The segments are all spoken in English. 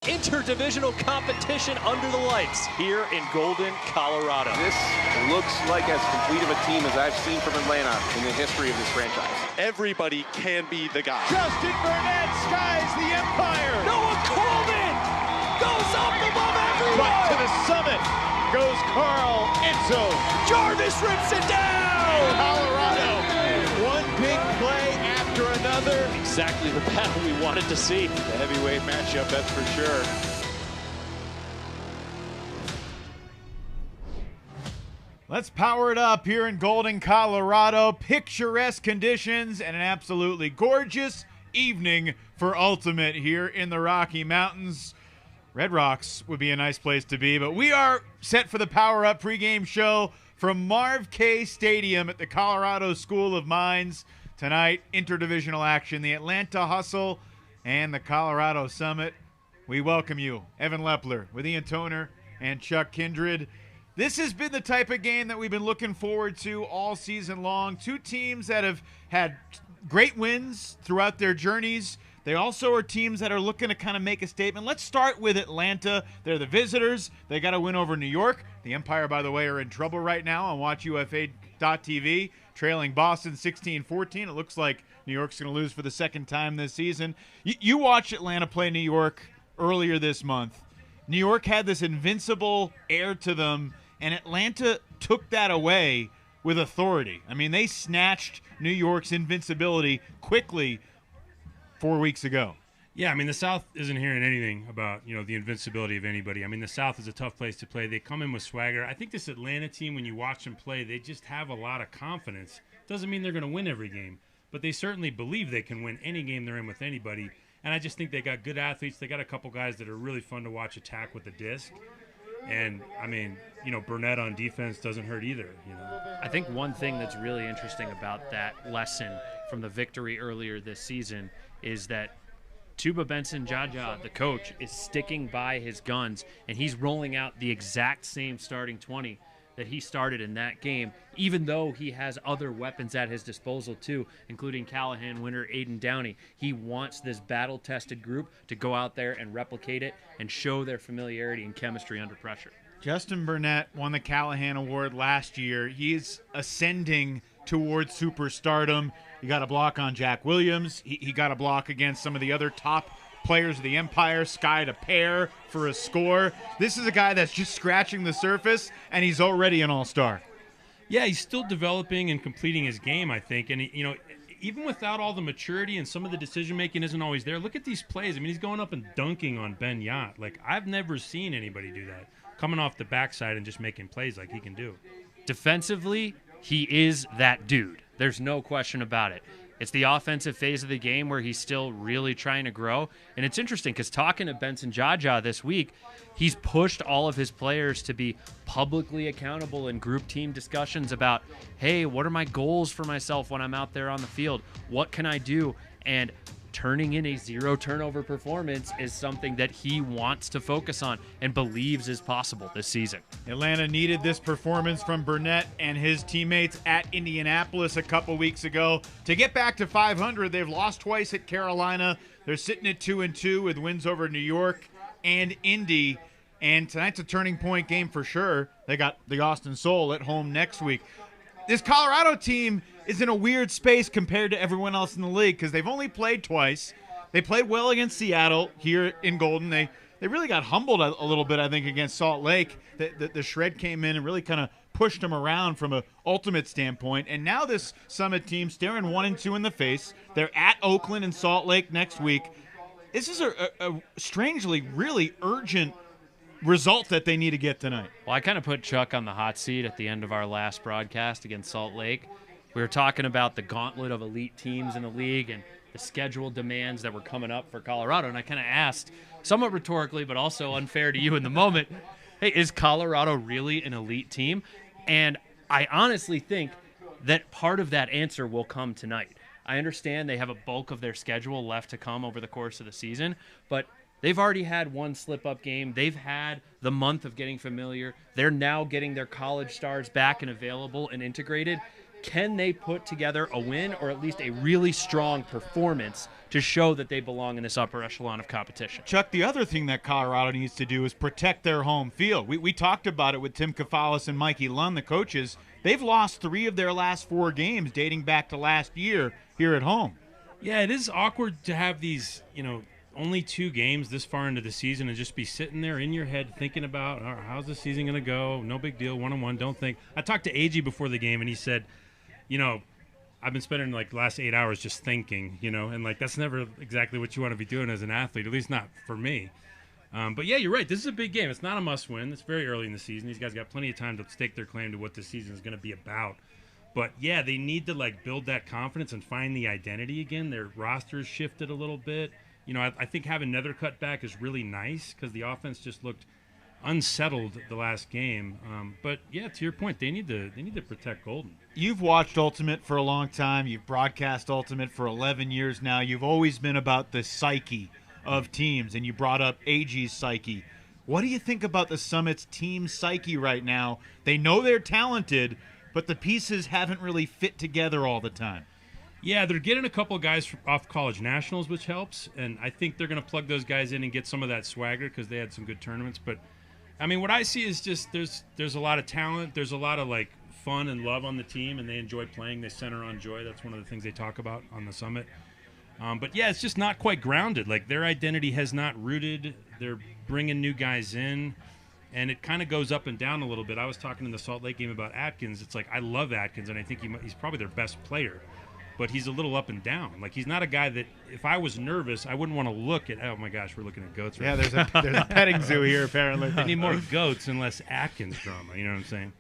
interdivisional competition under the lights here in Golden, Colorado. This looks like as complete of a team as I've seen from Atlanta in the history of this franchise. Everybody can be the guy. Justin Burnett skies the empire. Noah Coleman goes up above everyone. Right to the summit goes Carl Enzo. Jarvis rips it down. Colorado, one big play after another. Exactly the battle we wanted to see. The heavyweight matchup, that's for sure. Let's power it up here in Golden, Colorado. Picturesque conditions and an absolutely gorgeous evening for Ultimate here in the Rocky Mountains. Red Rocks would be a nice place to be, but we are set for the Power Up pregame show from Marv Kay Stadium at the Colorado School of Mines. Tonight, interdivisional action, the Atlanta Hustle and the Colorado Summit. We welcome you, Evan Lepler with Ian Toner and Chuck Kindred. This has been the type of game that we've been looking forward to all season long. Two teams that have had great wins throughout their journeys. They also are teams that are looking to kind of make a statement. Let's start with Atlanta. They're the visitors. They got to win over New York. The Empire, by the way, are in trouble right now on WatchUFA.tv, trailing Boston 16-14. It looks like New York's going to lose for the second time this season. You watched Atlanta play New York earlier this month. New York had this invincible air to them, and Atlanta took that away with authority. I mean, they snatched New York's invincibility quickly 4 weeks ago. Yeah, I mean, the South isn't hearing anything about, the invincibility of anybody. I mean, the South is a tough place to play. They come in with swagger. I think this Atlanta team, when you watch them play, they just have a lot of confidence. Doesn't mean they're going to win every game, but they certainly believe they can win any game they're in with anybody. And I just think they got good athletes. They got a couple guys that are really fun to watch attack with the disc. And, I mean, Burnett on defense doesn't hurt either. I think one thing that's really interesting about that lesson from the victory earlier this season is that Tuba Benson-Jaja, the coach, is sticking by his guns, and he's rolling out the exact same starting 20 that he started in that game, even though he has other weapons at his disposal too, including Callahan winner Aiden Downey. He wants this battle-tested group to go out there and replicate it and show their familiarity and chemistry under pressure. Justin Burnett won the Callahan Award last year. He's ascending towards superstardom. He got a block on Jack Williams. He got a block against some of the other top players of the Empire, skied a pair for a score. This is a guy that's just scratching the surface, and he's already an all-star. Yeah, he's still developing and completing his game, I think. And, even without all the maturity and some of the decision-making isn't always there, look at these plays. I mean, he's going up and dunking on Ben Yacht. Like, I've never seen anybody do that, coming off the backside and just making plays like he can do. Defensively, he is that dude. There's no question about it. It's the offensive phase of the game where he's still really trying to grow. And it's interesting because talking to Benson-Jaja this week, he's pushed all of his players to be publicly accountable in group team discussions about, hey, what are my goals for myself when I'm out there on the field? What can I do? And turning in a zero turnover performance is something that he wants to focus on and believes is possible this season. Atlanta needed this performance from Burnett and his teammates at Indianapolis a couple weeks ago to get back to 500. They've lost twice at Carolina. They're sitting at 2-2 with wins over New York and Indy. And tonight's a turning point game for sure. They got the Austin Soul at home next week. This Colorado team is in a weird space compared to everyone else in the league because they've only played twice. They played well against Seattle here in Golden. They really got humbled a little bit, I think, against Salt Lake. The Shred came in and really kind of pushed them around from an ultimate standpoint. And now this Summit team staring 1-2 in the face. They're at Oakland and Salt Lake next week. This is a strangely really urgent result that they need to get tonight. Well, I kind of put Chuck on the hot seat at the end of our last broadcast against Salt Lake. We were talking about the gauntlet of elite teams in the league and the schedule demands that were coming up for Colorado, and I kind of asked, somewhat rhetorically but also unfair to you in the moment, hey, is Colorado really an elite team? And I honestly think that part of that answer will come tonight. I understand they have a bulk of their schedule left to come over the course of the season, but they've already had one slip-up game. They've had the month of getting familiar. They're now getting their college stars back and available and integrated. can they put together a win or at least a really strong performance to show that they belong in this upper echelon of competition? Chuck, the other thing that Colorado needs to do is protect their home field. We talked about it with Tim Kafalis and Mikey Lund, the coaches. They've lost 3 of their last 4 games dating back to last year here at home. Yeah, it is awkward to have these, only 2 games this far into the season and just be sitting there in your head thinking about, how's the season going to go? No big deal, 1-1, don't think. I talked to AG before the game, and he said, I've been spending the last 8 hours just thinking, and that's never exactly what you want to be doing as an athlete, at least not for me. But yeah, you're right. This is a big game. It's not a must-win. It's very early in the season. These guys got plenty of time to stake their claim to what this season is going to be about. But yeah, they need to build that confidence and find the identity again. Their roster's shifted a little bit. I think having Nethercutt back is really nice because the offense just looked unsettled the last game. But yeah, to your point, they need to protect Golden. You've watched Ultimate for a long time. You've broadcast Ultimate for 11 years now. You've always been about the psyche of teams, and you brought up AG's psyche. What do you think about the Summit's team psyche right now? They know they're talented, but the pieces haven't really fit together all the time. Yeah, they're getting a couple of guys off college nationals, which helps, and I think they're going to plug those guys in and get some of that swagger because they had some good tournaments. But I mean, what I see is just there's a lot of talent, there's a lot of fun and love on the team, and they enjoy playing. They center on joy. That's one of the things they talk about on the Summit. But yeah, it's just not quite grounded. Their identity has not rooted. They're bringing new guys in, and it kind of goes up and down a little bit. I was talking in the Salt Lake game about Atkins. It's I love Atkins, and I think he's probably their best player. But he's a little up and down. He's not a guy that, if I was nervous, I wouldn't want to look at, oh my gosh, we're looking at goats right now. Yeah, there's a petting zoo here, apparently. They need more goats and less Atkins drama, you know what I'm saying?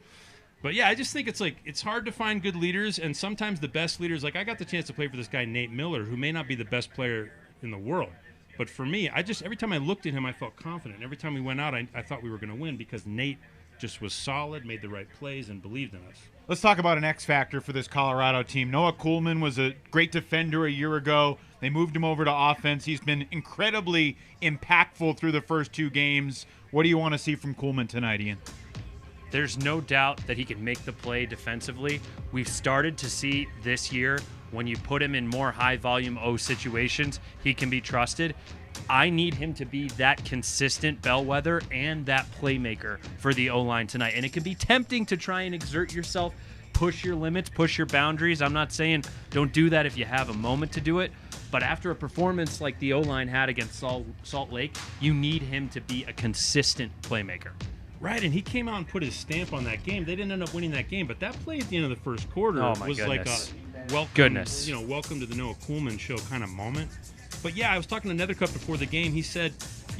But yeah, I just think it's hard to find good leaders, and sometimes the best leaders, I got the chance to play for this guy, Nate Miller, who may not be the best player in the world. But for me, every time I looked at him, I felt confident. Every time we went out, I thought we were going to win because Nate just was solid, made the right plays, and believed in us. Let's talk about an X factor for this Colorado team. Noah Kuhlman was a great defender a year ago. They moved him over to offense. He's been incredibly impactful through the first 2 games. What do you want to see from Kuhlman tonight, Ian? There's no doubt that he can make the play defensively. We've started to see this year when you put him in more high-volume O situations, he can be trusted. I need him to be that consistent bellwether and that playmaker for the O-line tonight. And it can be tempting to try and exert yourself, push your limits, push your boundaries. I'm not saying don't do that if you have a moment to do it. But after a performance like the O-line had against Salt Lake, you need him to be a consistent playmaker. Right, and he came out and put his stamp on that game. They didn't end up winning that game, but that play at the end of the first quarter was goodness. Welcome to the Noah Kuhlman show kind of moment. But yeah, I was talking to Nethercutt before the game. He said,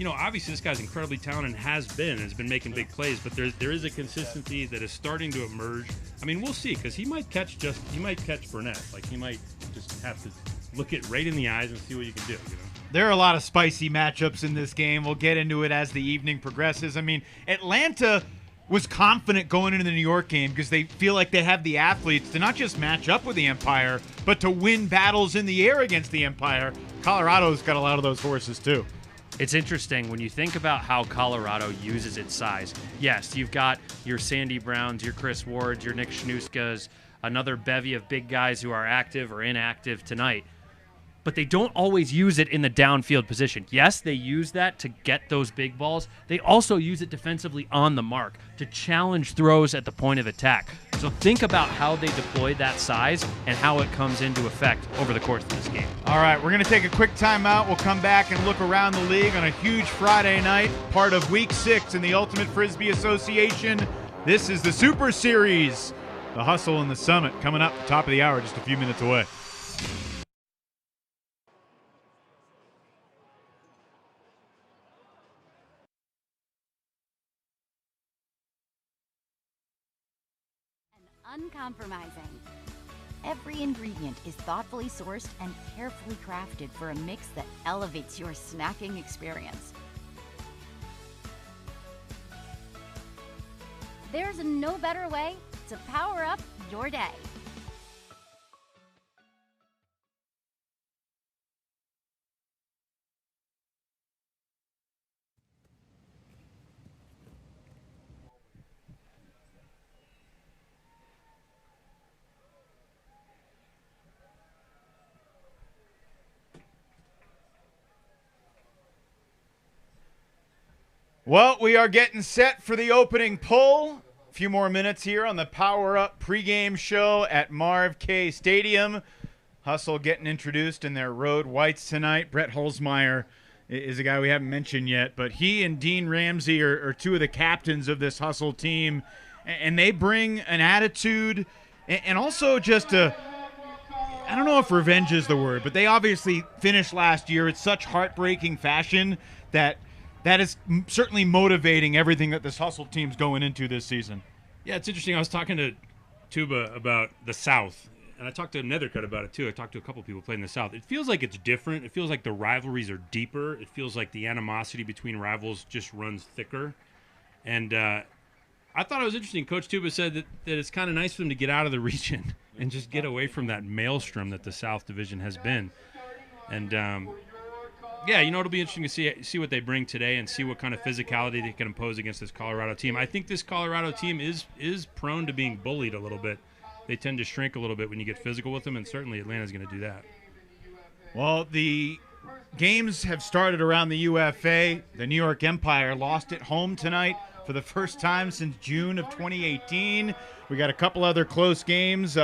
obviously this guy's incredibly talented and has been making big plays, but there is a consistency that is starting to emerge. I mean, we'll see, because he might catch Burnett. He might just have to look it right in the eyes and see what you can do. There are a lot of spicy matchups in this game. We'll get into it as the evening progresses. I mean, Atlanta was confident going into the New York game because they feel like they have the athletes to not just match up with the Empire, but to win battles in the air against the Empire. Colorado's got a lot of those horses too. It's interesting when you think about how Colorado uses its size. Yes, you've got your Sandy Browns, your Chris Wards, your Nick Schnuskas, another bevy of big guys who are active or inactive tonight. But they don't always use it in the downfield position. Yes, they use that to get those big balls. They also use it defensively on the mark to challenge throws at the point of attack. So think about how they deploy that size and how it comes into effect over the course of this game. All right, we're going to take a quick timeout. We'll come back and look around the league on a huge Friday night, part of Week 6 in the Ultimate Frisbee Association. This is the Super Series. The Hustle and the Summit coming up at the top of the hour, just a few minutes away. Uncompromising. Every ingredient is thoughtfully sourced and carefully crafted for a mix that elevates your snacking experience. There's no better way to power up your day. Well, we are getting set for the opening pull. A few more minutes here on the Power Up pregame show at Marv Kay Stadium. Hustle getting introduced in their road whites tonight. Brett Holzmeyer is a guy we haven't mentioned yet, but he and Dean Ramsey are two of the captains of this Hustle team, and they bring an attitude and also just I don't know if revenge is the word, but they obviously finished last year in such heartbreaking fashion that is certainly motivating everything that this Hustle team's going into this season. Yeah, it's interesting. I was talking to Tuba about the South, and I talked to Nethercut about it too. I talked to a couple people playing the South. It feels like it's different. It feels like the rivalries are deeper. It feels like the animosity between rivals just runs thicker. And I thought it was interesting. Coach Tuba said that it's kind of nice for them to get out of the region and just get away from that maelstrom that the South Division has been. And yeah, it'll be interesting to see what they bring today and see what kind of physicality they can impose against this Colorado team. I think this Colorado team is prone to being bullied a little bit. They tend to shrink a little bit when you get physical with them, and certainly Atlanta's going to do that. Well, the games have started around the UFA. The New York Empire lost at home tonight for the first time since June of 2018. We got a couple other close games.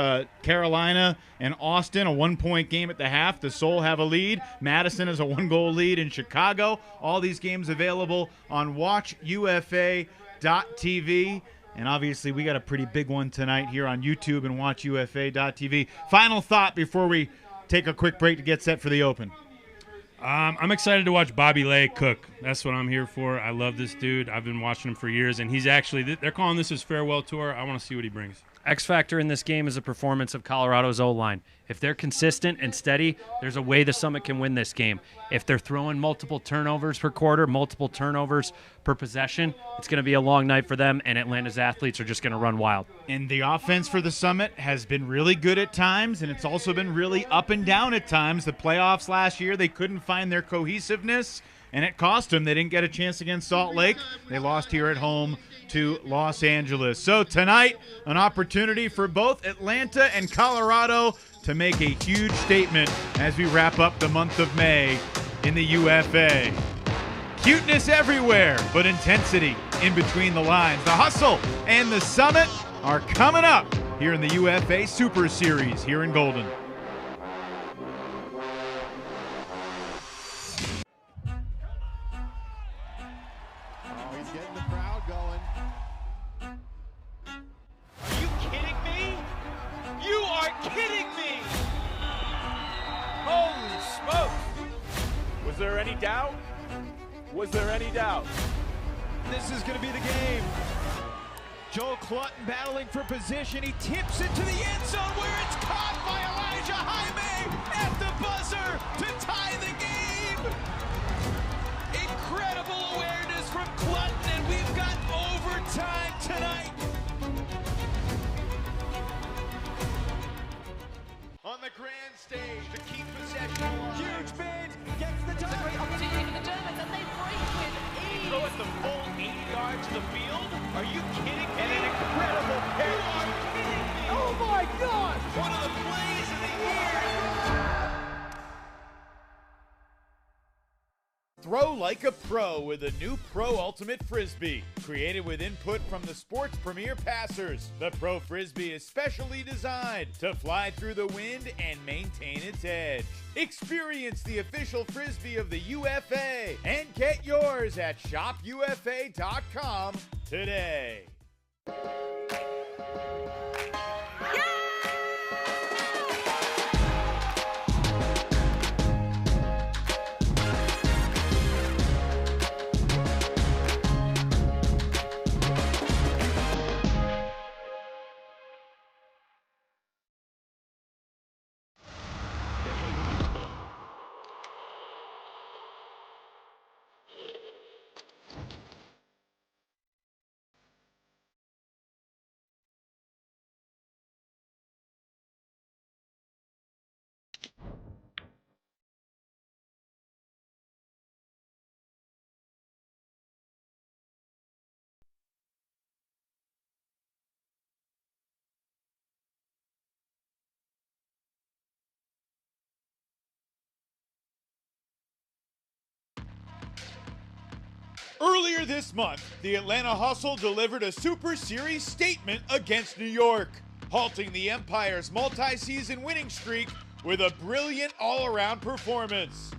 Carolina and Austin, a 1-point game at the half. The Soul have a lead. Madison has a 1-goal lead in Chicago. All these games available on WatchUFA.tv. And obviously, we got a pretty big one tonight here on YouTube and WatchUFA.tv. Final thought before we take a quick break to get set for the Open. I'm excited to watch Bobby Lay cook. That's what I'm here for. I love this dude. I've been watching him for years, and he's actually – they're calling this his farewell tour. I want to see what he brings. X factor in this game is a performance of Colorado's O-line. If they're consistent and steady, there's a way the Summit can win this game. If they're throwing multiple turnovers per quarter, multiple turnovers per possession, it's going to be a long night for them, and Atlanta's athletes are just going to run wild. And the offense for the Summit has been really good at times, and it's also been really up and down at times. The playoffs last year, they couldn't find their cohesiveness, and it cost them. They didn't get a chance against Salt Lake. They lost here at home to Los Angeles. So tonight, an opportunity for both Atlanta and Colorado to make a huge statement as we wrap up the month of May in the UFA. Cuteness everywhere, but intensity in between the lines. The Hustle and the Summit are coming up here in the UFA Super Series here in Golden. He's getting the crowd going. Are you kidding me? You are kidding me! Holy smokes! Was there any doubt? Was there any doubt? This is going to be the game. Joel Clutton battling for position. He tips it to the end zone where it's caught by Elijah Jaime at the buzzer to tie the game. Incredible awareness from Clutton, and we've got overtime tonight. On the grand stage to keep possession alive. Huge bid, gets the touch. Great opportunity for the Germans, and they break with ease. Throw it the full 80 yards to the field? Are you kidding me? And an incredible pair. You are kidding me! Oh my God! One of the plays of the year! Throw like a pro with a new Pro Ultimate Frisbee. Created with input from the sport's premier passers, the Pro Frisbee is specially designed to fly through the wind and maintain its edge. Experience the official Frisbee of the UFA and get yours at shopufa.com today. Earlier this month, the Atlanta Hustle delivered a Super Series statement against New York, halting the Empire's multi-season winning streak with a brilliant all-around performance.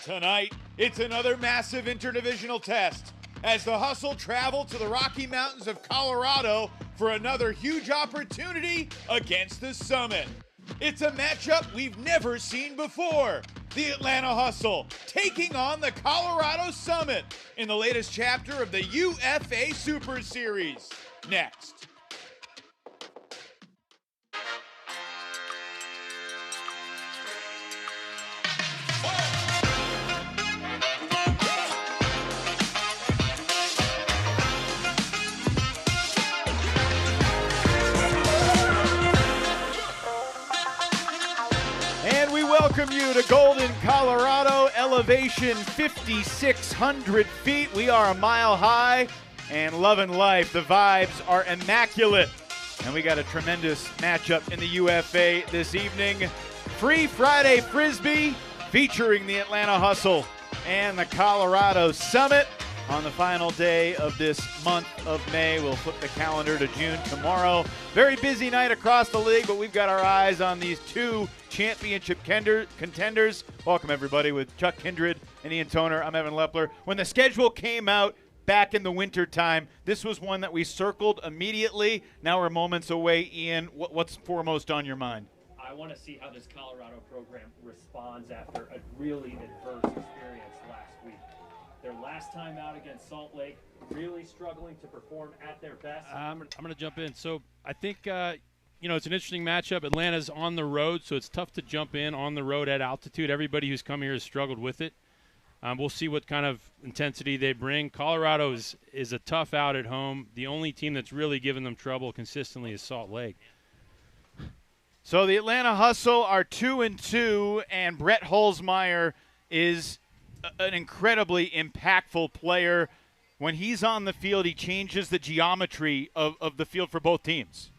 Tonight, it's another massive interdivisional test as the Hustle travel to the Rocky Mountains of Colorado for another huge opportunity against the Summit. It's a matchup we've never seen before. The Atlanta Hustle taking on the Colorado Summit in the latest chapter of the UFA Super Series. Next. Welcome you to Golden, Colorado, elevation 5,600 feet. We are a mile high and loving life. The vibes are immaculate. And we got a tremendous matchup in the UFA this evening. Free Friday Frisbee featuring the Atlanta Hustle and the Colorado Summit on the final day of this month of May. We'll flip the calendar to June tomorrow. Very busy night across the league, but we've got our eyes on these two championship contenders. Welcome, everybody, with Chuck Kindred and Ian Toner. I'm Evan Lepler. When the schedule came out back in the winter time, this was one that we circled immediately. Now we're moments away. Ian, what's foremost on your mind? I want to see how this Colorado program responds after a really adverse experience last week. Their last time out against Salt Lake, really struggling to perform at their best. I'm going to jump in. So I think, it's an interesting matchup. Atlanta's on the road, so it's tough to jump in on the road at altitude. Everybody who's come here has struggled with it. We'll see what kind of intensity they bring. Colorado is a tough out at home. The only team that's really given them trouble consistently is Salt Lake. So the Atlanta Hustle are 2-2, and Brett Holzmeyer is an incredibly impactful player. When he's on the field, he changes the geometry of the field for both teams.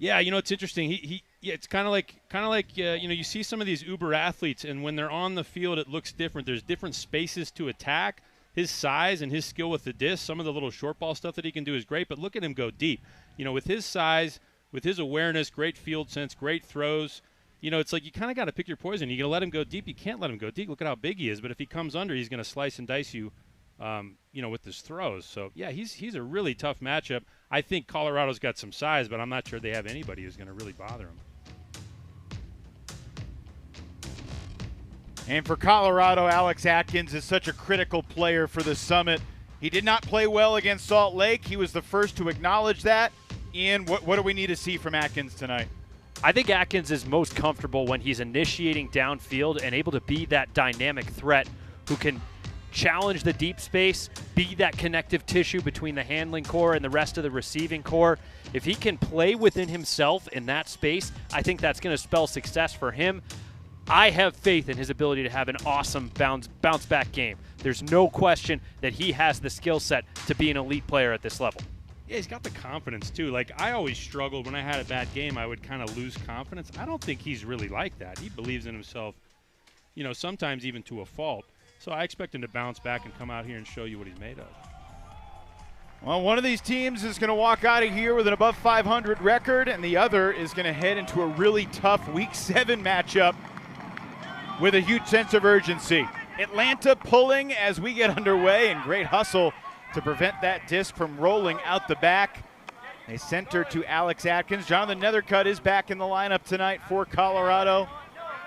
Yeah, it's interesting. It's kind of like you see some of these uber athletes, and when they're on the field, it looks different. There's different spaces to attack. His size and his skill with the disc, some of the little short ball stuff that he can do is great, but look at him go deep. With his size, with his awareness, great field sense, great throws. It's like you kind of got to pick your poison. You're going to let him go deep. You can't let him go deep. Look at how big he is. But if he comes under, he's going to slice and dice you, with his throws. So, yeah, he's a really tough matchup. I think Colorado's got some size, but I'm not sure they have anybody who's going to really bother him. And for Colorado, Alex Atkins is such a critical player for the Summit. He did not play well against Salt Lake. He was the first to acknowledge that. Ian, what do we need to see from Atkins tonight? I think Atkins is most comfortable when he's initiating downfield and able to be that dynamic threat who can challenge the deep space, be that connective tissue between the handling core and the rest of the receiving core. If he can play within himself in that space, I think that's going to spell success for him. I have faith in his ability to have an awesome bounce back game. There's no question that he has the skill set to be an elite player at this level. Yeah, he's got the confidence, too. Like, I always struggled when I had a bad game. I would kind of lose confidence. I don't think he's really like that. He believes in himself, sometimes even to a fault. So I expect him to bounce back and come out here and show you what he's made of. Well, one of these teams is going to walk out of here with an above 500 record, and the other is going to head into a really tough Week 7 matchup with a huge sense of urgency. Atlanta pulling as we get underway, and great hustle to prevent that disc from rolling out the back. They center to Alex Atkins. Jonathan Nethercutt is back in the lineup tonight for Colorado.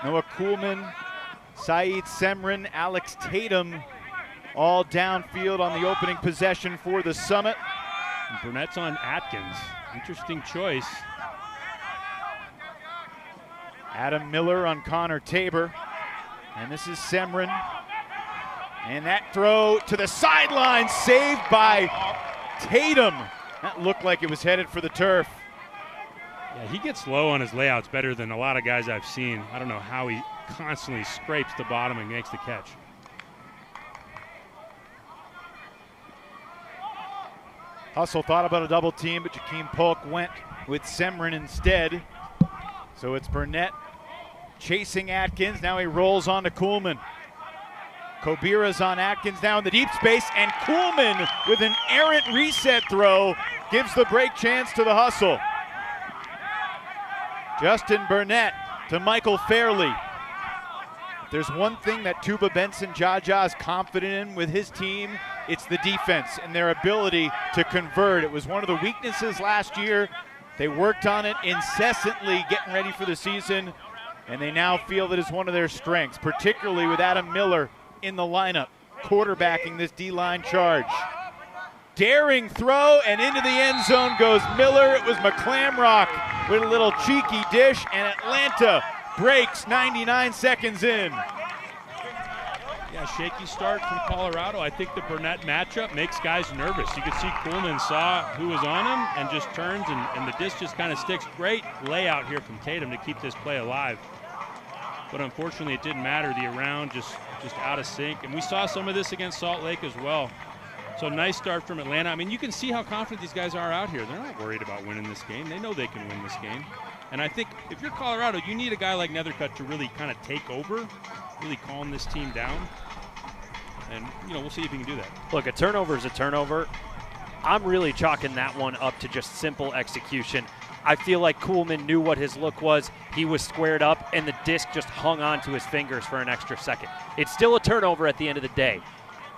Noah Kuhlman, Saeed Semrin, Alex Tatum, all downfield on the opening possession for the Summit. And Burnett's on Atkins. Interesting choice. Adam Miller on Connor Tabor. And this is Semrin. And that throw to the sideline, saved by Tatum. That looked like it was headed for the turf. Yeah, he gets low on his layouts better than a lot of guys I've seen. I don't know how he constantly scrapes the bottom and makes the catch. Hustle thought about a double team, but Jakeem Polk went with Semrin instead. So it's Burnett chasing Atkins. Now he rolls on to Kuhlman. Kobira's on Atkins now in the deep space, and Kuhlman with an errant reset throw gives the break chance to the Hustle. Justin Burnett to Michael Fairley. If there's one thing that Tuba Benson Jaja is confident in with his team, it's the defense and their ability to convert. It was one of the weaknesses last year. They worked on it incessantly getting ready for the season, and they now feel that it's one of their strengths, particularly with Adam Miller in the lineup, quarterbacking this D-line charge. Daring throw, and into the end zone goes Miller. It was McClamrock with a little cheeky dish, and Atlanta breaks 99 seconds in. Yeah, shaky start from Colorado. I think the Burnett matchup makes guys nervous. You could see Kuhlman saw who was on him and just turns, and the disc just kind of sticks. Great layout here from Tatum to keep this play alive. But unfortunately, it didn't matter. The around just out of sync. And we saw some of this against Salt Lake as well. So nice start from Atlanta. I mean, you can see how confident these guys are out here. They're not worried about winning this game. They know they can win this game. And I think if you're Colorado, you need a guy like Nethercutt to really kind of take over, really calm this team down. And, you know, we'll see if he can do that. Look, a turnover is a turnover. I'm really chalking that one up to just simple execution. I feel like Kuhlman knew what his look was. He was squared up, and the disc just hung on to his fingers for an extra second. It's still a turnover at the end of the day.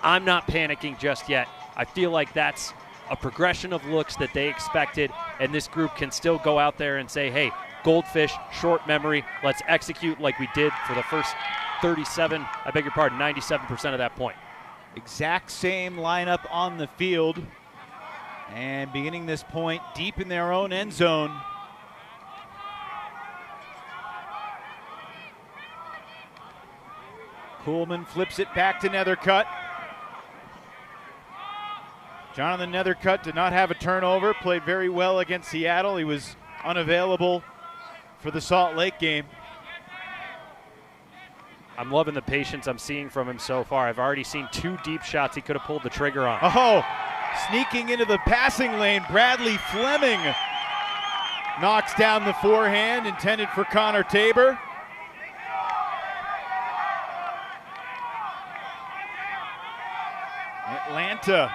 I'm not panicking just yet. I feel like that's a progression of looks that they expected, and this group can still go out there and say, hey, Goldfish, short memory, let's execute like we did for the first 97 97% of that point. Exact same lineup on the field, and beginning this point deep in their own end zone. Kuhlman flips it back to Nethercutt. Jonathan Nethercutt did not have a turnover, played very well against Seattle. He was unavailable for the Salt Lake game. I'm loving the patience I'm seeing from him so far. I've already seen 2 deep shots he could have pulled the trigger on. Oh, sneaking into the passing lane, Bradley Fleming knocks down the forehand intended for Connor Tabor. Atlanta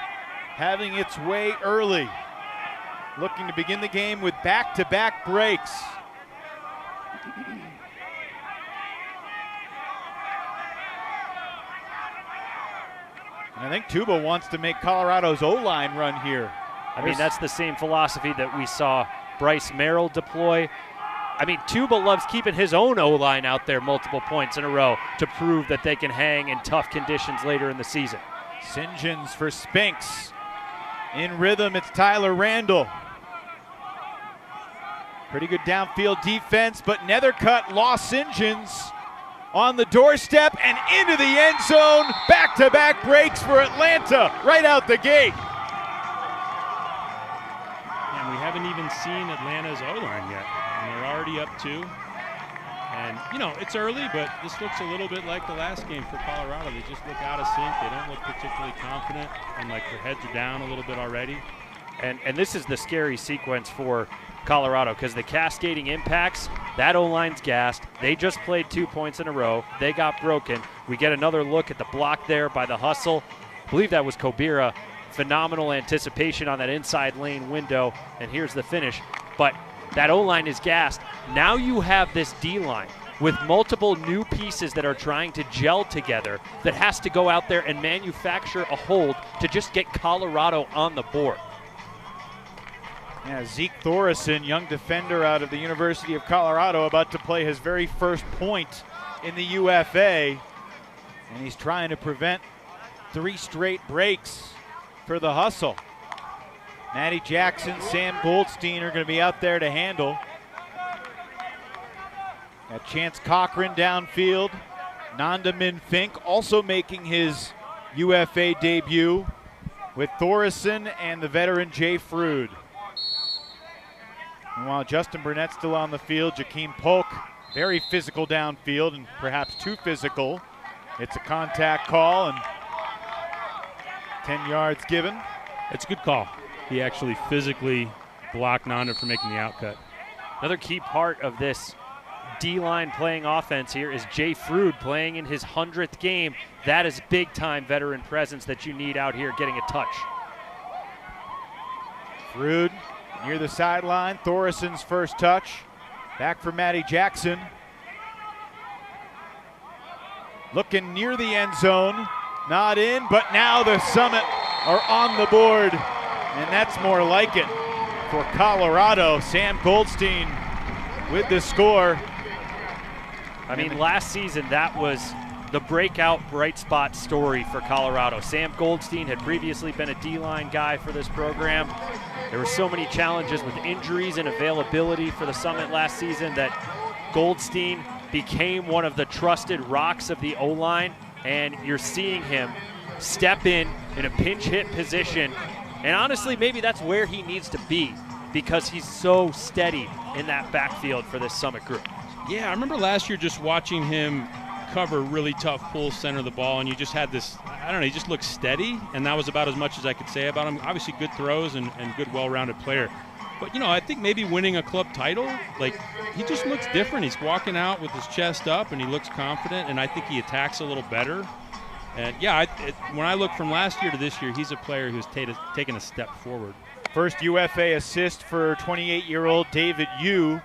having its way early, looking to begin the game with back-to-back breaks. And I think Tuba wants to make Colorado's O-line run here. I mean, that's the same philosophy that we saw Bryce Merrill deploy. I mean, Tuba loves keeping his own O-line out there multiple points in a row to prove that they can hang in tough conditions later in the season. St. John's for Spinks. In rhythm, it's Tyler Randall. Pretty good downfield defense, but Nethercutt lost St. John's on the doorstep and into the end zone. Back-to-back breaks for Atlanta right out the gate. And we haven't even seen Atlanta's O-line yet, and they're already up 2. And, you know, it's early, but this looks a little bit like the last game for Colorado. They just look out of sync. They don't look particularly confident, and like their heads are down a little bit already. And this is the scary sequence for Colorado, because the cascading impacts, that O-line's gassed. They just played 2 points in a row. They got broken. We get another look at the block there by the Hustle. I believe that was Kobira. Phenomenal anticipation on that inside lane window, and here's the finish. But that O-line is gassed. Now you have this D-line with multiple new pieces that are trying to gel together that has to go out there and manufacture a hold to just get Colorado on the board. Yeah, Zeke Thoresen, young defender out of the University of Colorado, about to play his very first point in the UFA, and he's trying to prevent 3 straight breaks for the Hustle. Matty Jackson, Sam Goldstein are going to be out there to handle. Got Chance Cochran downfield. Nanda Min Fink also making his UFA debut with Thoresen and the veteran Jay Frood. And while Justin Burnett's still on the field, Jakeem Polk, very physical downfield and perhaps too physical. It's a contact call and 10 yards given. It's a good call. He actually physically blocked Nanda from making the outcut. Another key part of this D-line playing offense here is Jay Frood playing in his 100th game. That is big-time veteran presence that you need out here getting a touch. Frood near the sideline. Thorison's first touch. Back for Matty Jackson. Looking near the end zone. Not in, but now the Summit are on the board. And that's more like it for Colorado. Sam Goldstein with the score. I mean, last season that was the breakout bright spot story for Colorado. Sam Goldstein had previously been a D-line guy for this program. There were so many challenges with injuries and availability for the Summit last season that Goldstein became one of the trusted rocks of the O-line, and you're seeing him step in a pinch hit position. And honestly, maybe that's where he needs to be because he's so steady in that backfield for this Summit group. Yeah, I remember last year just watching him cover really tough pulls, center of the ball, and you just had this, I don't know, he just looked steady, and that was about as much as I could say about him. Obviously good throws and good well-rounded player. But, you know, I think maybe winning a club title, like, he just looks different. He's walking out with his chest up, and he looks confident, and I think he attacks a little better. And, yeah, when I look from last year to this year, he's a player who's taken a step forward. First UFA assist for 28-year-old David Yu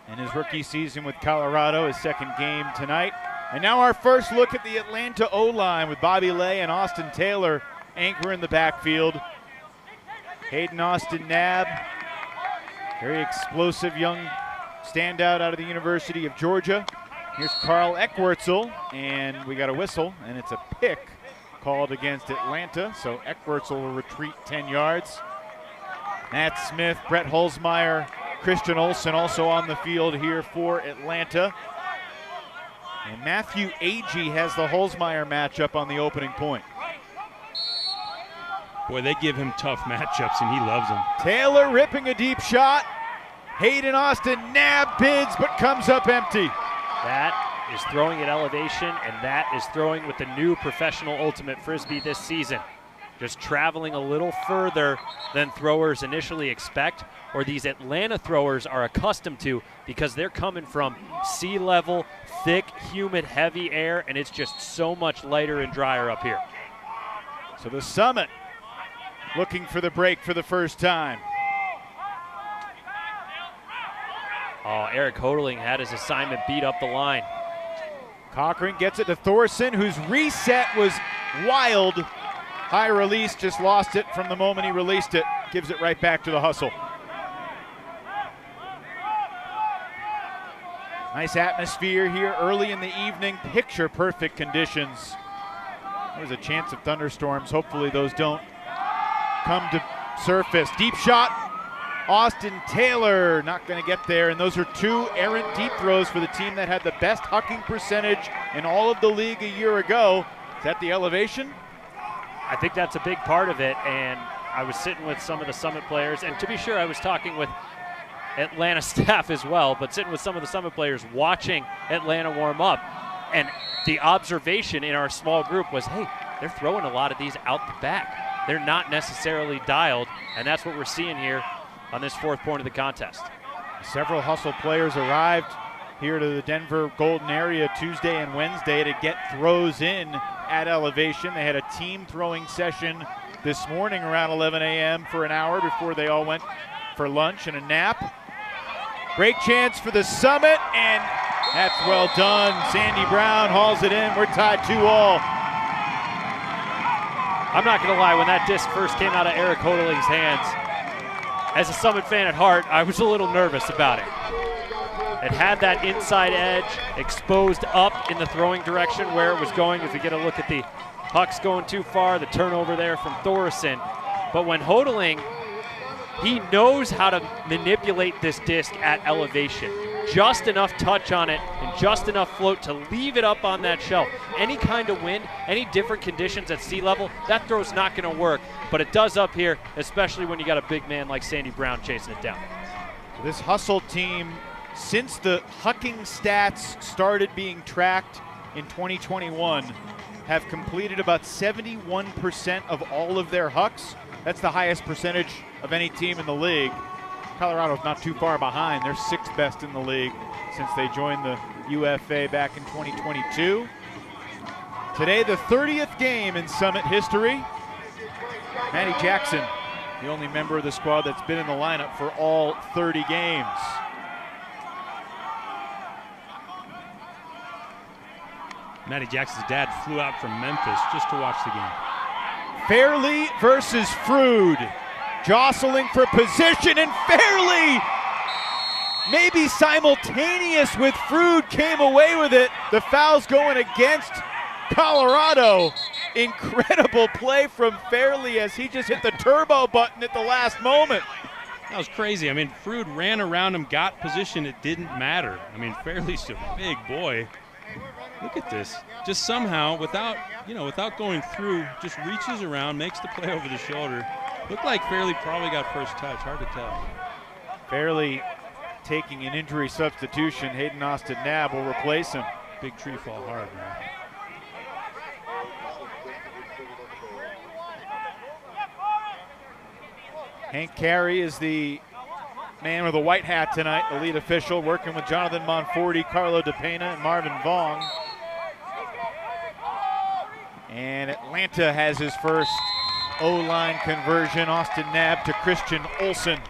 in his rookie season with Colorado, his second game tonight. And now our first look at the Atlanta O-line with Bobby Lay and Austin Taylor anchor in the backfield. Hayden Austin Nab, very explosive young standout out of the University of Georgia. Here's Carl Eckwurzel, and we got a whistle, and it's a pick called against Atlanta, so Eckwurzel will retreat 10 yards. Matt Smith, Brett Holzmeyer, Christian Olsen also on the field here for Atlanta. And Matthew Agee has the Holzmeyer matchup on the opening point. Boy, they give him tough matchups, and he loves them. Taylor ripping a deep shot. Hayden Austin Nab bids, but comes up empty. That is throwing at elevation, and that is throwing with the new professional ultimate Frisbee this season. Just traveling a little further than throwers initially expect, or these Atlanta throwers are accustomed to, because they're coming from sea level, thick, humid, heavy air, and it's just so much lighter and drier up here. So the Summit looking for the break for the first time. Oh, Eric Hodling had his assignment beat up the line. Cochran gets it to Thorson, whose reset was wild. High release, just lost it from the moment he released it. Gives it right back to the hustle. Nice atmosphere here early in the evening. Picture perfect conditions. There's a chance of thunderstorms. Hopefully those don't come to surface. Deep shot. Austin Taylor not going to get there, and those are two errant deep throws for the team that had the best hucking percentage in all of the league a year ago. Is that the elevation? I think that's a big part of it, and I was sitting with some of the Summit players, and to be sure, I was talking with Atlanta staff as well, but sitting with some of the Summit players watching Atlanta warm up, and the observation in our small group was, hey, they're throwing a lot of these out the back. They're not necessarily dialed, and that's what we're seeing here on this fourth point of the contest. Several hustle players arrived here to the Denver Golden area Tuesday and Wednesday to get throws in at elevation. They had a team throwing session this morning around 11 a.m. for an hour before they all went for lunch and a nap. Great chance for the Summit, and that's well done. Sandy Brown hauls it in. We're tied 2-all. I'm not going to lie, when that disc first came out of Eric Hodeling's hands, as a Summit fan at heart, I was a little nervous about it. It had that inside edge exposed up in the throwing direction where it was going, as we get a look at the pucks going too far, the turnover there from Thorson. But when Hodeling, he knows how to manipulate this disc at elevation. Just enough touch on it and just enough float to leave it up on that shelf. Any kind of wind, any different conditions at sea level, that throw's not going to work. But it does up here, especially when you got a big man like Sandy Brown chasing it down. This hustle team, since the hucking stats started being tracked in 2021, have completed about 71% of all of their hucks. That's the highest percentage of any team in the league. Colorado's not too far behind. They're 6th best in the league since they joined the UFA back in 2022. Today, the 30th game in Summit history. Matty Jackson, the only member of the squad that's been in the lineup for all 30 games. Matty Jackson's dad flew out from Memphis just to watch the game. Fairley versus Frood. Jostling for position, and Fairley, maybe simultaneous with Frood, came away with it. The foul's going against Colorado. Incredible play from Fairley as he just hit the turbo button at the last moment. That was crazy. I mean, Frood ran around him, got position. It didn't matter. I mean, Fairley's a big boy. Look at this. Just somehow, without going through, just reaches around, makes the play over the shoulder. Looked like Fairley probably got first touch. Hard to tell. Fairley taking an injury substitution. Hayden Austin-Knabb will replace him. Big tree fall hard, man. Hank Carey is the man with a white hat tonight, the lead official, working with Jonathan Monforti, Carlo DePena, and Marvin Vong. And Atlanta has his first O-line conversion. Austin-Knabb to Christian Olsen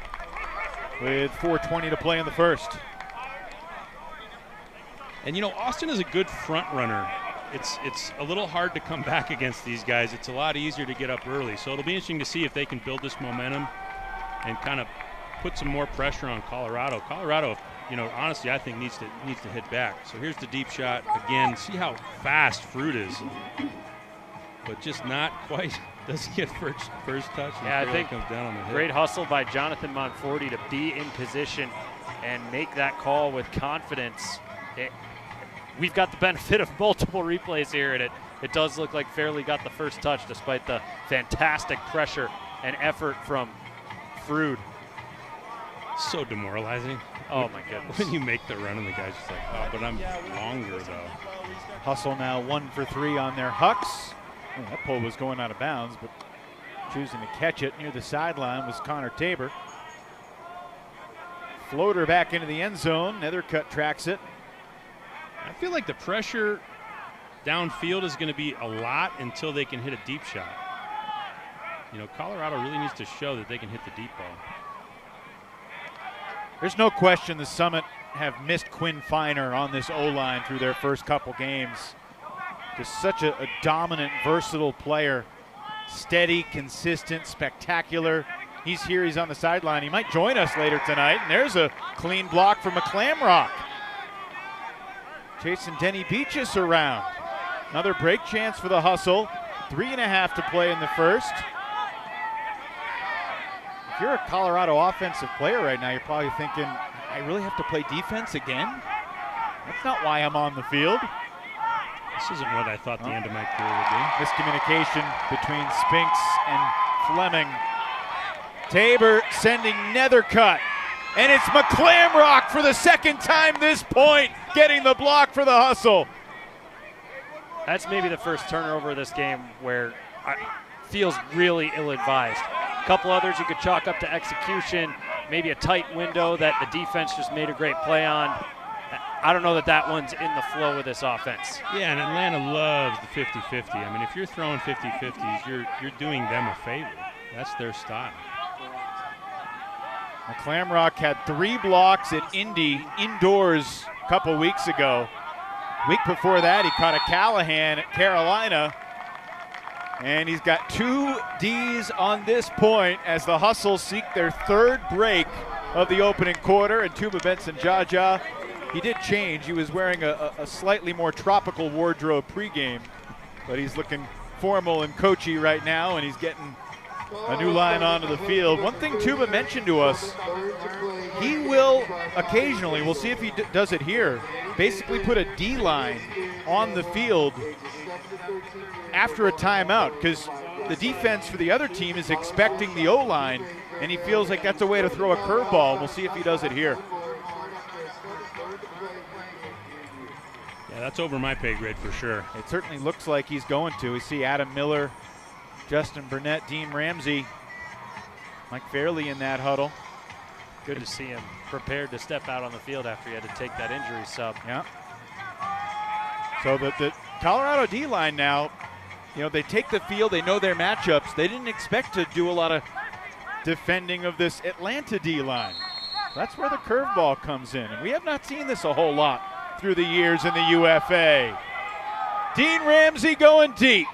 with 4:20 to play in the first. And Austin is a good front runner. It's a little hard to come back against these guys. It's a lot easier to get up early. So it'll be interesting to see if they can build this momentum and kind of put some more pressure on Colorado. Colorado, honestly, I think needs to hit back. So here's the deep shot again. See how fast Frood is, but just not quite. Doesn't get first touch. Yeah, I think comes down on the hip. Great hustle by Jonathan Monforti to be in position and make that call with confidence. We've got the benefit of multiple replays here, and it does look like Fairley got the first touch despite the fantastic pressure and effort from Frood. So demoralizing. Oh my goodness. When you make the run and the guy's just like, oh, but I'm longer though. Hustle now 1 for 3 on their Hucks. Oh, that pole was going out of bounds, but choosing to catch it near the sideline was Connor Tabor. Floater back into the end zone. Nethercutt tracks it. I feel like the pressure downfield is going to be a lot until they can hit a deep shot. Colorado really needs to show that they can hit the deep ball. There's no question the Summit have missed Quinn Finer on this O-line through their first couple games. Just such a dominant, versatile player. Steady, consistent, spectacular. He's here, he's on the sideline. He might join us later tonight. And there's a clean block from McClamrock. Chasing Denny Beaches around. Another break chance for the Hustle. 3.5 to play in the first. If you're a Colorado offensive player right now, you're probably thinking, I really have to play defense again? That's not why I'm on the field. This isn't what I thought the end of my career would be. Miscommunication between Spinks and Fleming. Tabor sending Nethercutt. And it's McClamrock for the second time this point, getting the block for the Hustle. That's maybe the first turnover of this game where feels really ill-advised. A couple others you could chalk up to execution, maybe a tight window that the defense just made a great play on. I don't know that one's in the flow of this offense. Yeah, and Atlanta loves the 50-50. I mean, if you're throwing 50-50s, you're doing them a favor. That's their style. McClamrock had 3 blocks at Indy indoors a couple weeks ago. Week before that, he caught a Callahan at Carolina. And he's got 2 Ds on this point as the Hustle seek their 3rd break of the opening quarter. And Tuba Benson-Jaja, he did change. He was wearing a slightly more tropical wardrobe pregame, but he's looking formal and coachy right now, and he's getting a new line onto the field. One thing Tuba mentioned to us, he will occasionally, we'll see if he does it here, basically put a D line on the field after a timeout, because the defense for the other team is expecting the O-line, and he feels like that's a way to throw a curveball. We'll see if he does it here. Yeah, that's over my pay grade for sure. It certainly looks like he's going to. We see Adam Miller, Justin Burnett, Dean Ramsey, Mike Fairley in that huddle. Good to see him prepared to step out on the field after he had to take that injury sub. Yeah. So the Colorado D-line now, you know, they take the field, they know their matchups. They didn't expect to do a lot of defending of this Atlanta D-line. That's where the curveball comes in. And we have not seen this a whole lot through the years in the UFA. Dean Ramsey going deep.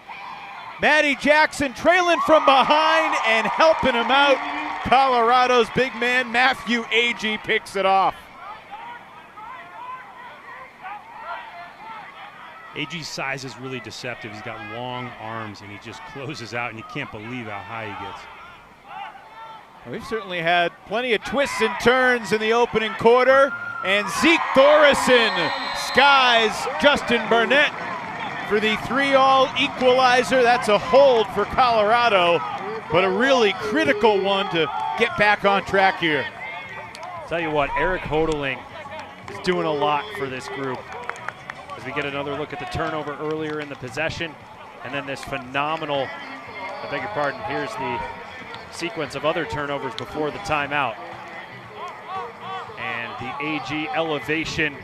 Matty Jackson trailing from behind and helping him out. Colorado's big man, Matthew Agee, picks it off. Agee's size is really deceptive. He's got long arms, and he just closes out, and you can't believe how high he gets. We've certainly had plenty of twists and turns in the opening quarter, and Zeke Thoresen skies Justin Burnett for the 3-all equalizer. That's a hold for Colorado, but a really critical one to get back on track here. Tell you what, Eric Hodeling is doing a lot for this group. As we get another look at the turnover earlier in the possession, and then this phenomenal, I beg your pardon, here's the sequence of other turnovers before the timeout. And the AG elevation,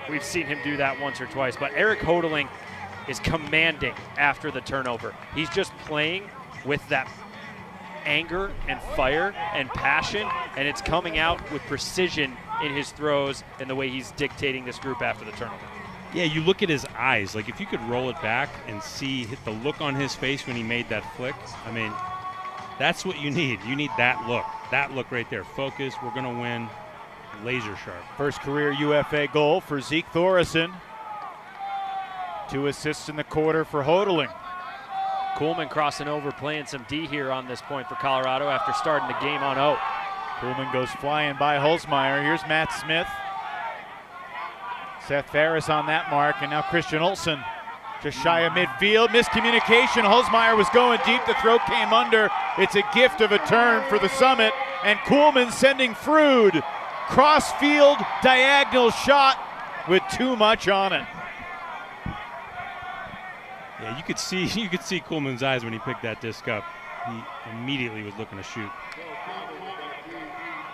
we've seen him do that once or twice, but Eric Hodeling is commanding after the turnover. He's just playing with that anger and fire and passion, and it's coming out with precision in his throws and the way he's dictating this group after the turnover. Yeah, you look at his eyes. Like, if you could roll it back and see the look on his face when he made that flick, I mean, that's what you need. You need that look right there. Focus, we're going to win, laser sharp. First career UFA goal for Zeke Thoresen. 2 assists in the quarter for Hodeling. Kuhlman crossing over, playing some D here on this point for Colorado after starting the game on 0. Kuhlman goes flying by Holzmeyer. Here's Matt Smith. Seth Ferris on that mark, and now Christian Olsen just shy of midfield. Miscommunication. Holzmeyer was going deep. The throw came under. It's a gift of a turn for the Summit, and Kuhlman sending Frood. Cross-field diagonal shot with too much on it. Yeah, you could see Kuhlman's eyes when he picked that disc up. He immediately was looking to shoot.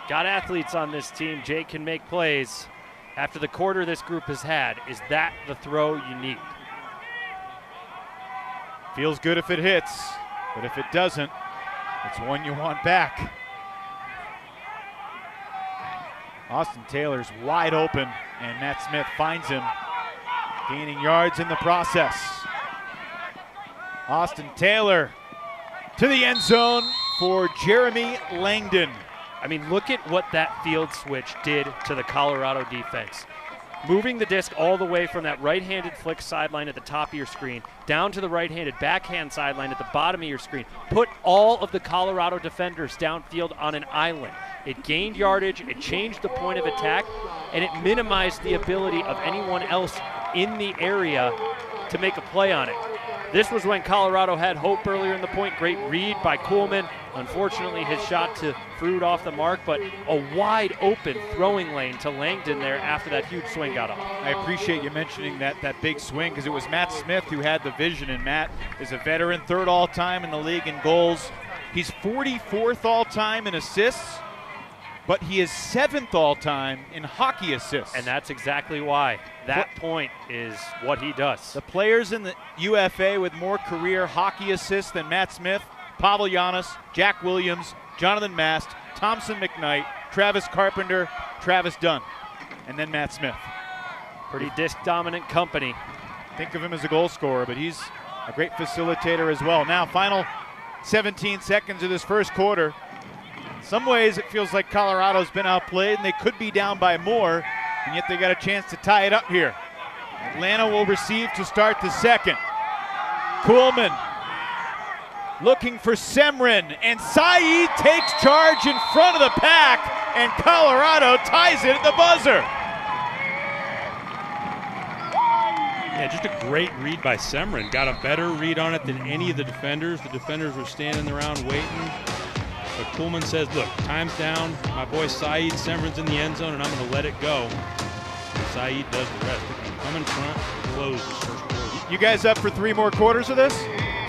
Got athletes on this team. Jake can make plays. After the quarter this group has had, is that the throw you need? Feels good if it hits, but if it doesn't, it's one you want back. Austin Taylor's wide open, and Matt Smith finds him, gaining yards in the process. Austin Taylor to the end zone for Jeremy Langdon. I mean, look at what that field switch did to the Colorado defense. Moving the disc all the way from that right-handed flick sideline at the top of your screen down to the right-handed backhand sideline at the bottom of your screen. Put all of the Colorado defenders downfield on an island. It gained yardage, it changed the point of attack, and it minimized the ability of anyone else in the area to make a play on it. This was when Colorado had hope earlier in the point. Great read by Kuhlman. Unfortunately, his shot to Frood off the mark, but a wide open throwing lane to Langdon there after that huge swing got off. I appreciate you mentioning that big swing, because it was Matt Smith who had the vision, and Matt is a veteran, 3rd all-time in the league in goals. He's 44th all-time in assists, but he is 7th all-time in hockey assists. And that's exactly why. That point is what he does. The players in the UFA with more career hockey assists than Matt Smith: Pavel Giannis, Jack Williams, Jonathan Mast, Thompson McKnight, Travis Carpenter, Travis Dunn, and then Matt Smith. Pretty disc-dominant company. Think of him as a goal scorer, but he's a great facilitator as well. Now, final 17 seconds of this first quarter. In some ways, it feels like Colorado's been outplayed, and they could be down by more, and yet they got a chance to tie it up here. Atlanta will receive to start the second. Kuhlman looking for Semrin, and Saeed takes charge in front of the pack, and Colorado ties it at the buzzer. Yeah, just a great read by Semrin. Got a better read on it than any of the defenders. The defenders were standing around waiting. But Kuhlman says, look, time's down. My boy Saeed Semrin's in the end zone, and I'm going to let it go. And Saeed does the rest. Come in front, close this first quarter. You guys up for 3 more quarters of this?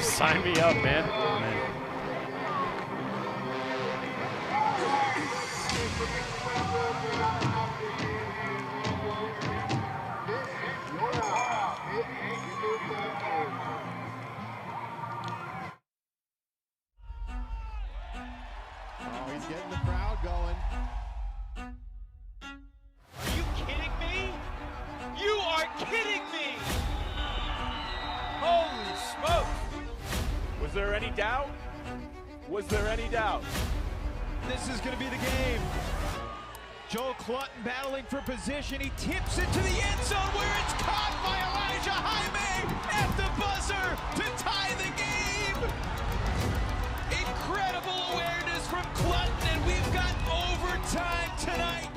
Sign me up, man. Was there any doubt? Was there any doubt? This is going to be the game. Joe Clutton battling for position. He tips it to the end zone where it's caught by Elijah Jaime at the buzzer to tie the game. Incredible awareness from Clutton, and we've got overtime tonight.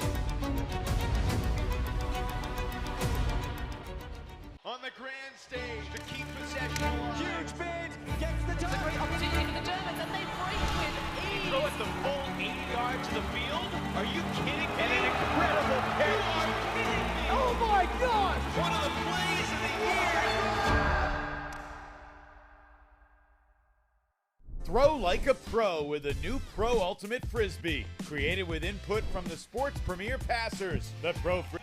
On the grand stage to keep possession alive. Huge bid, gets the time. Great opportunity for the Germans, and they break with ease. Throw it the full 80 yards to the field? Are you kidding me? And an incredible catch. You are kidding me. Oh my God! One of the plays of the year. Throw like a pro with a new Pro Ultimate Frisbee. Created with input from the sport's premier passers. The Pro Frisbee.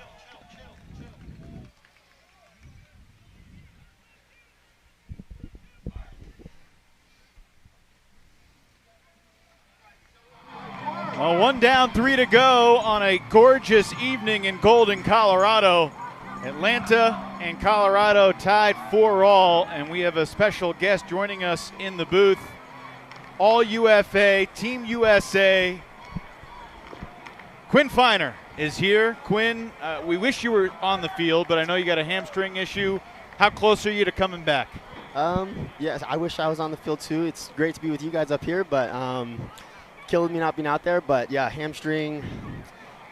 Well, 1 down, 3 to go on a gorgeous evening in Golden, Colorado. Atlanta and Colorado tied 4-all, and we have a special guest joining us in the booth. All UFA, Team USA. Quinn Finer is here. Quinn, we wish you were on the field, but I know you got a hamstring issue. How close are you to coming back? Yes, I wish I was on the field too. It's great to be with you guys up here, but killed me not being out there. But yeah, hamstring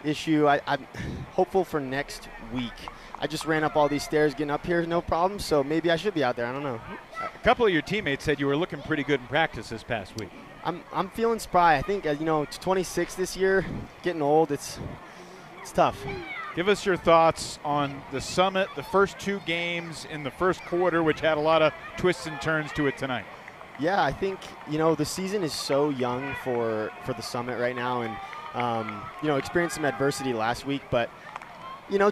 issue. I'm hopeful for next week. I just ran up all these stairs getting up here, no problem, so maybe I should be out there. I don't know. A couple of your teammates said you were looking pretty good in practice this past week. I'm feeling spry. I think, 26 this year, getting old, it's tough. Give us your thoughts on the Summit, the first 2 games in the first quarter, which had a lot of twists and turns to it tonight. Yeah, I think, the season is so young for the Summit right now, and, experienced some adversity last week, but,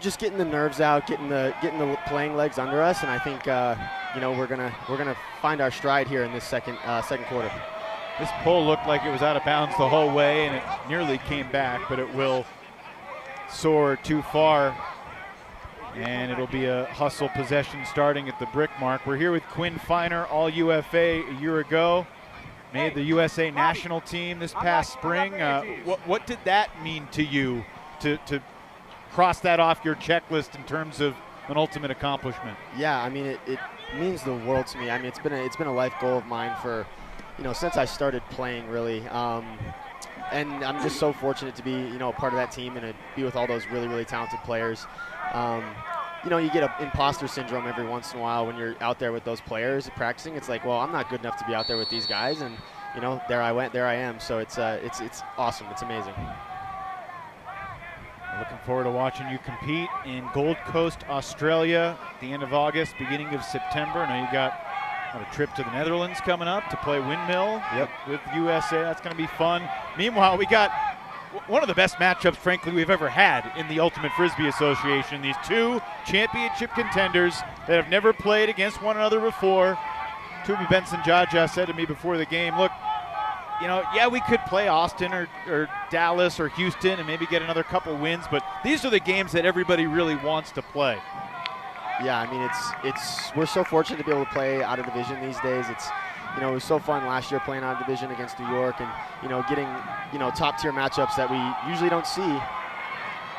just getting the nerves out, getting the playing legs under us, and I think, we're gonna find our stride here in this second quarter. This pull looked like it was out of bounds the whole way, and it nearly came back, but it will soar too far, and it'll be a hustle possession starting at the brick mark. We're here with Quinn Finer, all UFA a year ago, made the USA national team this past spring. What did that mean to you to cross that off your checklist in terms of an ultimate accomplishment? Yeah, I mean, it means the world to me. I mean, it's been a life goal of mine for, since I started playing, really. And I'm just so fortunate to be, a part of that team and to be with all those really, really talented players. You get an imposter syndrome every once in a while when you're out there with those players practicing. It's like, well, I'm not good enough to be out there with these guys, and there I am. So it's awesome. It's amazing. Looking forward to watching you compete in Gold Coast, Australia, at the end of August, beginning of September. I know you got a trip to the Netherlands coming up to play Windmill with USA. That's going to be fun. Meanwhile, we got one of the best matchups, frankly, we've ever had in the Ultimate Frisbee Association. These 2 championship contenders that have never played against one another before. Tubi Benson-Jaja said to me before the game, look, we could play Austin or Dallas or Houston and maybe get another couple wins, but these are the games that everybody really wants to play. Yeah, I mean, we're so fortunate to be able to play out of division these days. It was so fun last year playing out of division against New York and, getting, top tier matchups that we usually don't see.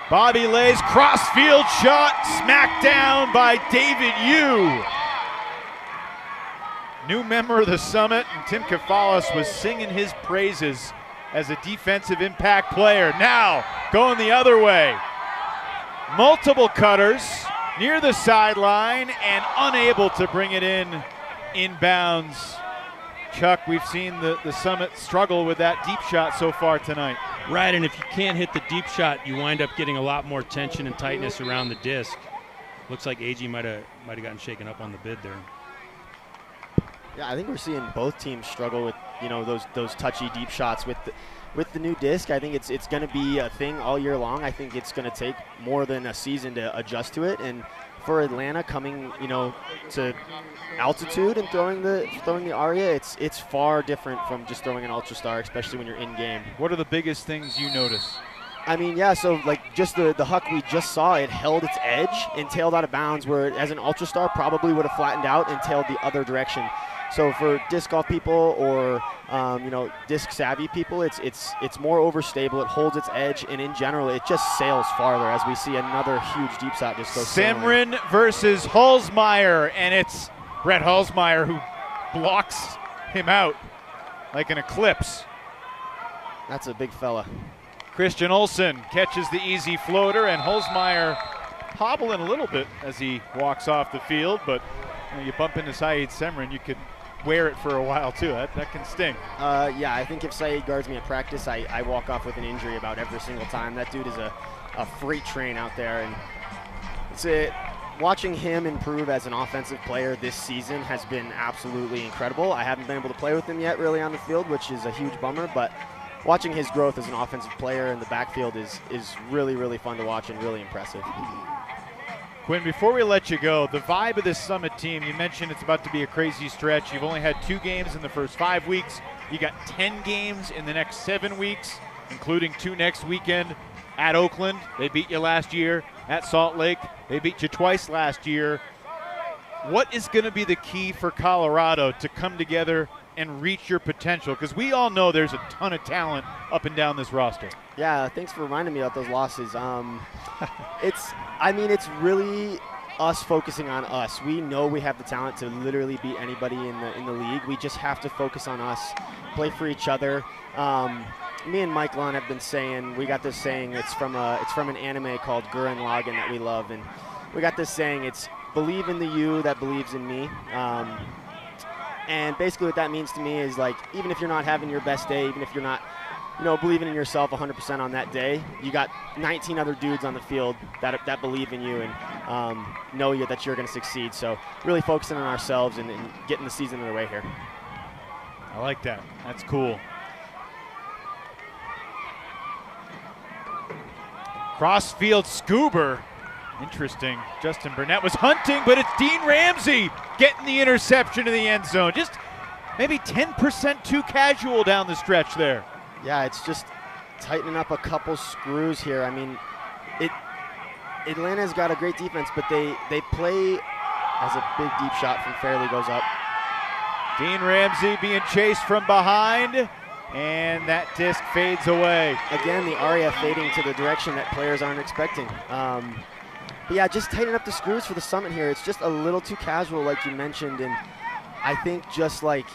Bobby Lay's crossfield shot smacked down by David Yu. New member of the Summit, and Tim Kafalis was singing his praises as a defensive impact player. Now, going the other way. Multiple cutters near the sideline and unable to bring it in bounds. Chuck, we've seen the Summit struggle with that deep shot so far tonight. Right, and if you can't hit the deep shot, you wind up getting a lot more tension and tightness around the disc. Looks like AG might have gotten shaken up on the bid there. Yeah, I think we're seeing both teams struggle with those touchy deep shots with the new disc. I think it's going to be a thing all year long. I think it's going to take more than a season to adjust to it. And for Atlanta coming to altitude and throwing the Aria, it's far different from just throwing an Ultra Star, especially when you're in game. What are the biggest things you notice? I mean, yeah, so like just the huck we just saw, it held its edge and tailed out of bounds, where as an Ultra Star probably would have flattened out and tailed the other direction. So for disc golf people or disc savvy people, it's more overstable. It holds its edge, and in general, it just sails farther. As we see another huge deep shot just go sailing. Semren versus Hulsmeyer, and it's Brett Hulsmeyer who blocks him out like an eclipse. That's a big fella. Christian Olsen catches the easy floater, and Hulsmeyer hobbling a little bit as he walks off the field, but you bump into Saeed Semren, you could wear it for a while too. That can sting. Yeah, I think if Saeed guards me at practice, I walk off with an injury about every single time. That dude is a freight train out there, and watching him improve as an offensive player this season has been absolutely incredible. I haven't been able to play with him yet really on the field, which is a huge bummer, but watching his growth as an offensive player in the backfield is really, really fun to watch and really impressive. Quinn, before we let you go, the vibe of this Summit team, you mentioned it's about to be a crazy stretch. You've only had 2 games in the first 5 weeks. You got 10 games in the next 7 weeks, including 2 next weekend at Oakland. They beat you last year. At Salt Lake, they beat you twice last year. What is going to be the key for Colorado to come together and reach your potential? Because we all know there's a ton of talent up and down this roster. Yeah, thanks for reminding me about those losses. It's really us focusing on us. We know we have the talent to literally beat anybody in the league. We just have to focus on us, play for each other. Me and Mike Lund have been saying, we got this saying, it's from an anime called Gurren Lagann that we love, and we got this saying, it's believe in the you that believes in me. And basically what that means to me is, like, even if you're not having your best day, even if you're not believing in yourself 100% on that day, you got 19 other dudes on the field that believe in you and know that you're going to succeed. So really focusing on ourselves and getting the season underway here. I like that. That's cool. Crossfield Scuba. Interesting. Justin Burnett was hunting, but it's Dean Ramsey getting the interception in the end zone. Just maybe 10% too casual down the stretch there. Yeah, it's just tightening up a couple screws here. I mean, Atlanta's got a great defense, but they play as a big deep shot from Fairley goes up. Dean Ramsey being chased from behind, and that disc fades away. Again, the RAF fading to the direction that players aren't expecting. But yeah, just tightening up the screws for the Summit here. It's just a little too casual, like you mentioned, and I think just like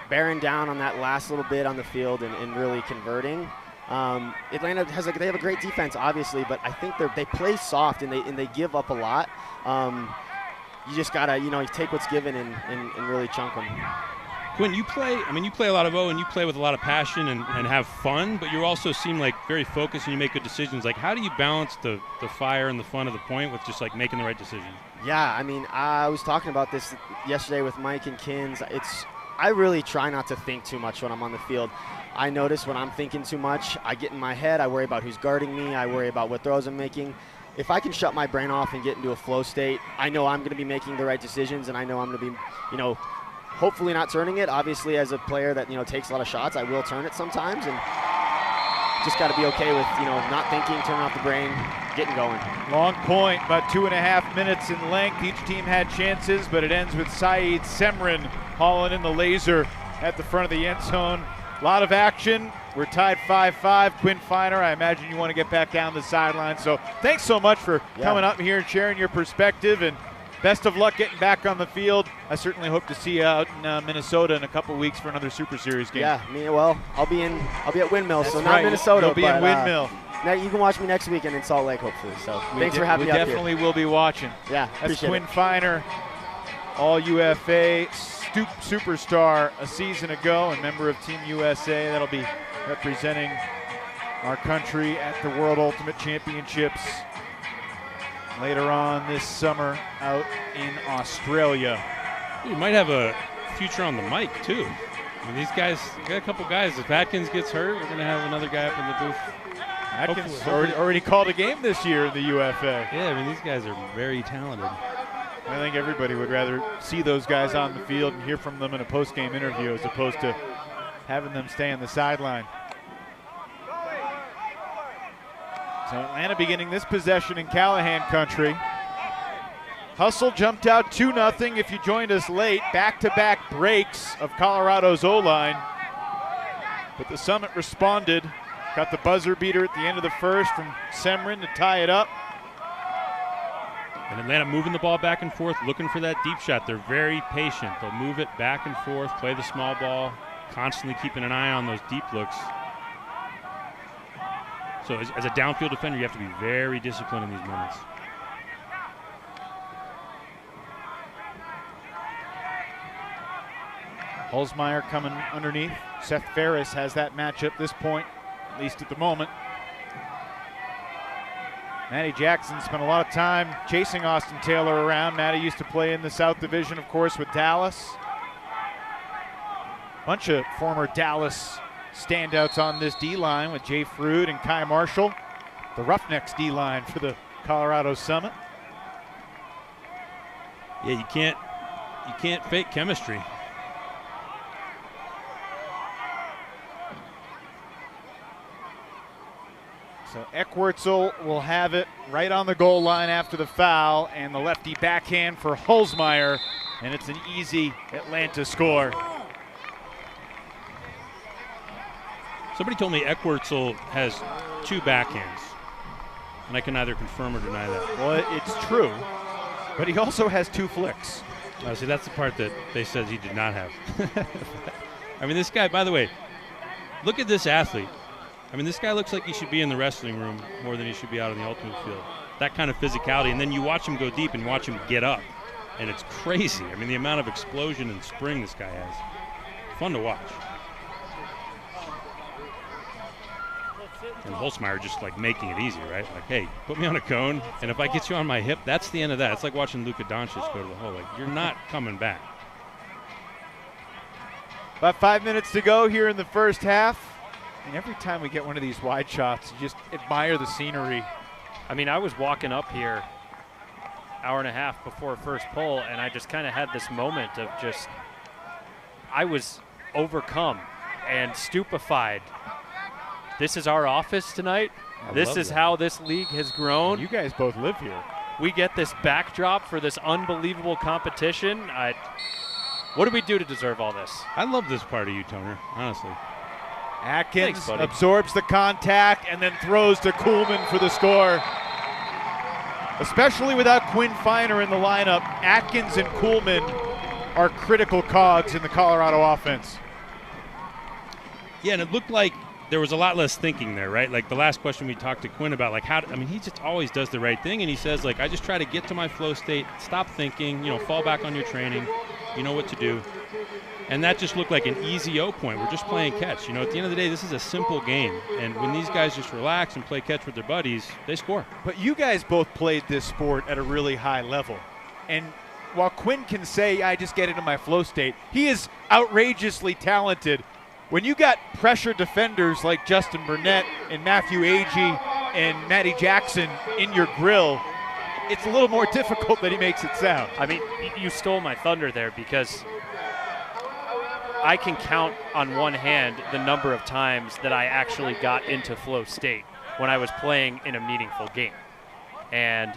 bearing down on that last little bit on the field and really converting. Atlanta they have a great defense, obviously, but I think they play soft and they give up a lot. You just gotta you take what's given and really chunk them. When you play, you play a lot of O and you play with a lot of passion and have fun, but you also seem like very focused and you make good decisions. Like, how do you balance the fire and the fun of the point with just like making the right decision? Yeah, I was talking about this yesterday with Mike and Kins. I really try not to think too much when I'm on the field. I notice when I'm thinking too much, I get in my head, I worry about who's guarding me, I worry about what throws I'm making. If I can shut my brain off and get into a flow state, I know I'm going to be making the right decisions, and I know I'm going to be, hopefully not turning it. Obviously, as a player that, takes a lot of shots, I will turn it sometimes, and just got to be okay with, not thinking, turning off the brain, getting going. Long point, about 2.5 minutes in length. Each team had chances, but it ends with Saeed Semren hauling in the laser at the front of the end zone. A lot of action. We're tied 5-5. Quinn Feiner, I imagine you want to get back down the sideline. So thanks so much for coming up here and sharing your perspective, and best of luck getting back on the field. I certainly hope to see you out in Minnesota in a couple weeks for another Super Series game. Yeah, I'll be at Windmill, That's so not right. Minnesota. You'll be in Windmill. Now you can watch me next weekend in Salt Lake, hopefully. So thanks for having me up here. We definitely will be watching. Yeah, that's Quinn Feiner, all UFA superstar a season ago and member of Team USA. That'll be representing our country at the World Ultimate Championships later on this summer out in Australia. You might have a future on the mic too. These guys, got a couple guys. If Atkins gets hurt, we're going to have another guy up in the booth. Atkins already called a game this year in the UFA. Yeah, these guys are very talented. I think everybody would rather see those guys on the field and hear from them in a post-game interview as opposed to having them stay on the sideline. So Atlanta beginning this possession in Callahan country. Hustle jumped out 2-0. If you joined us late, back-to-back breaks of Colorado's O-line. But the Summit responded. Got the buzzer beater at the end of the first from Semrin to tie it up. And Atlanta moving the ball back and forth, looking for that deep shot. They're very patient. They'll move it back and forth, play the small ball, constantly keeping an eye on those deep looks. So as a downfield defender, you have to be very disciplined in these moments. Holzmeyer coming underneath. Seth Ferris has that matchup this point, at least at the moment. Matty Jackson spent a lot of time chasing Austin Taylor around. Matty used to play in the South Division, of course, with Dallas. Bunch of former Dallas standouts on this D-line with Jay Frood and Kai Marshall. The Roughnecks D-line for the Colorado Summit. Yeah, you can't fake chemistry. So Eckwurzel will have it right on the goal line after the foul, and the lefty backhand for Holzmeyer, and it's an easy Atlanta score. Somebody told me Eckwurzel has 2 backhands, and I can neither confirm or deny that. Well, it's true, but he also has 2 flicks. Oh, see, that's the part that they said he did not have. I mean, this guy, by the way, look at this athlete. I mean, this guy looks like he should be in the wrestling room more than he should be out on the ultimate field. That kind of physicality, and then you watch him go deep and watch him get up, and it's crazy. I mean, the amount of explosion and spring this guy has. Fun to watch. And Holzmeyer just like making it easy, right? Like, hey, put me on a cone, and if I get you on my hip, that's the end of that. It's like watching Luka Doncic go to the hole. Like, you're not coming back. About 5 minutes to go here in the first half. And every time we get one of these wide shots, you just admire the scenery. I mean, I was walking up here hour and a half before first pull, and I just kind of had this moment of just, I was overcome and stupefied. This is our office tonight. This is how this league has grown. You guys both live here. We get this backdrop for this unbelievable competition. What do we do to deserve all this? I love this part of you, Toner, honestly. Atkins absorbs the contact and then throws to Kuhlman for the score. Especially without Quinn Finer in the lineup, Atkins and Kuhlman are critical cogs in the Colorado offense. Yeah, and it looked like there was a lot less thinking there, right? Like the last question we talked to Quinn about, like I mean, he just always does the right thing, and he says, like, I just try to get to my flow state, stop thinking, fall back on your training, you know what to do. And that just looked like an easy O point. We're just playing catch. At the end of the day, this is a simple game. And when these guys just relax and play catch with their buddies, they score. But you guys both played this sport at a really high level. And while Quinn can say, I just get into my flow state, he is outrageously talented. When you got pressure defenders like Justin Burnett and Matthew Agee and Matty Jackson in your grill, it's a little more difficult than he makes it sound. I mean, you stole my thunder there, because I can count on one hand the number of times that I actually got into flow state when I was playing in a meaningful game. And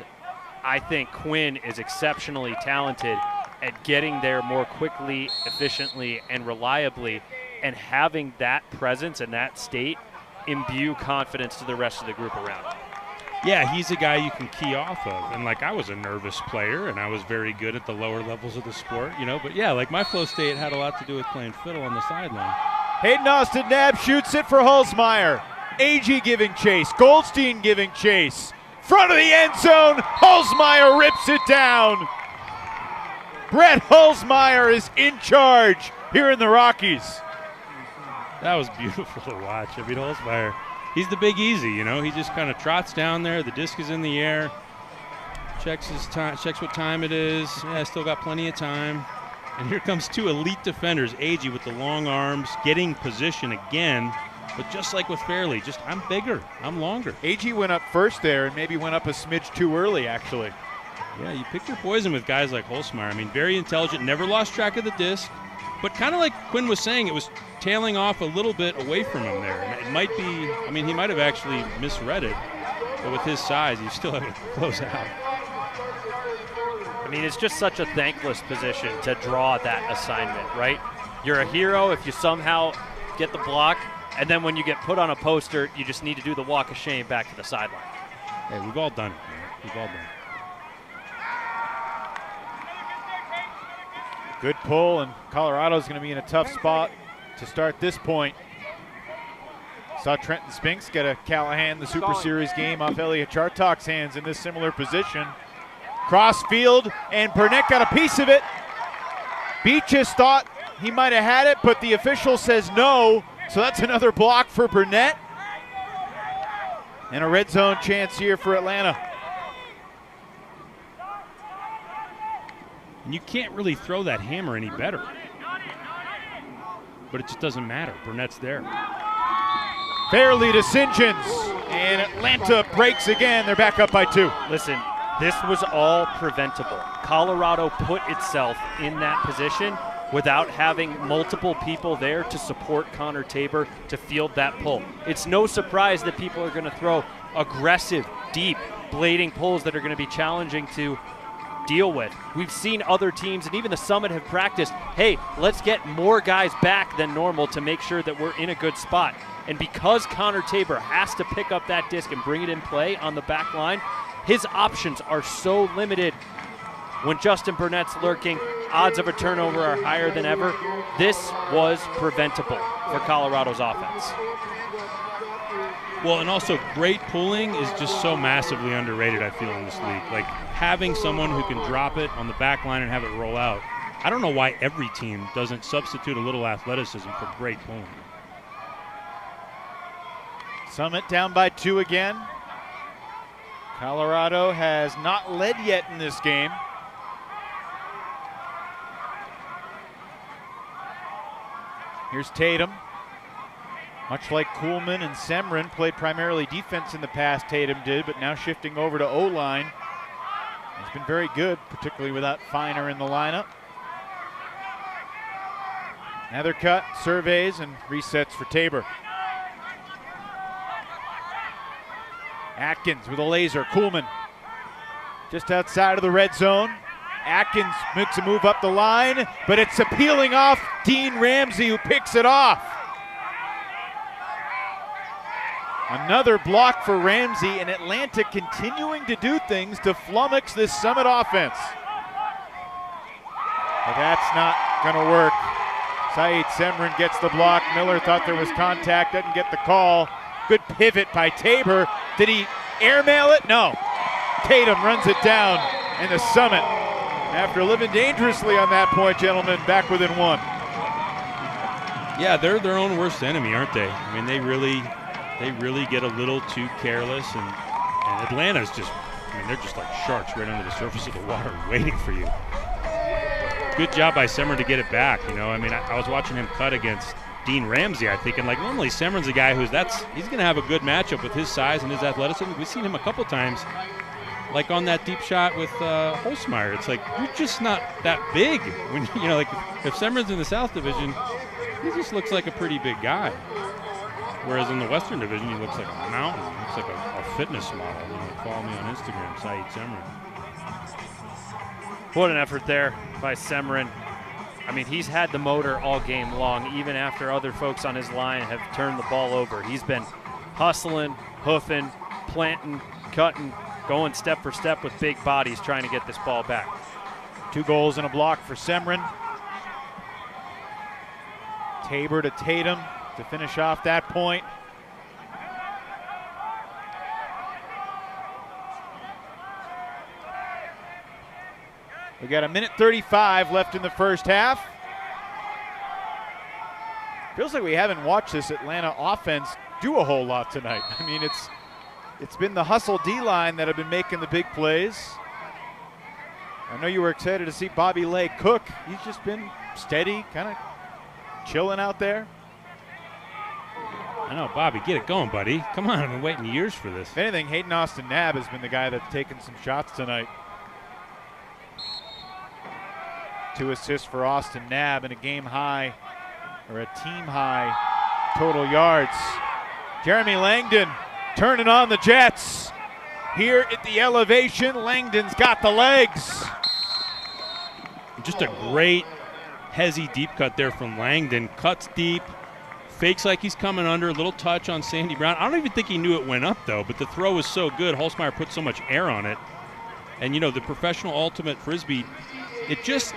I think Quinn is exceptionally talented at getting there more quickly, efficiently, and reliably, and having that presence and that state imbue confidence to the rest of the group around him. Yeah, he's a guy you can key off of. And, I was a nervous player, and I was very good at the lower levels of the sport, But, yeah, my flow state had a lot to do with playing fiddle on the sideline. Hayden Austin Knapp shoots it for Holzmeyer. Agee giving chase. Goldstein giving chase. Front of the end zone. Holzmeyer rips it down. Brett Holzmeyer is in charge here in the Rockies. That was beautiful to watch. I mean, Holzmeyer, he's the big easy, He just kind of trots down there. The disc is in the air. Checks his time. Checks what time it is. Yeah, still got plenty of time. And here comes 2 elite defenders. Agee with the long arms, getting position again. But just like with Fairley, I'm bigger. I'm longer. Agee went up first there and maybe went up a smidge too early, actually. Yeah, you pick your poison with guys like Holzmeyer. I mean, very intelligent. Never lost track of the disc. But kind of like Quinn was saying, it was tailing off a little bit away from him there. And it might be, he might have actually misread it, but with his size, you still have to close out. mean, it's just such a thankless position to draw that assignment, right? You're a hero if you somehow get the block, and then when you get put on a poster, you just need to do the walk of shame back to the sideline. Hey, we've all done it, man. We've all done it. Good pull, and Colorado's going to be in a tough spot to start this point. Saw Trenton Spinks get a Callahan, the Super Series game, off Elliot Chartock's hands in this similar position. Cross field, and Burnett got a piece of it. Beaches thought he might have had it, but the official says no, so that's another block for Burnett. And a red zone chance here for Atlanta. And you can't really throw that hammer any better. But it just doesn't matter. Burnett's there. Fairly to St. John's, and Atlanta breaks again. They're back up by 2. Listen, this was all preventable. Colorado put itself in that position without having multiple people there to support Connor Tabor to field that pull. It's no surprise that people are going to throw aggressive, deep, blading pulls that are going to be challenging to deal with. We've seen other teams, and even the Summit have practiced, hey, let's get more guys back than normal to make sure that we're in a good spot. And because Connor Tabor has to pick up that disc and bring it in play on the back line, his options are so limited. When Justin Burnett's lurking, odds of a turnover are higher than ever. This was preventable for Colorado's offense. Well, and also great pulling is just so massively underrated, I feel, in this league. Like having someone who can drop it on the back line and have it roll out. I don't know why every team doesn't substitute a little athleticism for great pulling. Summit down by 2 again. Colorado has not led yet in this game. Here's Tatum. Much like Kuhlman and Semrin, played primarily defense in the past, Tatum did, but now shifting over to O-line. He's been very good, particularly without Feiner in the lineup. Another cut, surveys, and resets for Tabor. Atkins with a laser, Kuhlman just outside of the red zone. Atkins makes a move up the line, but it's a peeling off Dean Ramsey, who picks it off. Another block for Ramsey, and Atlanta continuing to do things to flummox this Summit offense. But that's not going to work. Saeed Semrin gets the block. Miller thought there was contact, doesn't get the call. Good pivot by Tabor. Did he airmail it? No. Tatum runs it down, and the Summit, after living dangerously on that point, gentlemen, back within 1. Yeah, they're their own worst enemy, aren't they? I mean, they really get a little too careless, and Atlanta's just, I mean, they're just like sharks right under the surface of the water waiting for you. Good job by Semrin to get it back, you know. I mean, I was watching him cut against Dean Ramsey, I think, and like normally Semrin's a guy he's going to have a good matchup with his size and his athleticism. We've seen him a couple times, like on that deep shot with Holzmeyer. It's like, you're just not that big. When you know, like if Semrin's in the South Division, he just looks like a pretty big guy. Whereas in the Western Division, he looks like a mountain. He looks like a fitness model. You know, follow me on Instagram, Saeed Semrin. What an effort there by Semrin. I mean, he's had the motor all game long, even after other folks on his line have turned the ball over. He's been hustling, hoofing, planting, cutting, going step for step with big bodies trying to get this ball back. 2 goals and a block for Semrin. Tabor to Tatum to finish off that point. We got 1:35 left in the first half. Feels like we haven't watched this Atlanta offense do a whole lot tonight. I mean, it's been the hustle D-line that have been making the big plays. I know you were excited to see Bobby Lay cook. He's just been steady, kind of chilling out there. I know, Bobby, get it going, buddy. Come on, I've been waiting years for this. If anything, Hayden Austin Knabb has been the guy that's taken some shots tonight. 2 assists for Austin Knabb and a game high, or a team high, total yards. Jeremy Langdon turning on the Jets. Here at the elevation, Langdon's got the legs. Just a great hezzy deep cut there from Langdon. Cuts deep, fakes like he's coming under, a little touch on Sandy Brown. I don't even think he knew it went up, though, but the throw was so good. Holzmeyer put so much air on it. And, you know, the professional ultimate Frisbee, it just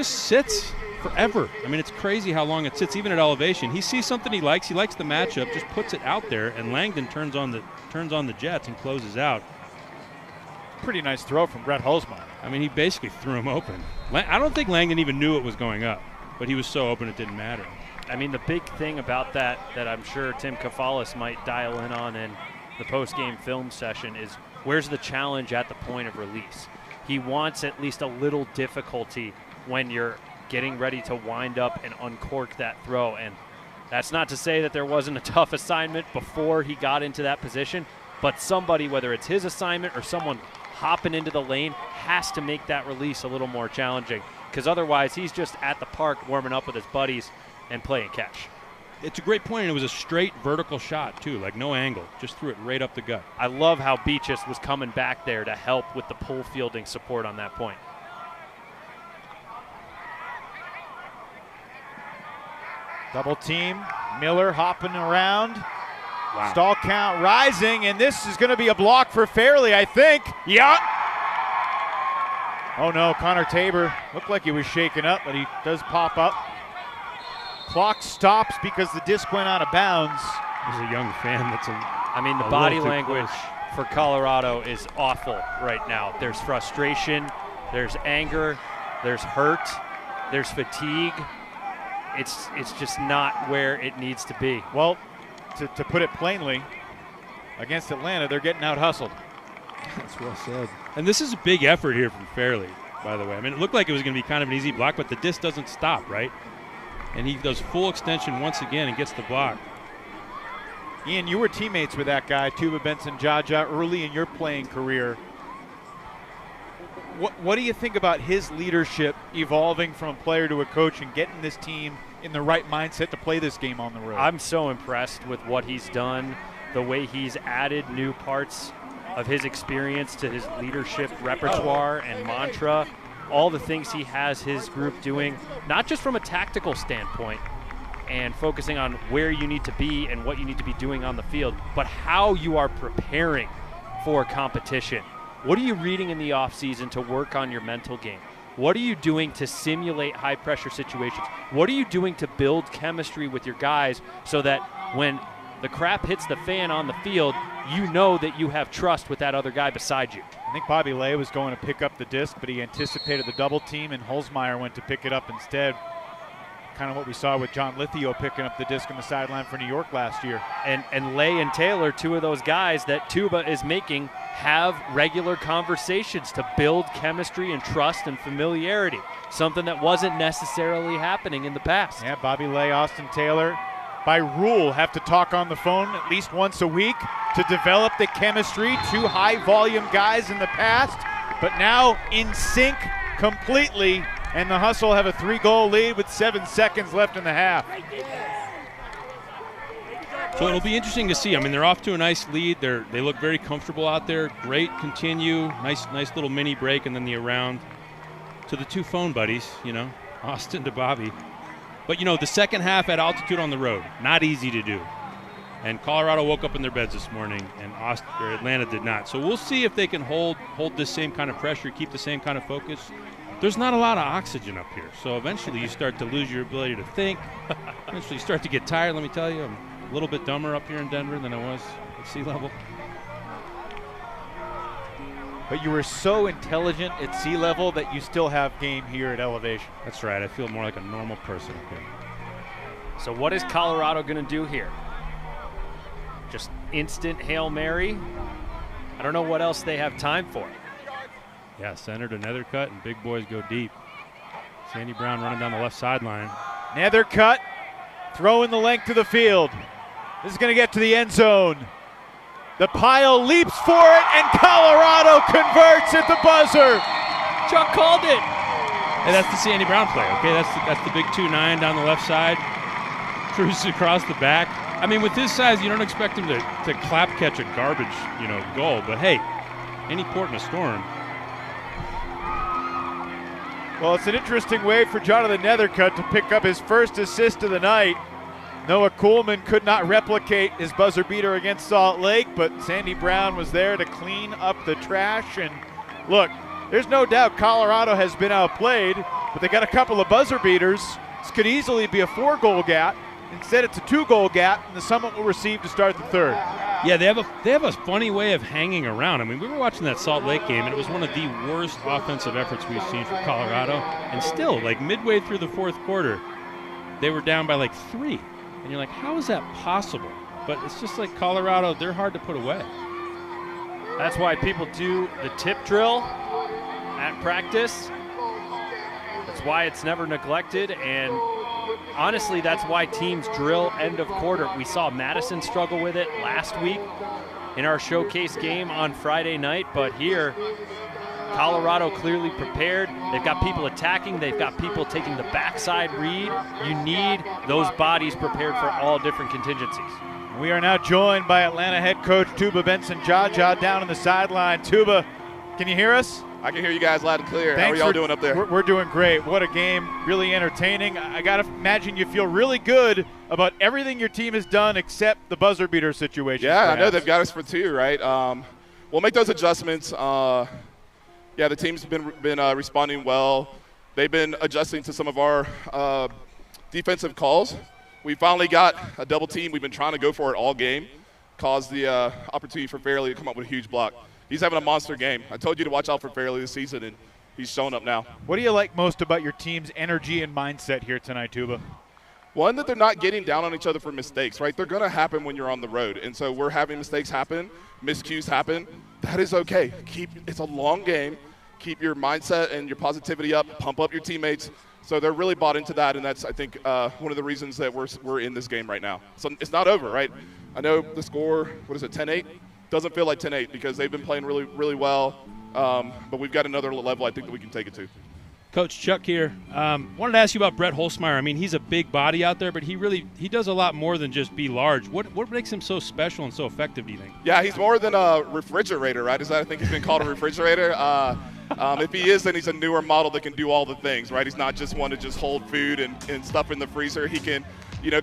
sits forever. I mean, it's crazy how long it sits, even at elevation. He sees something he likes the matchup, just puts it out there, and Langdon turns on the jets and closes out. Pretty nice throw from Brett Holzmeyer. I mean, he basically threw him open. I don't think Langdon even knew it was going up, but he was so open it didn't matter. I mean, the big thing about that I'm sure Tim Kafalis might dial in on in the post-game film session is where's the challenge at the point of release. He wants at least a little difficulty when you're getting ready to wind up and uncork that throw. And that's not to say that there wasn't a tough assignment before he got into that position, but somebody, whether it's his assignment or someone hopping into the lane, has to make that release a little more challenging, because otherwise he's just at the park warming up with his buddies and playing catch. It's a great point, and it was a straight vertical shot, too, like no angle. Just threw it right up the gut. I love how Beaches was coming back there to help with the pull fielding support on that point. Double team, Miller hopping around. Wow. Stall count rising, and this is going to be a block for Fairley, I think. Yeah. Oh no, Connor Tabor looked like he was shaken up, but he does pop up. Clock stops because the disc went out of bounds. There's a young fan I mean, the body language for Colorado is awful right now. There's frustration, there's anger, there's hurt, there's fatigue. It's just not where it needs to be. Well, to put it plainly, against Atlanta, they're getting out-hustled. That's well said. And this is a big effort here from Fairley, by the way. I mean, it looked like it was going to be kind of an easy block, but the disc doesn't stop, right? And he does full extension once again and gets the block. Ian, you were teammates with that guy, Tuba Benson-Jaja, early in your playing career. What do you think about his leadership evolving from a player to a coach and getting this team in the right mindset to play this game on the road? I'm so impressed with what he's done, the way he's added new parts of his experience to his leadership repertoire and mantra, all the things he has his group doing, not just from a tactical standpoint and focusing on where you need to be and what you need to be doing on the field, but how you are preparing for competition. What are you reading in the offseason to work on your mental game? What are you doing to simulate high-pressure situations? What are you doing to build chemistry with your guys so that when the crap hits the fan on the field, you know that you have trust with that other guy beside you? I think Bobby Lay was going to pick up the disc, but he anticipated the double team, and Holzmeyer went to pick it up instead. Kind of what we saw with John Lithio picking up the disc on the sideline for New York last year. And Lay and Taylor, two of those guys that Tuba is making, have regular conversations to build chemistry and trust and familiarity, something that wasn't necessarily happening in the past. Yeah, Bobby Lay, Austin Taylor, by rule, have to talk on the phone at least once a week to develop the chemistry. Two high-volume guys in the past, but now in sync completely, and the Hustle have a 3-goal lead with 7 seconds left in the half. So it'll be interesting to see. I mean, they're off to a nice lead. They look very comfortable out there. Great continue. Nice little mini break, and then the around to the two phone buddies, you know, Austin to Bobby. But, you know, the second half at altitude on the road, not easy to do. And Colorado woke up in their beds this morning, and Atlanta did not. So we'll see if they can hold this same kind of pressure, keep the same kind of focus. There's not a lot of oxygen up here, so eventually you start to lose your ability to think. Eventually you start to get tired, let me tell you. I'm a little bit dumber up here in Denver than I was at sea level. But you were so intelligent at sea level that you still have game here at elevation. That's right. I feel more like a normal person up here. So what is Colorado going to do here? Just instant Hail Mary? I don't know what else they have time for. Yeah, center to Nethercutt, and big boys go deep. Sandy Brown running down the left sideline. Nethercutt throwing the length to the field. This is going to get to the end zone. The pile leaps for it, and Colorado converts at the buzzer. Chuck called it. Hey, that's the Sandy Brown play, okay? That's the big 2-9 down the left side. Cruises across the back. I mean, with his size, you don't expect him to clap catch a garbage, goal. But, hey, any port in a storm. Well, it's an interesting way for Jonathan Nethercutt to pick up his first assist of the night. Noah Kuhlman could not replicate his buzzer beater against Salt Lake, but Sandy Brown was there to clean up the trash. And look, there's no doubt Colorado has been outplayed, but they got a couple of buzzer beaters. This could easily be a 4-goal gap. Instead, it's a 2-goal gap, and the Summit will receive to start the third. Yeah, they have a funny way of hanging around. I mean, we were watching that Salt Lake game, and it was one of the worst offensive efforts we've seen from Colorado. And still, like midway through the fourth quarter, they were down by like 3. And you're like, how is that possible? But it's just like Colorado, they're hard to put away. That's why people do the tip drill at practice. That's why it's never neglected. And honestly, that's why teams drill end of quarter. We saw Madison struggle with it last week in our showcase game on Friday night, but here, Colorado clearly prepared. They've got people attacking. They've got people taking the backside read. You need those bodies prepared for all different contingencies. We are now joined by Atlanta head coach Tuba Benson-Jaja down on the sideline. Tuba, can you hear us? I can hear you guys loud and clear. How are y'all doing up there? We're doing great. What a game. Really entertaining. I got to imagine you feel really good about everything your team has done except the buzzer beater situation. Yeah, perhaps. I know they've got us for 2, right? We'll make those adjustments. Yeah, the team's been responding well. They've been adjusting to some of our defensive calls. We finally got a double team. We've been trying to go for it all game. Caused the opportunity for Fairley to come up with a huge block. He's having a monster game. I told you to watch out for Fairley this season, and he's showing up now. What do you like most about your team's energy and mindset here tonight, Tuba? One, that they're not getting down on each other for mistakes, right? They're going to happen when you're on the road. And so we're having mistakes happen, miscues happen. That is okay. It's a long game. Keep your mindset and your positivity up. Pump up your teammates. So they're really bought into that, and that's, I think, one of the reasons that we're in this game right now. So it's not over, right? I know the score, what is it, 10-8? Doesn't feel like 10-8 because they've been playing really, really well. But we've got another level I think that we can take it to. Coach Chuck here. Wanted to ask you about Brett Holzmeyer. I mean, he's a big body out there, but he does a lot more than just be large. What makes him so special and so effective, do you think? Yeah, he's more than a refrigerator, right? I think he's been called a refrigerator. If he is, then he's a newer model that can do all the things, right? He's not just one to just hold food and stuff in the freezer. He can,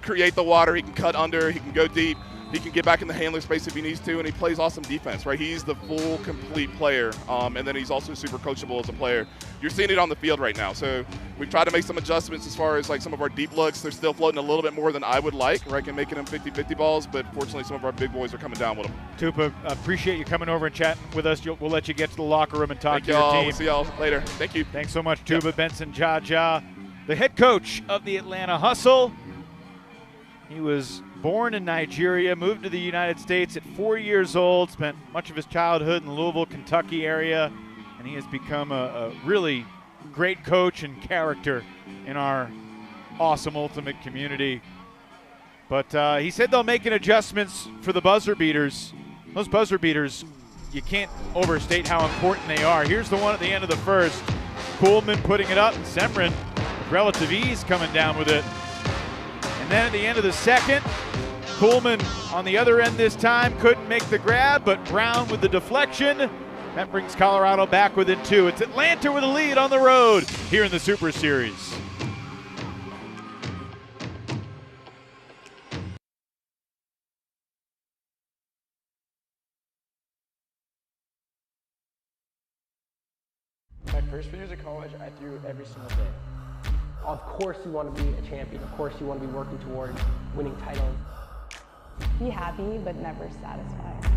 create the water. He can cut under. He can go deep. He can get back in the handler space if he needs to, and he plays awesome defense, right? He's the full, complete player, and then he's also super coachable as a player. You're seeing it on the field right now. So we've tried to make some adjustments as far as like some of our deep looks. They're still floating a little bit more than I would like, right? And making them 50-50 balls, but fortunately some of our big boys are coming down with them. Tupa, appreciate you coming over and chatting with us. We'll let you get to the locker room and talk Thank to your team. We'll see y'all later. Thank you. Thanks so much, Tuba Benson-Jaja, the head coach of the Atlanta Hustle. He was born in Nigeria, moved to the United States at 4 years old, spent much of his childhood in the Louisville, Kentucky area, and he has become a really great coach and character in our awesome Ultimate community. But he said they'll make adjustments for the buzzer beaters. Those buzzer beaters, you can't overstate how important they are. Here's the one at the end of the first. Kuhlman putting it up, and Semrin with relative ease coming down with it. And then at the end of the second, Kuhlman on the other end this time couldn't make the grab, but Brown with the deflection. That brings Colorado back within 2. It's Atlanta with a lead on the road here in the Super Series. My first 4 years of college, I threw every single day. Of course you want to be a champion. Of course you want to be working towards winning titles. Be happy, but never satisfied.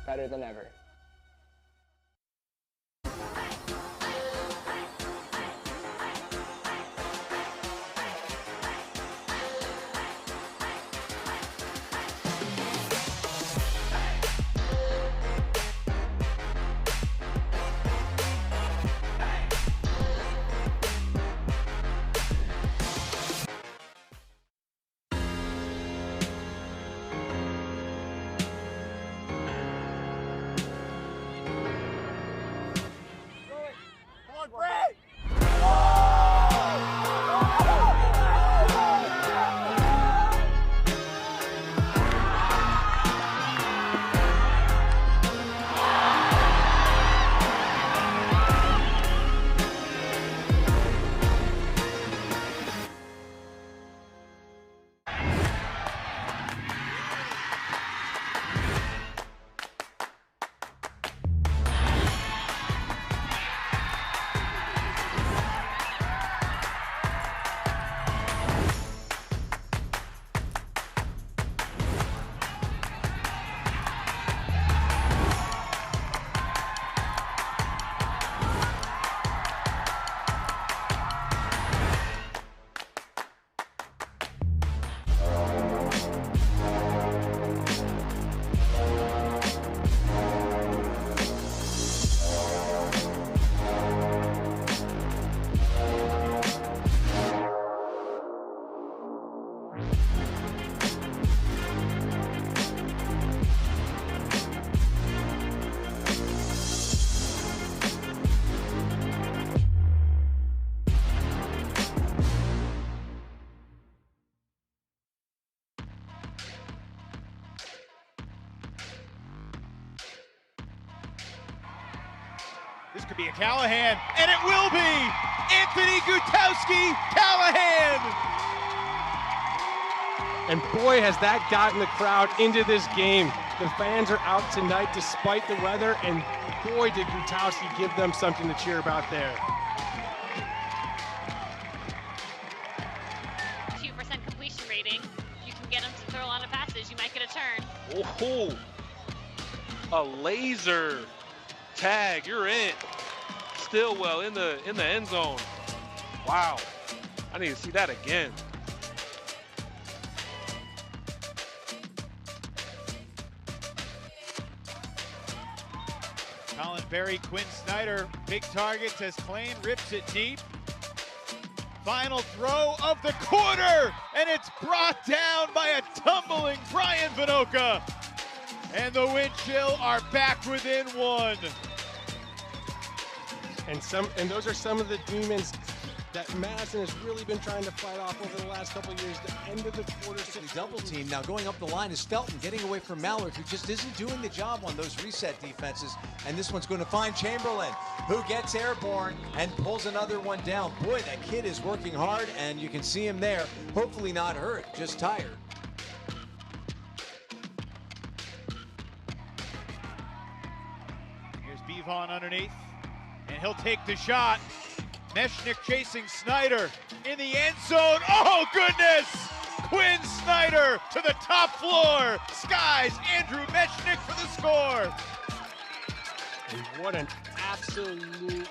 Better than ever. could be a Callahan, and it will be Anthony Gutowski-Callahan. And boy, has that gotten the crowd into this game. The fans are out tonight despite the weather, and boy, did Gutowski give them something to cheer about there. 2% completion rating. If you can get them to throw a lot of passes, you might get a turn. Oh, a laser tag. You're in. Stillwell in the end zone. Wow. I need to see that again. Colin Berry, Quinn Snyder, big targets as Klain rips it deep. Final throw of the quarter, and it's brought down by a tumbling Brian Vinoka. And the wind chill are back within one. And those are some of the demons that Madison has really been trying to fight off over the last couple of years. The end of the quarter. Double team. Now going up the line is Felton getting away from Mallard, who just isn't doing the job on those reset defenses. And this one's going to find Chamberlain, who gets airborne and pulls another one down. Boy, that kid is working hard, and you can see him there. Hopefully not hurt, just tired. Here's Bevon underneath, and he'll take the shot. Mechanix chasing Snyder in the end zone. Oh, goodness! Quinn Snyder to the top floor. Skies Andrew Mechanix for the score. And what an absolute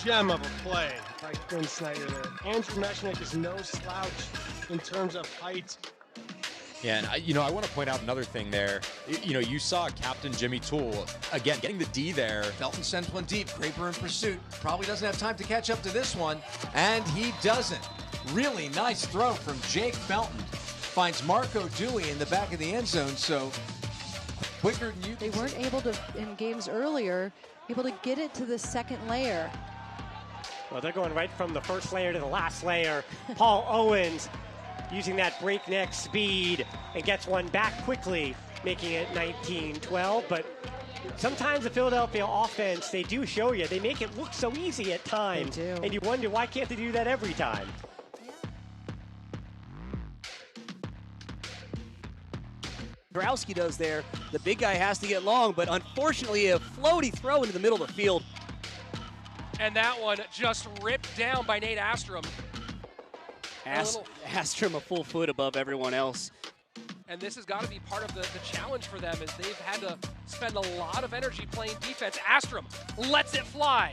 gem of a play by Quinn Snyder there. Andrew Mechanix is no slouch in terms of height. Yeah, and I want to point out another thing there. You saw Captain Jimmy Toole, again, getting the D there. Felton sends one deep. Graper in pursuit. Probably doesn't have time to catch up to this one, and he doesn't. Really nice throw from Jake Felton. Finds Marco Dewey in the back of the end zone, so quicker than you. They weren't able to, in games earlier, able to get it to the second layer. Well, they're going right from the first layer to the last layer. Paul Owens using that breakneck speed and gets one back quickly, making it 19-12. But sometimes the Philadelphia offense, they do show you. They make it look so easy at times. They do. And you wonder, why can't they do that every time? Growlski does there. The big guy has to get long, but unfortunately a floaty throw into the middle of the field. And that one just ripped down by Nate Astrom. Astrom a full foot above everyone else. And this has got to be part of the challenge for them, is they've had to spend a lot of energy playing defense. Astrom lets it fly.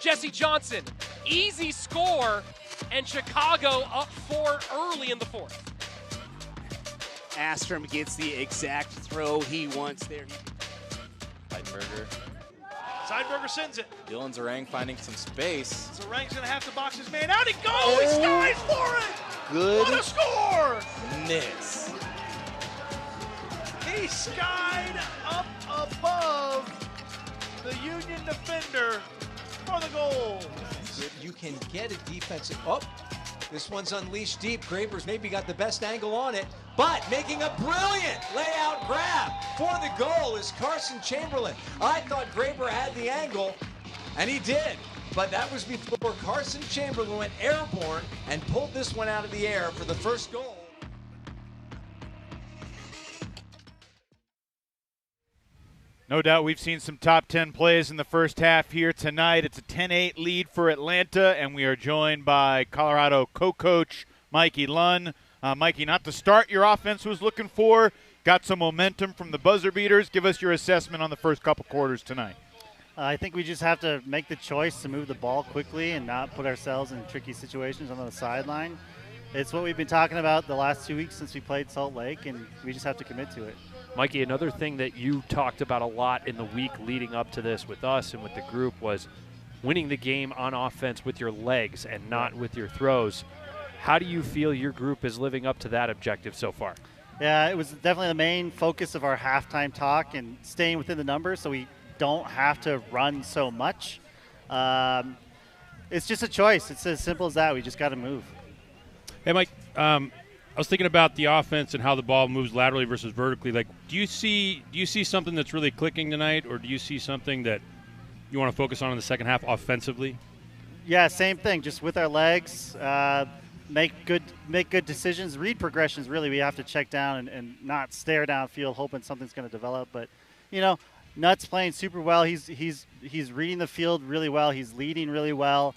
Jesse Johnson, easy score, and Chicago up 4 early in the fourth. Astrom gets the exact throw he wants there. Seidenberger. Seidenberger sends it. Dylan Zarang finding some space. Zarang's going to have to box his man out. He goes! He skies for it! Good. What a score! Miss. He skied up above the Union defender for the goal. You can get a defensive. Oh, this one's unleashed deep. Graber's maybe got the best angle on it, but making a brilliant layout grab for the goal is Carson Chamberlain. I thought Graber had the angle, and he did, but that was before Carson Chamberlain went airborne and pulled this one out of the air for the first goal. No doubt we've seen some top 10 plays in the first half here tonight. It's a 10-8 lead for Atlanta, and we are joined by Colorado co-coach Mikey Lunn. Mikey, not the start your offense was looking for. Got some momentum from the buzzer beaters. Give us your assessment on the first couple quarters tonight. I think we just have to make the choice to move the ball quickly and not put ourselves in tricky situations on the sideline. It's what we've been talking about the last 2 weeks since we played Salt Lake, and we just have to commit to it. Mikey, another thing that you talked about a lot in the week leading up to this with us and with the group was winning the game on offense with your legs and not with your throws. How do you feel your group is living up to that objective so far? Yeah, it was definitely the main focus of our halftime talk and staying within the numbers so we don't have to run so much. It's just a choice. It's as simple as that. We just got to move. Hey, Mike, I was thinking about the offense and how the ball moves laterally versus vertically. Like, do you see something that's really clicking tonight, or do you see something that you want to focus on in the second half offensively? Yeah, same thing. Just with our legs, make good decisions. Read progressions. Really, we have to check down and not stare downfield, hoping something's going to develop. But Nuts playing super well. He's reading the field really well. He's leading really well.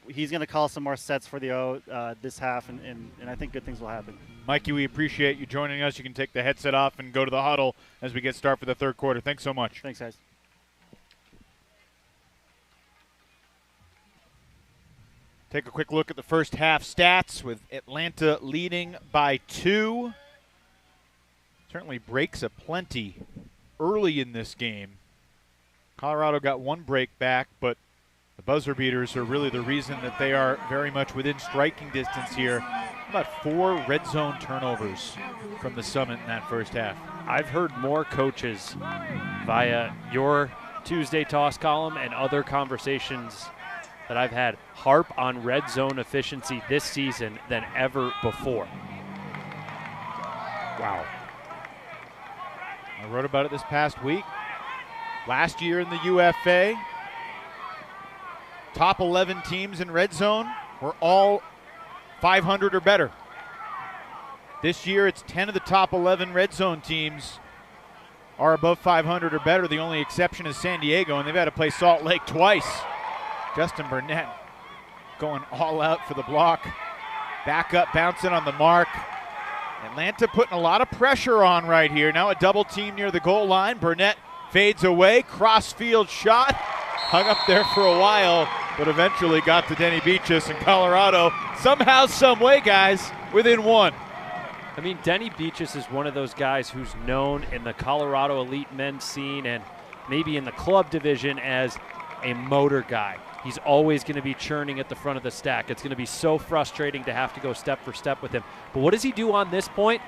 He's going to call some more sets for the this half, and I think good things will happen. Mikey, we appreciate you joining us. You can take the headset off and go to the huddle as we get started for the third quarter. Thanks so much. Thanks, guys. Take a quick look at the first half stats with Atlanta leading by 2. Certainly breaks aplenty early in this game. Colorado got 1 break back, but the buzzer beaters are really the reason that they are very much within striking distance here. About 4 red zone turnovers from the Summit in that first half. I've heard more coaches via your Tuesday Toss column and other conversations that I've had harp on red zone efficiency this season than ever before. Wow. I wrote about it this past week. Last year in the UFA, top 11 teams in red zone were all 500 or better. This year, it's 10 of the top 11 red zone teams are above 500 or better. The only exception is San Diego, and they've had to play Salt Lake twice. Justin Burnett going all out for the block. Back up, bouncing on the mark. Atlanta putting a lot of pressure on right here. Now a double team near the goal line. Burnett fades away, cross-field shot. Hung up there for a while, but eventually got to Denny Beaches, and Colorado somehow, some way, guys, within 1. I mean, Denny Beaches is one of those guys who's known in the Colorado elite men's scene and maybe in the club division as a motor guy. He's always going to be churning at the front of the stack. It's going to be so frustrating to have to go step for step with him. But what does he do on this point?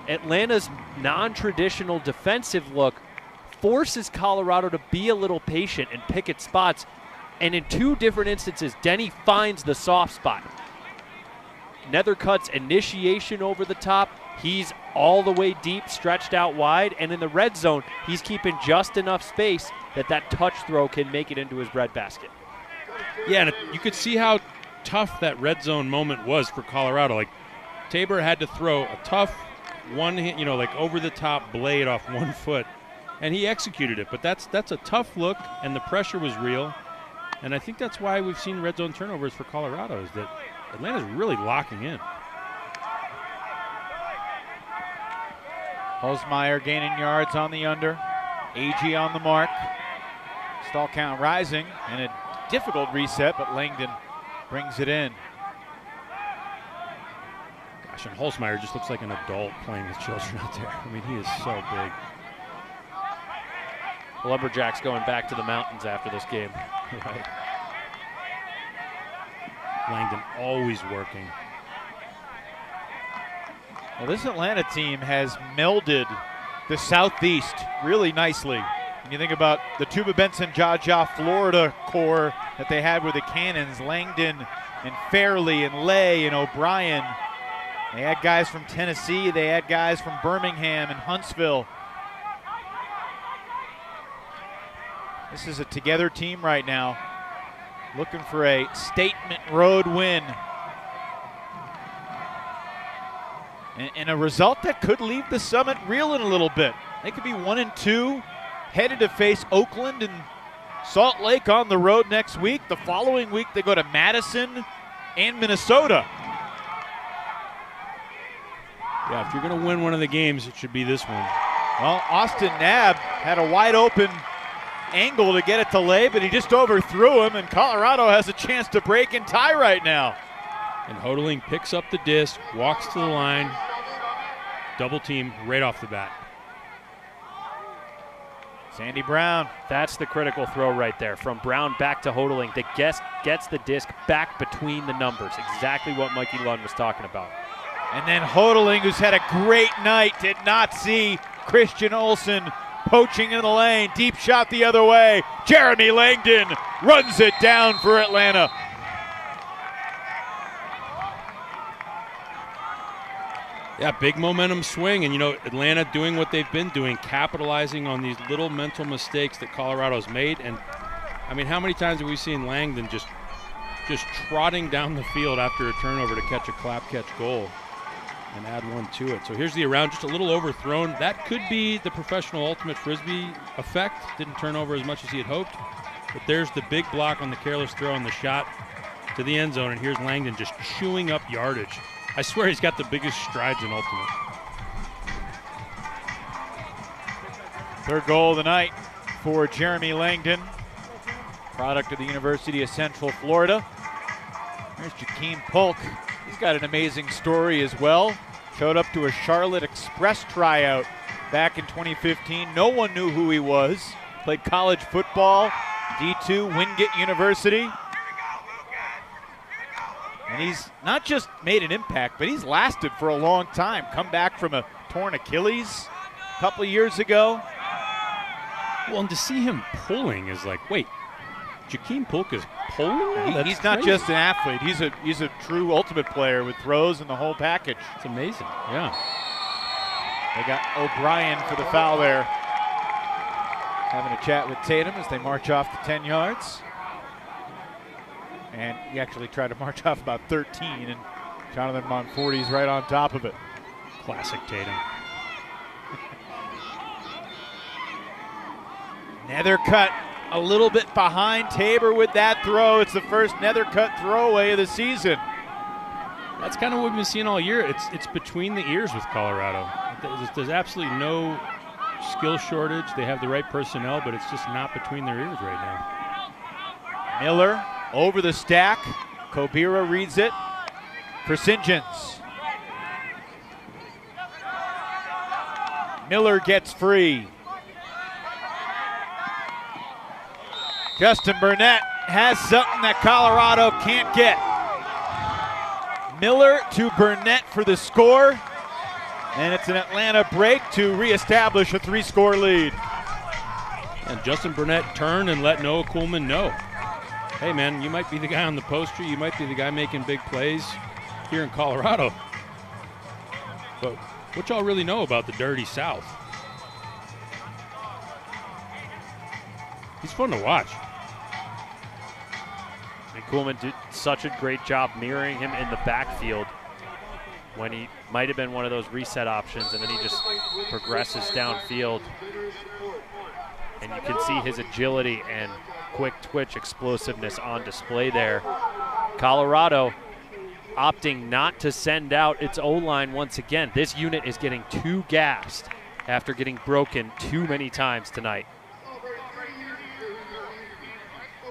Atlanta's non-traditional defensive look forces Colorado to be a little patient and pick at spots. And in 2 different instances, Denny finds the soft spot. Nethercutt's initiation over the top. He's all the way deep, stretched out wide. And in the red zone, he's keeping just enough space that touch throw can make it into his breadbasket. Yeah, and you could see how tough that red zone moment was for Colorado. Like, Tabor had to throw a tough like over-the-top blade off 1 foot, and he executed it. But that's a tough look, and the pressure was real. And I think that's why we've seen red zone turnovers for Colorado, is that Atlanta's really locking in. Holzmeyer gaining yards on the under. AG on the mark. Stall count rising, and a difficult reset, but Langdon brings it in. Gosh, and Holzmeyer just looks like an adult playing with children out there. I mean, he is so big. Lumberjacks going back to the mountains after this game. Right. Langdon always working. Well, this Atlanta team has melded the Southeast really nicely. When you think about the Tuba Benson, Jaja, Florida core that they had with the Cannons, Langdon and Fairley and Lay and O'Brien. They had guys from Tennessee. They had guys from Birmingham and Huntsville. This is a together team right now, looking for a statement road win. And a result that could leave the Summit reeling a little bit. They could be 1-2, headed to face Oakland and Salt Lake on the road next week. The following week they go to Madison and Minnesota. Yeah, if you're going to win one of the games, it should be this one. Well, Austin Knabb had a wide open angle to get it to Lay, but he just overthrew him, and Colorado has a chance to break and tie right now. And Hodeling picks up the disc, walks to the line, double team right off the bat. Sandy Brown. That's the critical throw right there. From Brown back to Hodeling. The guest gets the disc back between the numbers. Exactly what Mikey Lund was talking about. And then Hodeling, who's had a great night, did not see Christian Olsen poaching in the lane. Deep shot the other way. Jeremy Langdon runs it down for Atlanta. Yeah, big momentum swing, and Atlanta doing what they've been doing, capitalizing on these little mental mistakes that Colorado's made. And I mean, how many times have we seen Langdon just trotting down the field after a turnover to catch a clap-catch goal and add one to it? So here's the around, just a little overthrown. That could be the professional ultimate Frisbee effect. Didn't turn over as much as he had hoped. But there's the big block on the careless throw and the shot to the end zone, and here's Langdon just chewing up yardage. I swear he's got the biggest strides in ultimate. Third goal of the night for Jeremy Langdon, product of the University of Central Florida. There's Jakeem Polk. He's got an amazing story as well. Showed up to a Charlotte Express tryout back in 2015. No one knew who he was. Played college football, D2, Wingate University. And he's not just made an impact, but he's lasted for a long time. Come back from a torn Achilles a couple of years ago. Well, and to see him pulling is like, wait, Jakeem Polk is pulling? He's not just an athlete. He's a true ultimate player with throws and the whole package. It's amazing, yeah. They got O'Brien for the foul there. Having a chat with Tatum as they march off the 10 yards. And he actually tried to march off about 13, and Jonathan Monforti's right on top of it. Classic Tatum. Nethercutt a little bit behind Tabor with that throw. It's the first Nethercutt throwaway of the season. That's kind of what we've been seeing all year. It's between the ears with Colorado. There's absolutely no skill shortage. They have the right personnel, but it's just not between their ears right now. Miller over the stack. Kobira reads it for St. John's. Miller gets free. Justin Burnett has something that Colorado can't get. Miller to Burnett for the score. And it's an Atlanta break to reestablish a 3-score lead. And Justin Burnett turned and let Noah Kuhlman know, hey man, you might be the guy on the poster, you might be the guy making big plays here in Colorado. But what y'all really know about the dirty South? He's fun to watch. And Kuhlman did such a great job mirroring him in the backfield when he might have been one of those reset options, and then he just progresses downfield. And you can see his agility and quick twitch explosiveness on display there. Colorado opting not to send out its O-line once again. This unit is getting too gassed after getting broken too many times tonight.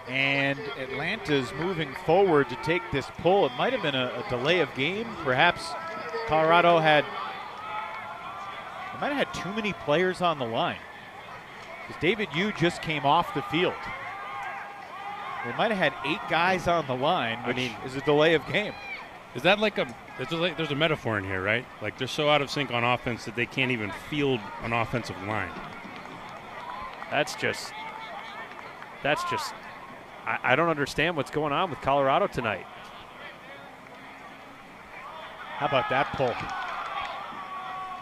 And Atlanta's moving forward to take this pull. It might have been a delay of game. Perhaps Colorado might have had too many players on the line. Because David Yu just came off the field. They might have had 8 guys on the line, which is a delay of game. Is that like there's a metaphor in here, right? Like they're so out of sync on offense that they can't even field an offensive line. That's just I don't understand what's going on with Colorado tonight. How about that pull?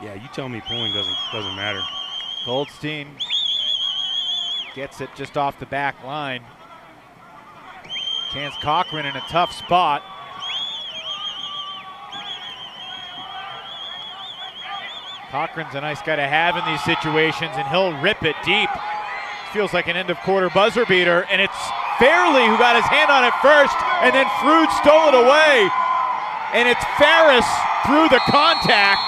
Yeah, you tell me pulling doesn't matter. Goldstein gets it just off the back line. Chance Cochran in a tough spot. Cochran's a nice guy to have in these situations, and he'll rip it deep. Feels like an end of quarter buzzer beater, and it's Fairley who got his hand on it first, and then Frood stole it away. And it's Ferris through the contact,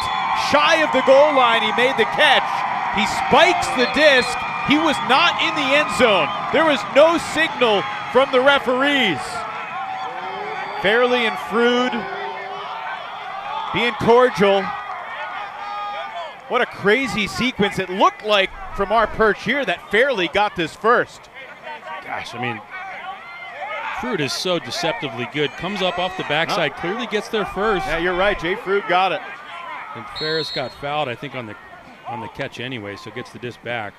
shy of the goal line. He made the catch. He spikes the disc. He was not in the end zone. There was no signal from the referees. Fairley and Frood being cordial. What a crazy sequence. It looked like from our perch here that Fairley got this first. Gosh, I mean, Frood is so deceptively good. Comes up off the backside, clearly gets there first. Yeah, you're right. Jay Frood got it. And Ferris got fouled, I think, on the catch anyway, so gets the disc back.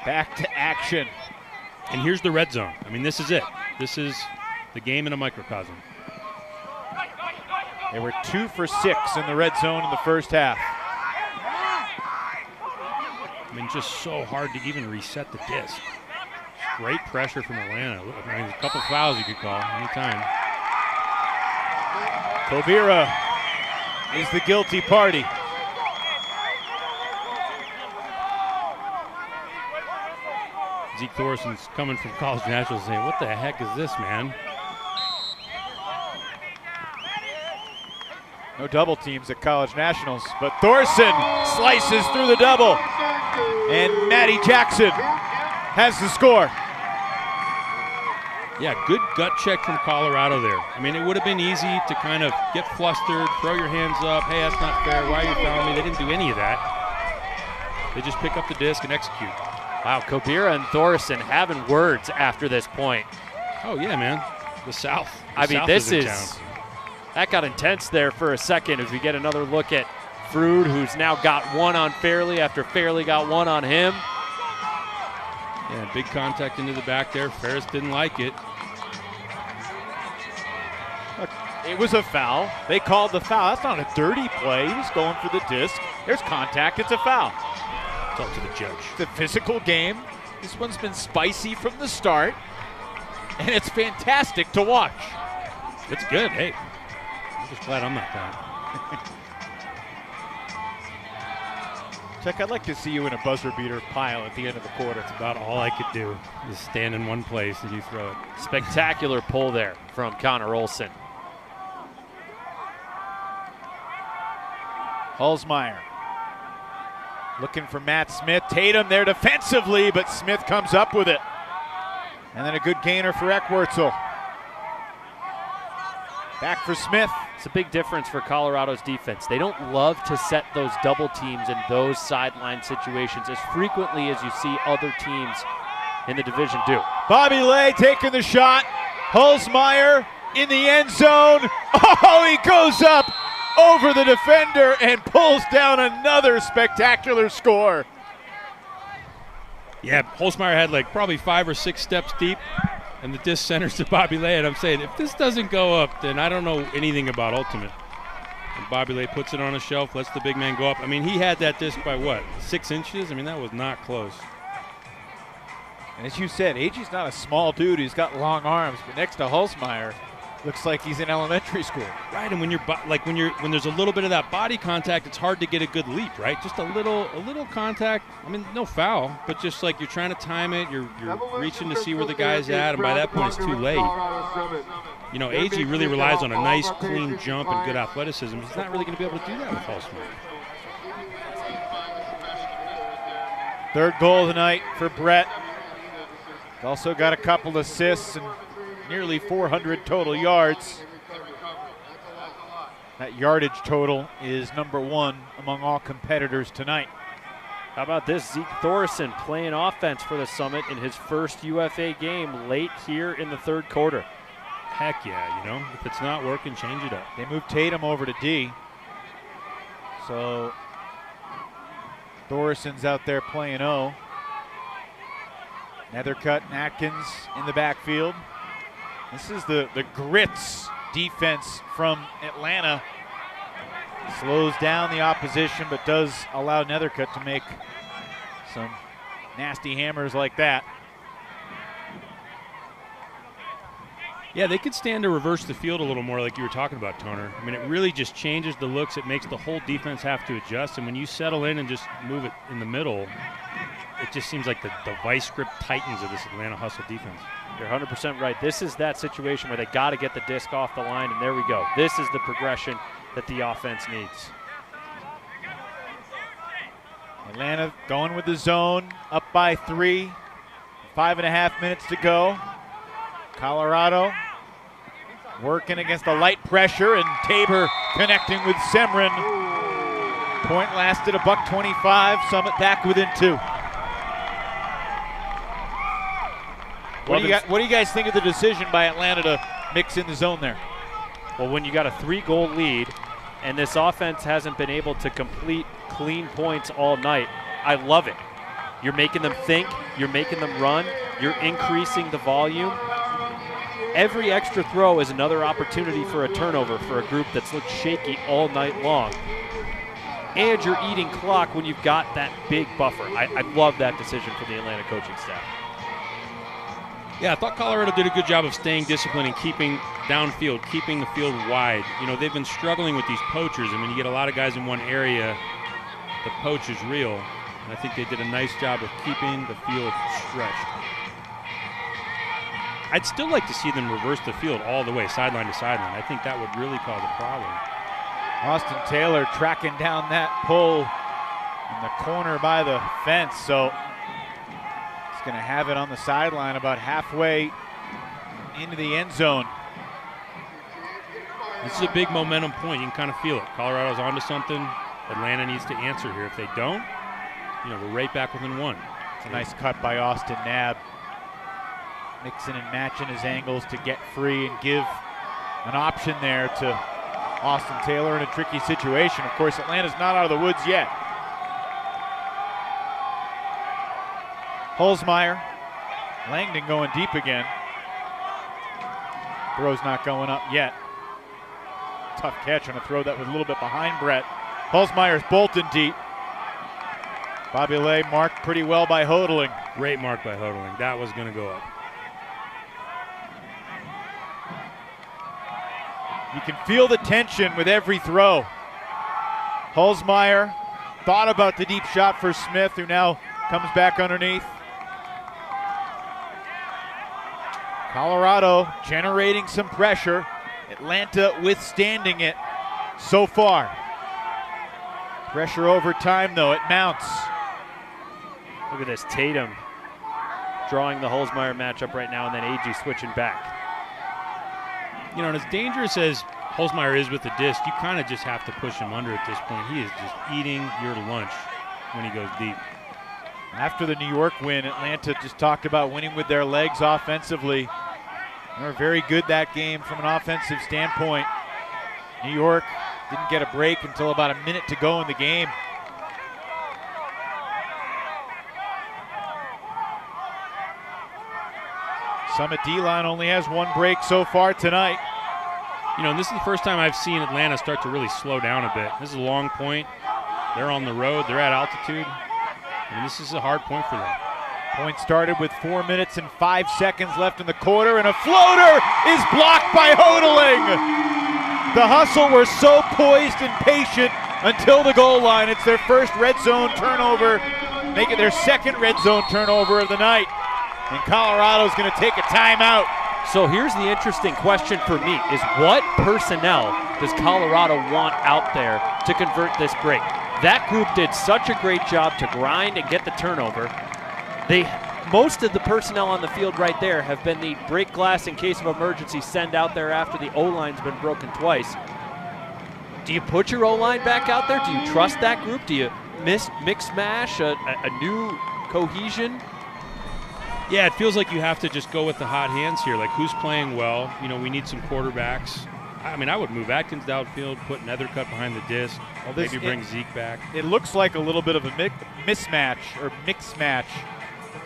Back to action. And here's the red zone. I mean, this is it. This is the game in a microcosm. They were 2 for 6 in the red zone in the first half. I mean, just so hard to even reset the disc. Great pressure from Atlanta. I mean, a couple fouls you could call anytime. Kobira is the guilty party. Zeke Thorson's coming from College Nationals saying, what the heck is this, man? No double teams at College Nationals, but Thorson slices through the double. And Matty Jackson has the score. Yeah, good gut check from Colorado there. I mean, it would have been easy to kind of get flustered, throw your hands up, hey, that's not fair, why are you fouling me? They didn't do any of that. They just pick up the disc and execute. Wow, Kobira and Thorson having words after this point. Oh, yeah, man. The South. I mean, this is, that got intense there for a second as we get another look at Frood, who's now got one on Fairley after Fairley got one on him. Yeah, big contact into the back there. Ferris didn't like it. It was a foul. They called the foul. That's not a dirty play. He was going for the disc. There's contact. It's a foul. It's up to the judge. It's a physical game. This one's been spicy from the start, and it's fantastic to watch. It's good. Hey, I'm just glad I'm not that. Chuck, I'd like to see you in a buzzer beater pile at the end of the quarter. That's about all I could do, is stand in one place and you throw it. Spectacular pull there from Connor Olson. Hulsmeyer looking for Matt Smith. Tatum there defensively, but Smith comes up with it. And then a good gainer for Eckwurzel. Back for Smith. It's a big difference for Colorado's defense. They don't love to set those double teams in those sideline situations as frequently as you see other teams in the division do. Bobby Lay taking the shot. Hulsmeyer in the end zone. Oh, he goes up over the defender and pulls down another spectacular score. Yeah, Hulsmeyer had like probably 5 or 6 steps deep, and the disc centers to Bobby Lay, and I'm saying, if this doesn't go up, then I don't know anything about Ultimate. And Bobby Lay puts it on a shelf, lets the big man go up. I mean, he had that disc by what, 6 inches? I mean, that was not close. And as you said, AG's not a small dude. He's got long arms, but next to Hulsmeyer, looks like he's in elementary school. Right, and when there's a little bit of that body contact, it's hard to get a good leap, right? Just a little contact. I mean, no foul, but just like you're trying to time it, you're reaching to see where the guy's at, and by that point it's too late. You know, AG really relies on a nice, clean jump and good athleticism. He's not really going to be able to do that with Hulsmeyer. Third goal tonight for Brett. Also got a couple assists and nearly 400 total yards. That yardage total is #1 among all competitors tonight. How about this? Zeke Thorson playing offense for the Summit in his first UFA game late here in the third quarter. Heck yeah, you know, if it's not working, change it up. They moved Tatum over to D. So Thorson's out there playing O. Nethercutt and Atkins in the backfield. This is the grits defense from Atlanta. Slows down the opposition, but does allow Nethercutt to make some nasty hammers like that. Yeah, they could stand to reverse the field a little more like you were talking about, Toner. I mean, it really just changes the looks. It makes the whole defense have to adjust. And when you settle in and just move it in the middle, it just seems like the vice grip tightens of this Atlanta hustle defense. You're 100% right. This is that situation where they got to get the disc off the line, and there we go. This is the progression that the offense needs. Atlanta going with the zone, up by 3. 5.5 minutes to go. Colorado working against the light pressure, and Tabor connecting with Semrin. Point lasted $1.25. Summit back within 2. What do you guys think of the decision by Atlanta to mix in the zone there? Well, when you got a 3-goal lead and this offense hasn't been able to complete clean points all night, I love it. You're making them think, you're making them run, you're increasing the volume, every extra throw is another opportunity for a turnover for a group that's looked shaky all night long. And you're eating clock when you've got that big buffer. I love that decision for the Atlanta coaching staff. Yeah, I thought Colorado did a good job of staying disciplined and keeping downfield, keeping the field wide. You know, they've been struggling with these poachers, and when you get a lot of guys in one area, the poach is real. And I think they did a nice job of keeping the field stretched. I'd still like to see them reverse the field all the way, sideline to sideline. I think that would really cause a problem. Austin Taylor tracking down that pull in the corner by the fence, so he's going to have it on the sideline about halfway into the end zone. This is a big momentum point. You can kind of feel it. Colorado's onto something. Atlanta needs to answer here. If they don't, you know, we're right back within one. It's a nice cut by Austin Knabb. Mixing and matching his angles to get free and give an option there to Austin Taylor in a tricky situation. Of course, Atlanta's not out of the woods yet. Holzmeyer, Langdon going deep again. Throw's not going up yet. Tough catch on a throw that was a little bit behind Brett. Holzmeyer's bolting deep. Bobby Lay marked pretty well by Hodling. Great mark by Hodling. That was going to go up. You can feel the tension with every throw. Holzmeyer thought about the deep shot for Smith, who now comes back underneath. Colorado generating some pressure. Atlanta withstanding it so far. Pressure over time, though. It mounts. Look at this, Tatum drawing the Holzmeyer matchup right now, and then AG switching back. You know, and as dangerous as Holzmeyer is with the disc, you kind of just have to push him under at this point. He is just eating your lunch when he goes deep. After the New York win, Atlanta just talked about winning with their legs offensively. They were very good that game from an offensive standpoint. New York didn't get a break until about a minute to go in the game. Summit D-line only has one break so far tonight. You know, this is the first time I've seen Atlanta start to really slow down a bit. This is a long point. They're on the road. They're at altitude. And this is a hard point for them. Point started with 4 minutes and 5 seconds left in the quarter, and a floater is blocked by Hodling. The Hustle were so poised and patient until the goal line. It's their first red zone turnover, make it their second red zone turnover of the night. And Colorado's going to take a timeout. So here's the interesting question for me is what personnel does Colorado want out there to convert this break? That group did such a great job to grind and get the turnover. Most of the personnel on the field right there have been the break glass in case of emergency, send out there after the O-line's been broken twice. Do you put your O-line back out there? Do you trust that group? Do you mix mash a new cohesion? Yeah, it feels like you have to just go with the hot hands here. Like, who's playing well? You know, we need some quarterbacks. I mean, I would move Atkins downfield, put Nethercutt behind the disc, maybe bring Zeke back. It looks like a little bit of a mismatch or mix match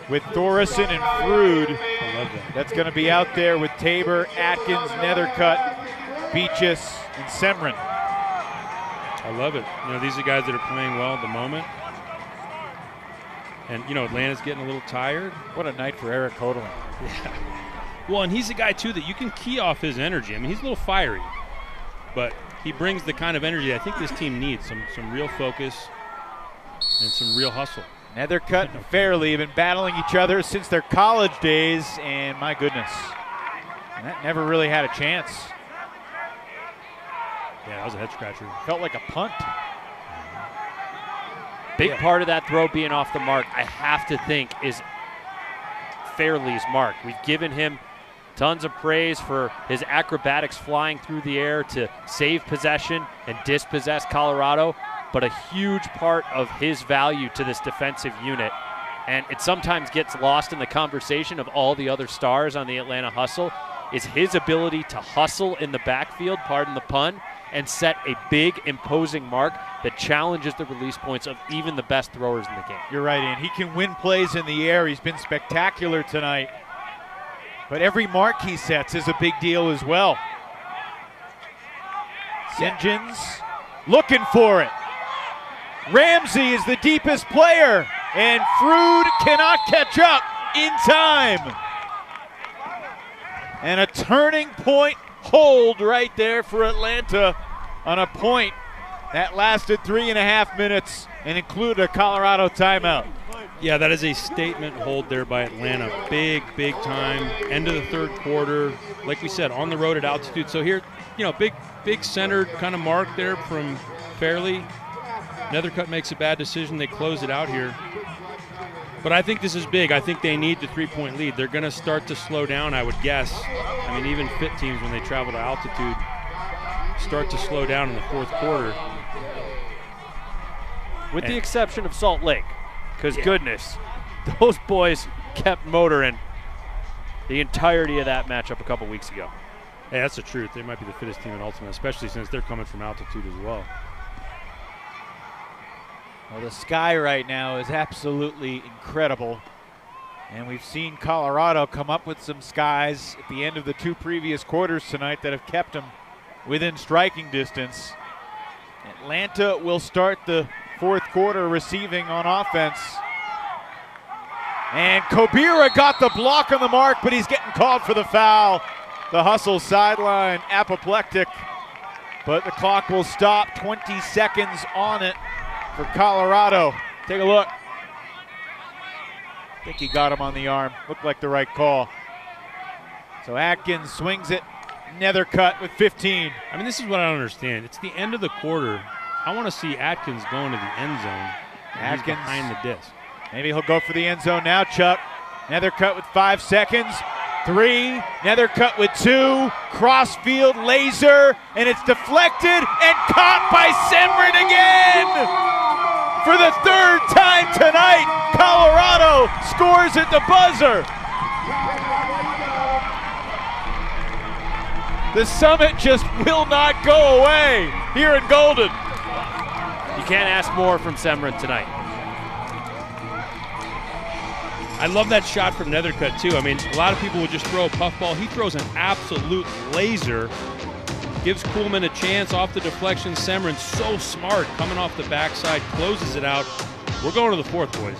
with Thoresen and Frood. I love that. That's going to be out there with Tabor, Atkins, Nethercutt, Beaches, and Semrin. I love it. You know, these are guys that are playing well at the moment. And, you know, Atlanta's getting a little tired. What a night for Eric Hodling. Yeah. Well, and he's a guy, too, that you can key off his energy. I mean, he's a little fiery, but he brings the kind of energy I think this team needs, some real focus and some real hustle. Nethercutt and Fairley have been battling each other since their college days, and my goodness, and that never really had a chance. Yeah, that was a head-scratcher. Felt like a punt. Big part of that throw being off the mark, I have to think, is Fairley's mark. We've given him tons of praise for his acrobatics flying through the air to save possession and dispossess Colorado, but a huge part of his value to this defensive unit, and it sometimes gets lost in the conversation of all the other stars on the Atlanta Hustle, is his ability to hustle in the backfield, pardon the pun, and set a big, imposing mark that challenges the release points of even the best throwers in the game. You're right, Ian. He can win plays in the air. He's been spectacular tonight. But every mark he sets is a big deal as well. St. John's looking for it. Ramsey is the deepest player, and Frood cannot catch up in time. And a turning point hold right there for Atlanta on a point that lasted 3.5 minutes and included a Colorado timeout. Yeah, that is a statement hold there by Atlanta. Big, big time. End of the third quarter. Like we said, on the road at altitude. So here, you know, big centered kind of mark there from Fairley. Nethercutt makes a bad decision. They close it out here. But I think this is big. I think they need the 3-point lead. They're going to start to slow down, I would guess. I mean, even fit teams, when they travel to altitude, start to slow down in the fourth quarter. With the exception of Salt Lake. Because goodness, those boys kept motoring the entirety of that matchup a couple weeks ago. Hey, that's the truth. They might be the fittest team in Ultimate, especially since they're coming from altitude as well. Well, the sky right now is absolutely incredible. And we've seen Colorado come up with some skies at the end of the 2 previous quarters tonight that have kept them within striking distance. Atlanta will start the fourth quarter receiving on offense. And Kobira got the block on the mark, but he's getting called for the foul. The hustle sideline, apoplectic. But the clock will stop, 20 seconds on it for Colorado. Take a look. I think he got him on the arm. Looked like the right call. So Atkins swings it. Nethercutt with 15. I mean, this is what I don't understand. It's the end of the quarter. I want to see Atkins going to the end zone. Atkins behind the disc. Maybe he'll go for the end zone now, Chuck. Nethercutt with 5 seconds. 3. Nethercutt with 2. Crossfield laser, and it's deflected and caught by Semrin again. For the 3rd time tonight, Colorado scores at the buzzer. The summit just will not go away here in Golden. You can't ask more from Semrin tonight. I love that shot from Nethercutt too. I mean, a lot of people would just throw a puffball. He throws an absolute laser. Gives Kuhlman a chance off the deflection. Semrin so smart coming off the backside, closes it out. We're going to the fourth, boys.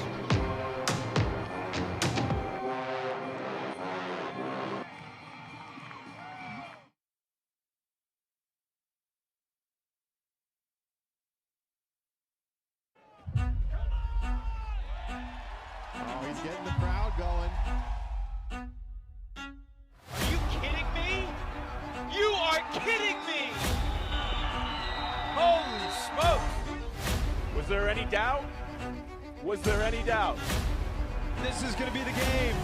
Oh, he's getting the crowd going. Are you kidding me? You are kidding me! Holy smokes! Was there any doubt? Was there any doubt? This is going to be the game.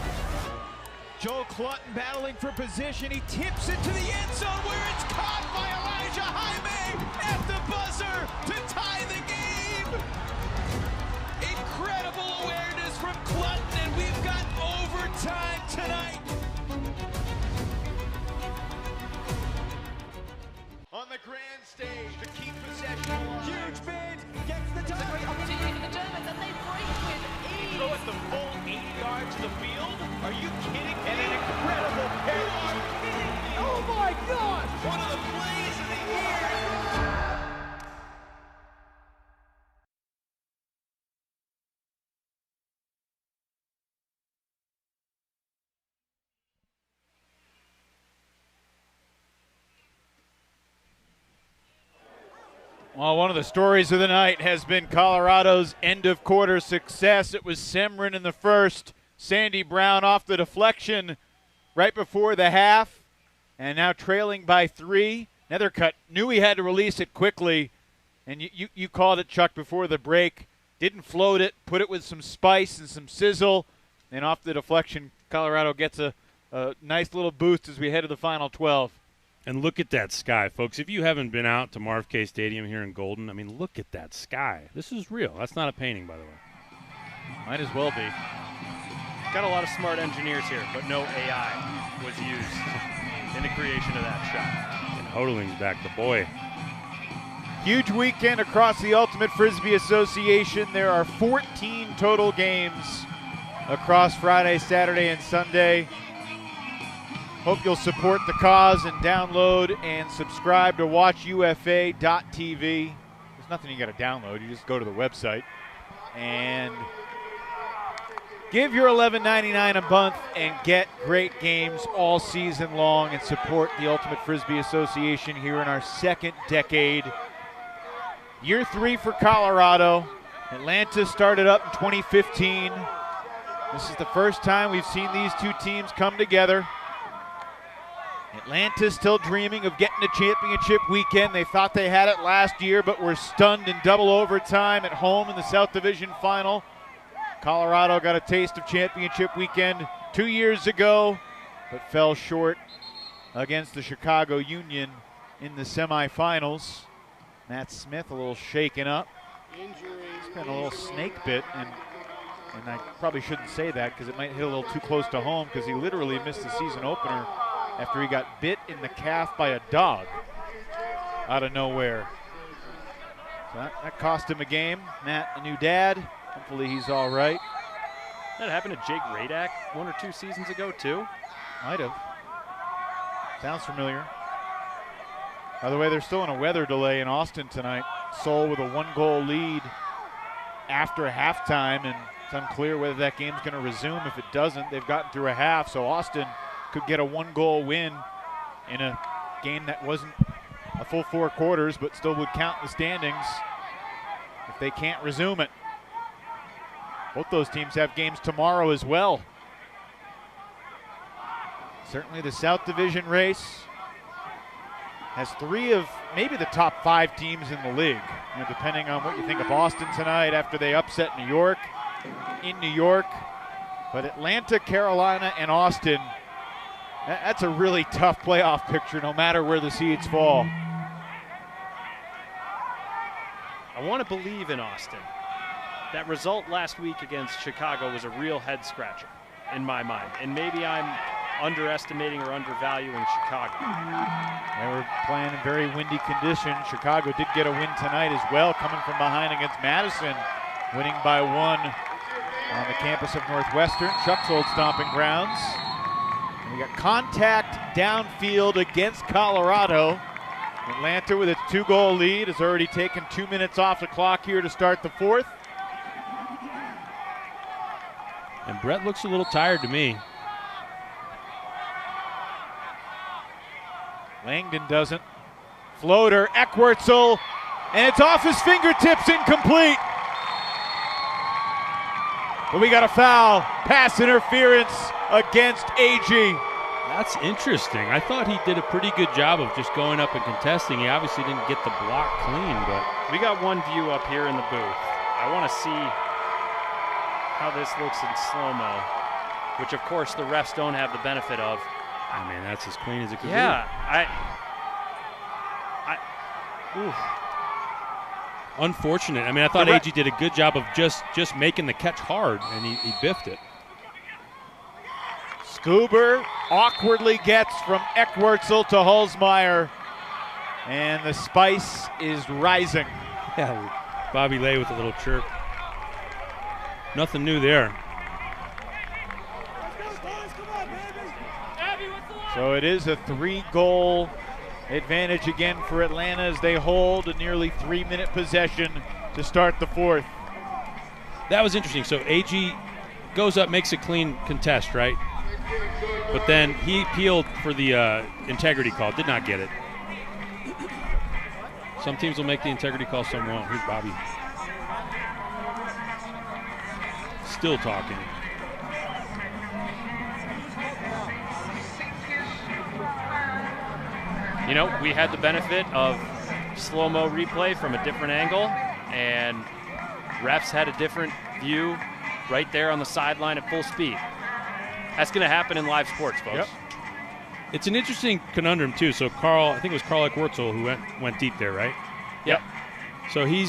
Joe Clutton battling for position. He tips it to the end zone where it's caught by Elijah Jaime at the buzzer to tie the game. Incredible awareness from Clutton, and we've got overtime tonight. On the grand stage to keep possession. Huge bid, gets the time. Opportunity for the Germans, and they break with ease. Throw it the full 80 yards to the field? Are you kidding me? And an incredible catch. You are kidding me. Oh my gosh! One of the plays of the year. Well, one of the stories of the night has been Colorado's end-of-quarter success. It was Semrin in the first, Sandy Brown off the deflection right before the half, and now trailing by 3. Nethercutt knew he had to release it quickly, and you called it, Chuck, before the break. Didn't float it, put it with some spice and some sizzle, and off the deflection, Colorado gets a nice little boost as we head to the final 12. And look at that sky, folks. If you haven't been out to Marv Kay Stadium here in Golden, I mean, look at that sky. This is real. That's not a painting, by the way. Might as well be. Got a lot of smart engineers here, but no AI was used in the creation of that shot. And Hodeling's back, the boy. Huge weekend across the Ultimate Frisbee Association. There are 14 total games across Friday, Saturday, and Sunday. Hope you'll support the cause and download and subscribe to watchufa.tv. There's nothing you got to download. You just go to the website and give your $11.99 a month and get great games all season long and support the Ultimate Frisbee Association here in our second decade. Year 3 for Colorado. Atlanta started up in 2015. This is the first time we've seen these two teams come together. Atlanta still dreaming of getting a championship weekend. They thought they had it last year, but were stunned in double overtime at home in the South Division final. Colorado got a taste of championship weekend 2 years ago, but fell short against the Chicago Union in the semifinals. Matt Smith a little shaken up. He's been a little snake bit, and I probably shouldn't say that because it might hit a little too close to home because he literally missed the season opener after he got bit in the calf by a dog out of nowhere. So that cost him a game. Matt, a new dad. Hopefully he's all right. That happened to Jake Radak 1 or 2 seasons ago too? Might have. Sounds familiar. By the way, they're still in a weather delay in Austin tonight. Seoul with a 1-goal lead after halftime, and it's unclear whether that game's going to resume. If it doesn't, they've gotten through a half, so Austin could get a 1-goal win in a game that wasn't a full 4 quarters, but still would count in the standings if they can't resume it. Both those teams have games tomorrow as well. Certainly the South Division race has 3 of maybe the top 5 teams in the league, depending on what you think of Boston tonight after they upset New York in New York. But Atlanta, Carolina, and Austin, that's a really tough playoff picture no matter where the seeds fall. I want to believe in Austin. That result last week against Chicago was a real head scratcher in my mind, and maybe I'm underestimating or undervaluing Chicago. They were playing in very windy conditions. Chicago did get a win tonight as well, coming from behind against Madison, winning by 1 on the campus of Northwestern, Chuck's old stomping grounds. And we got contact downfield against Colorado. Atlanta with its 2-goal lead has already taken 2 minutes off the clock here to start the 4th. And Brett looks a little tired to me. Langdon doesn't. Floater, Eckwurzel, and it's off his fingertips, incomplete. But we got a foul, pass interference against AG. That's interesting. I thought he did a pretty good job of just going up and contesting. He obviously didn't get the block clean, but we got one view up here in the booth. I want to see how this looks in slow-mo, which of course the refs don't have the benefit of. I mean, that's as clean as it could be. Yeah, oof. Unfortunate. I mean, I thought AG did a good job of just making the catch hard, and he biffed it. Schuber awkwardly gets from Eckwurzel to Holzmeyer, and the spice is rising. Yeah, Bobby Lay with a little chirp. Nothing new there. So it is a 3-goal advantage again for Atlanta as they hold a nearly 3-minute possession to start the 4th. That was interesting. So AG goes up, makes a clean contest, right? But then he appealed for the integrity call. Did not get it. Some teams will make the integrity call, some won't. Here's Bobby. Still talking. You know, we had the benefit of slow-mo replay from a different angle, and refs had a different view right there on the sideline at full speed. That's going to happen in live sports, folks. Yep. It's an interesting conundrum, too. So Carl, I think it was Carl Eckwurzel who went deep there, right? Yep. So he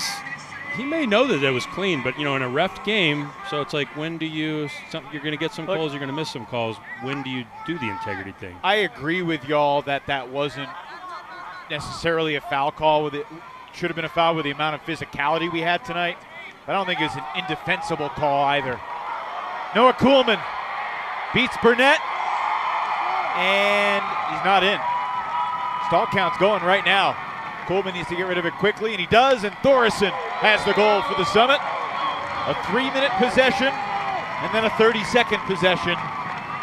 may know that it was clean, but, you know, in a ref game, so it's like, when do you, you're going to get some calls, you're going to miss some calls. When do you do the integrity thing? I agree with y'all that wasn't necessarily a foul call. With it should have been a foul with the amount of physicality we had tonight. But I don't think it's an indefensible call either. Noah Kuhlman beats Burnett And he's not in. Stall count's going right now. Coleman needs to get rid of it quickly, and he does, and Thoresen has the goal for the Summit. A 3-minute possession, and then a 30-second possession.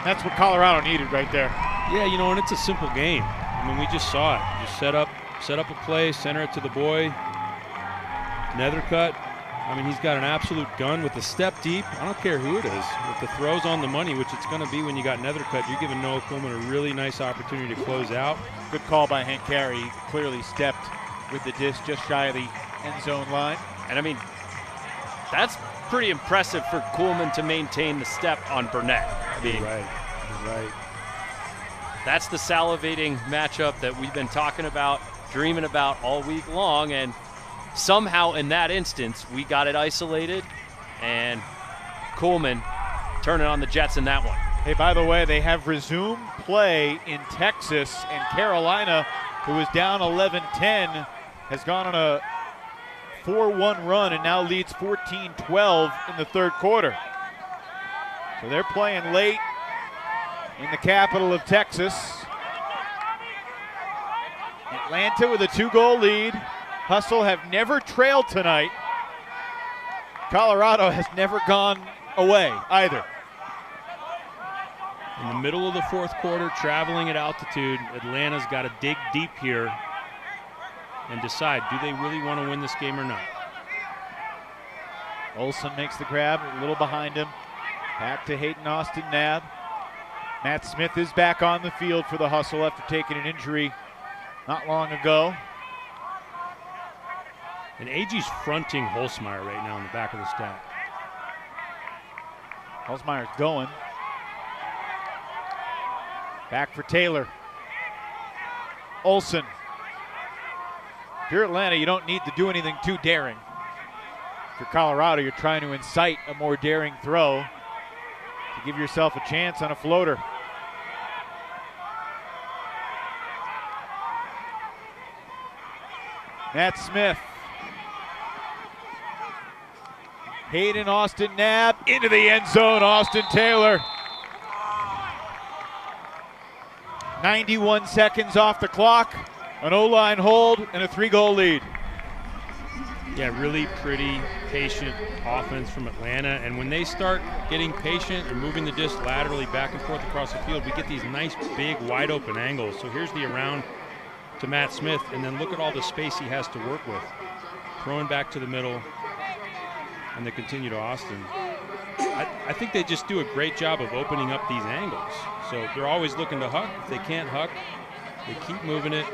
That's what Colorado needed right there. Yeah, you know, and it's a simple game. I mean, we just saw it. Just set up a play, center it to the boy. Nethercutt. I mean, he's got an absolute gun with the step deep. I don't care who it is. With the throws on the money, which it's going to be when you got Nethercutt, you're giving Noah Coleman a really nice opportunity to close out. Good call by Hank Carey. He clearly stepped with the disc just shy of the end zone line. And I mean, that's pretty impressive for Coleman to maintain the step on Burnett. I mean, right. That's the salivating matchup that we've been talking about, dreaming about all week long, and somehow in that instance, we got it isolated, and Coleman turning on the Jets in that one. Hey, by the way, they have resumed play in Texas, and Carolina, who was down 11-10, has gone on a 4-1 run and now leads 14-12 in the third quarter. So they're playing late in the capital of Texas. Atlanta with a 2-goal lead. Hustle have never trailed tonight. Colorado has never gone away either. In the middle of the fourth quarter, traveling at altitude, Atlanta's got to dig deep here and decide, do they really want to win this game or not? Olsen makes the grab, a little behind him. Back to Hayden Austin Nab. Matt Smith is back on the field for the Hustle after taking an injury not long ago. And AG's fronting Holzmeyer right now in the back of the stack. Holzmeyer's going. Back for Taylor. Olsen. If you're Atlanta, you don't need to do anything too daring. For Colorado, you're trying to incite a more daring throw to give yourself a chance on a floater. Matt Smith. Hayden Austin Nab into the end zone. Austin Taylor. 91 seconds off the clock. An O-line hold and a 3-goal lead. Yeah, really pretty, patient offense from Atlanta. And when they start getting patient and moving the disc laterally back and forth across the field, we get these nice, big, wide open angles. So here's the around to Matt Smith, and then look at all the space he has to work with. Throwing back to the middle, and they continue to Austin. I think they just do a great job of opening up these angles. So they're always looking to huck. If they can't huck, they keep moving it,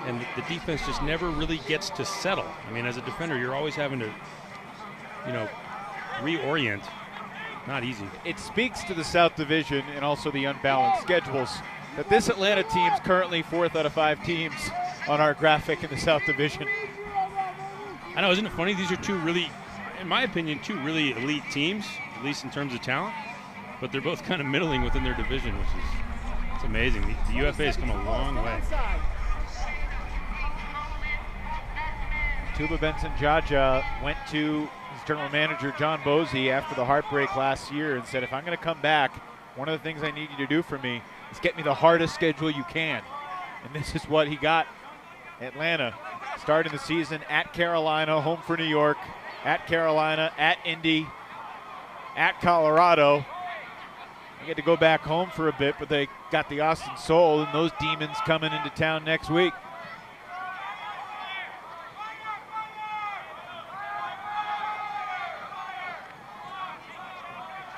and the defense just never really gets to settle. I mean, as a defender, you're always having to, you know, reorient. Not easy. It speaks to the South Division and also the unbalanced schedules that this Atlanta team's currently 4th out of 5 teams on our graphic in the South Division. I know, isn't it funny? These are two really, in my opinion, two really elite teams, at least in terms of talent, but they're both kind of middling within their division, which is it's amazing. The UFA has come a long way. Tuba Benson-Jaja went to his general manager, John Bosey, after the heartbreak last year and said, if I'm going to come back, one of the things I need you to do for me is get me the hardest schedule you can. And this is what he got. Atlanta starting the season at Carolina, home for New York, at Carolina, at Indy, at Colorado. They get to go back home for a bit, but they got the Austin Soul and those demons coming into town next week.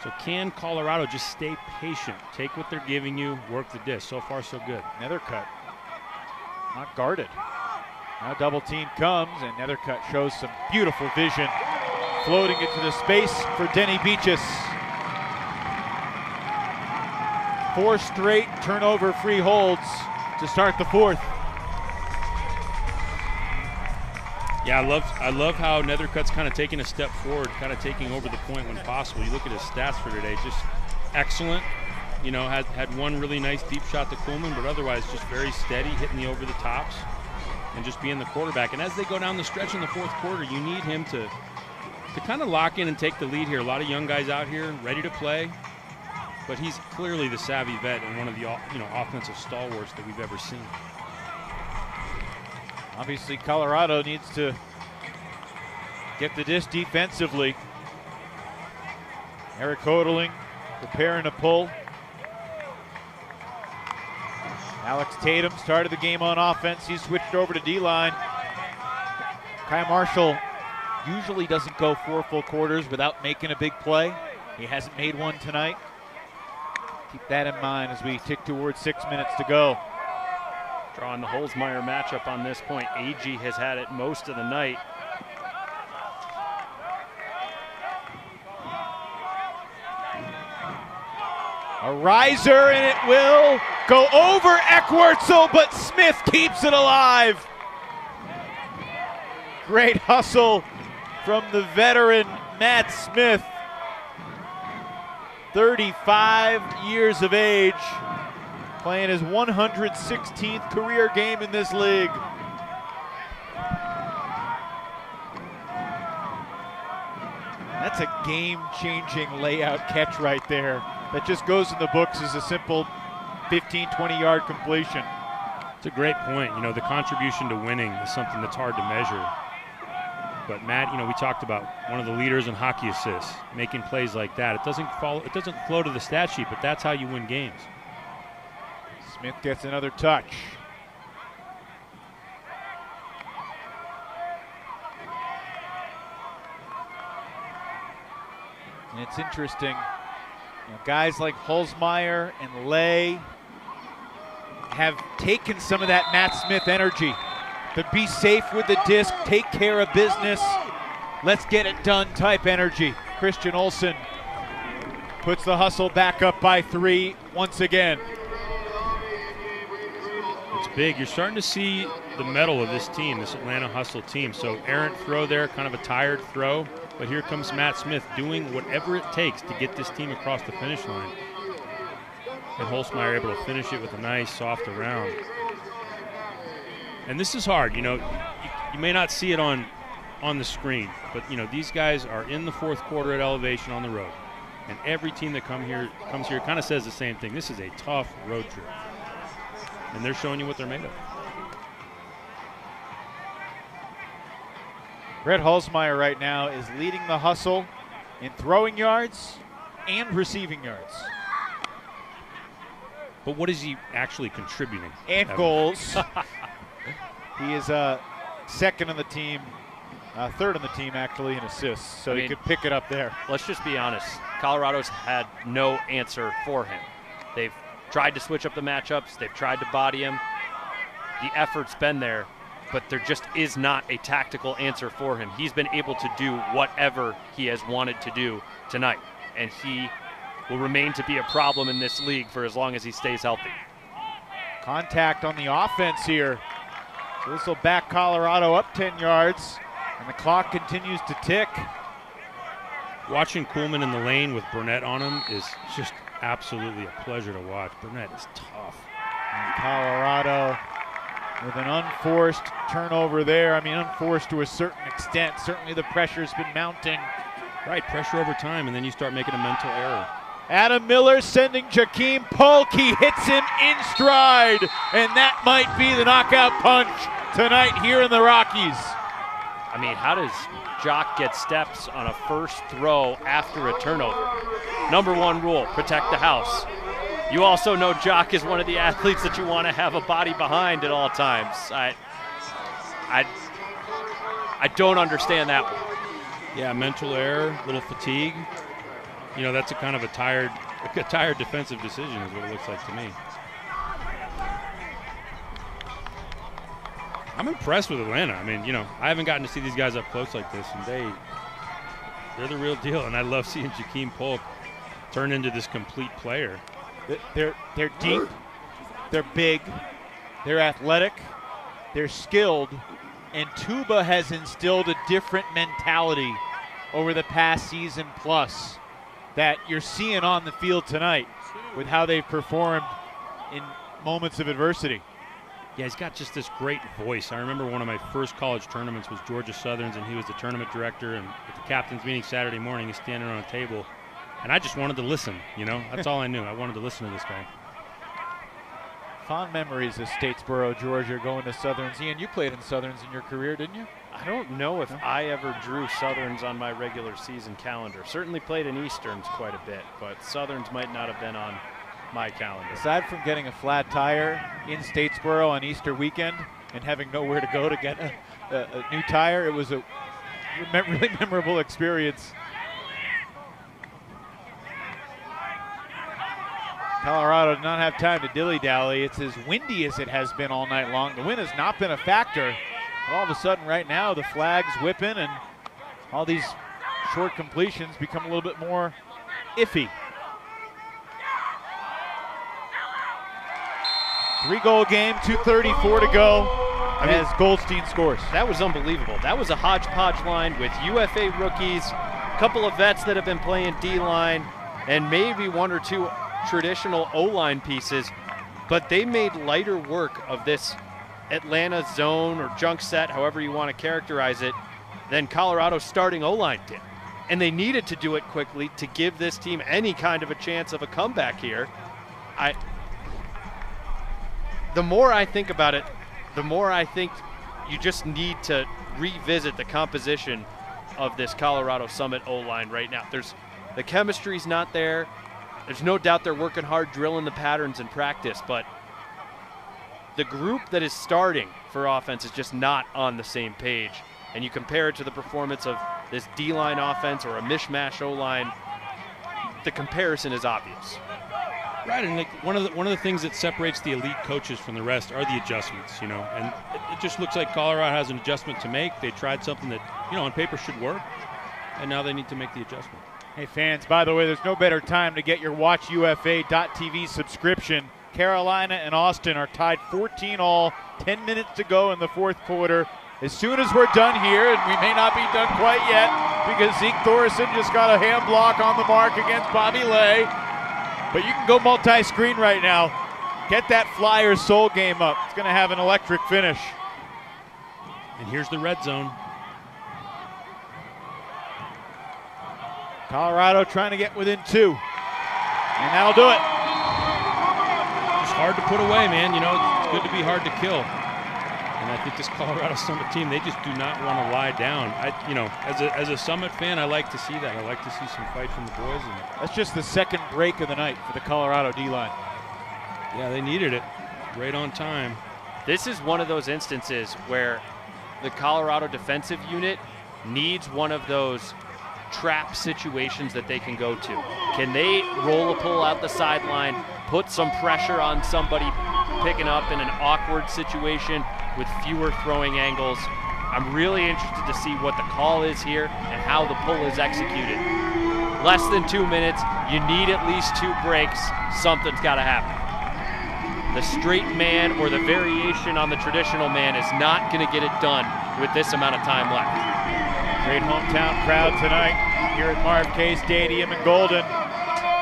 So can Colorado just stay patient, take what they're giving you, work the disc? So far, so good. Nethercutt not guarded. Now double team comes, and Nethercutt shows some beautiful vision, floating into the space for Denny Beaches. 4 straight turnover-free holds to start the 4th. Yeah, I love how Nethercutt's kind of taking a step forward, kind of taking over the point when possible. You look at his stats for today, just excellent. You know, had one really nice deep shot to Coleman, but otherwise just very steady, hitting the over the tops and just being the quarterback. And as they go down the stretch in the 4th quarter, you need him to kind of lock in and take the lead here. A lot of young guys out here ready to play. but he's clearly the savvy vet and one of the offensive stalwarts that we've ever seen. Obviously, Colorado needs to get the disc defensively. Eric Hodeling preparing to pull. Alex Tatum started the game on offense. He switched over to D-line. Kai Marshall usually doesn't go 4 full quarters without making a big play. He hasn't made one tonight. Keep that in mind as we tick towards 6 minutes to go. Drawing the Holzmeyer matchup on this point. AG has had it most of the night. A riser, and it will go over Eckwurzel, but Smith keeps it alive. Great hustle from the veteran Matt Smith. 35 years of age, playing his 116th career game in this league. That's a game-changing layout catch right there. That just goes in the books as a simple 15, 20-yard completion. It's a great point. You know, the contribution to winning is something that's hard to measure. But Matt, you know, we talked about one of the leaders in hockey assists, making plays like that. It doesn't flow to the stat sheet, but that's how you win games. Smith gets another touch. And it's interesting. You know, guys like Holzmeyer and Lay have taken some of that Matt Smith energy. To be safe with the disc, take care of business, let's get it done type energy. Christian Olsen puts the hustle back up by 3 once again. It's big. You're starting to see the mettle of this team, this Atlanta Hustle team. So errant throw there, kind of a tired throw. But here comes Matt Smith doing whatever it takes to get this team across the finish line. And Holzmeyer able to finish it with a nice, soft around. And this is hard. You know, you may not see it on the screen, but, you know, these guys are in the 4th quarter at elevation on the road. And every team that comes here kind of says the same thing. This is a tough road trip. And they're showing you what they're made of. Brett Holzmeyer right now is leading the hustle in throwing yards and receiving yards. But what is he actually contributing? And goals. He is second on the team, third on the team actually in assists, so he could pick it up there. Let's just be honest. Colorado's had no answer for him. They've tried to switch up the matchups. They've tried to body him. The effort's been there, but there just is not a tactical answer for him. He's been able to do whatever he has wanted to do tonight, and he will remain to be a problem in this league for as long as he stays healthy. Contact on the offense here. So this will back Colorado up 10 yards, and the clock continues to tick. Watching Kuhlman in the lane with Burnett on him is just absolutely a pleasure to watch. Burnett is tough. And Colorado with an unforced turnover there. I mean, unforced to a certain extent. Certainly the pressure's been mounting. Right, pressure over time, and then you start making a mental error. Adam Miller sending Jakeem Polk. He hits him in stride, and that might be the knockout punch tonight here in the Rockies. I mean, how does Jock get steps on a first throw after a turnover? Number 1 rule, protect the house. You also know Jock is one of the athletes that you want to have a body behind at all times. I don't understand that one. Yeah, mental error, little fatigue. You know, that's a kind of a tired defensive decision is what it looks like to me. I'm impressed with Atlanta. I mean, you know, I haven't gotten to see these guys up close like this, and they're the real deal, and I love seeing Jakeem Polk turn into this complete player. They're deep, they're big, they're athletic, they're skilled, and Tuba has instilled a different mentality over the past season plus that you're seeing on the field tonight with how they've performed in moments of adversity. Yeah, he's got just this great voice. I remember one of my first college tournaments was Georgia Southern's, and he was the tournament director, and at the captain's meeting Saturday morning, he's standing on a table, And I just wanted to listen, you know. That's all I knew. I wanted to listen to this guy. Fond memories of Statesboro, Georgia, going to Southerns. Ian, you played in Southerns in your career, didn't you? I don't know if I ever drew Southerns on my regular season calendar. Certainly played in Easterns quite a bit, but Southerns might not have been on my calendar. Aside from getting a flat tire in Statesboro on Easter weekend and having nowhere to go to get a new tire, it was a really memorable experience. Colorado did not have time to dilly-dally. It's as windy as it has been all night long. The wind has not been a factor. All of a sudden right now the flag's whipping and all these short completions become a little bit more iffy. 3-goal game, 2:34 to go as Goldstein scores. That was unbelievable. That was a hodgepodge line with UFA rookies, a couple of vets that have been playing D-line, and maybe one or two traditional O-line pieces, but they made lighter work of this Atlanta zone or junk set, however you want to characterize it, than Colorado's starting O-line did. And they needed to do it quickly to give this team any kind of a chance of a comeback here. The more I think about it, the more I think you just need to revisit the composition of this Colorado Summit O-line right now. The chemistry's not there. There's no doubt they're working hard drilling the patterns in practice, but the group that is starting for offense is just not on the same page. And you compare it to the performance of this D-line offense or a mishmash O-line, the comparison is obvious. Right, and like one of the things that separates the elite coaches from the rest are the adjustments, you know. And it just looks like Colorado has an adjustment to make. They tried something that, you know, on paper should work, and now they need to make the adjustment. Hey fans, by the way, there's no better time to get your WatchUFA.tv subscription. Carolina and Austin are tied 14-all, 10 minutes to go in the fourth quarter. As soon as we're done here, and we may not be done quite yet because Zeke Thorson just got a hand block on the mark against Bobby Lay, but you can go multi-screen right now. Get that Flyers Soul game up. It's going to have an electric finish. And here's the red zone. Colorado trying to get within 2, and that'll do it. Just hard to put away, man. You know, it's good to be hard to kill. And I think this Colorado Summit team, they just do not want to lie down. You know, as a Summit fan, I like to see that. I like to see some fight from the boys. And that's just the second break of the night for the Colorado D-line. Yeah, they needed it right on time. This is one of those instances where the Colorado defensive unit needs one of those trap situations that they can go to. Can they roll a pull out the sideline, put some pressure on somebody picking up in an awkward situation with fewer throwing angles? I'm really interested to see what the call is here and how the pull is executed. Less than 2 minutes, you need at least 2 breaks. Something's got to happen. The straight man or the variation on the traditional man is not going to get it done with this amount of time left. Great hometown crowd tonight here at Marv Kay Stadium in Golden.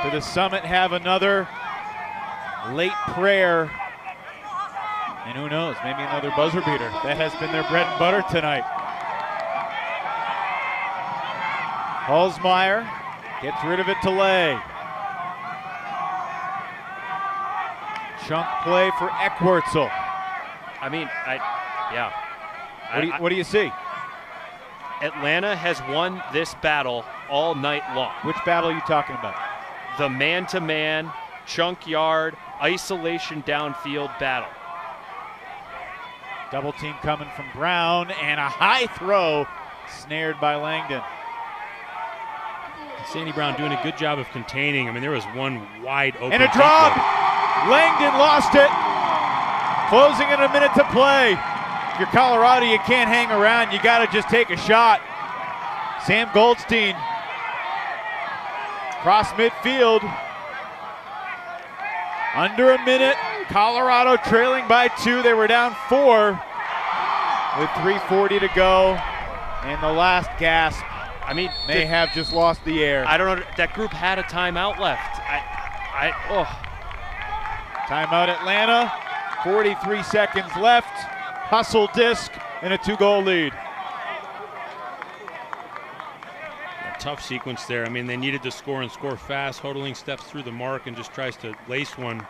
To the Summit have another late prayer. And who knows, maybe another buzzer beater. That has been their bread and butter tonight. Halsmeyer gets rid of it to Lay. Chunk play for Eckwurzel. I mean, yeah. What do you see? Atlanta has won this battle all night long. Which battle are you talking about? The man-to-man, chunk yard, isolation downfield battle. Double team coming from Brown, and a high throw snared by Langdon. Sandy Brown doing a good job of containing. I mean, there was one wide open. And a drop! Langdon lost it. Closing in a minute to play. If you're Colorado, you can't hang around. You got to just take a shot. Sam Goldstein. Cross midfield. Under a minute. Colorado trailing by 2. They were down 4 with 3:40 to go. And the last gasp, I mean, may have just lost the air. I don't know. That group had a timeout left. Timeout Atlanta. 43 seconds left. Hustle disc and a 2-goal lead. tough sequence there. I mean, they needed to score and score fast. Hodling steps through the mark and just tries to lace one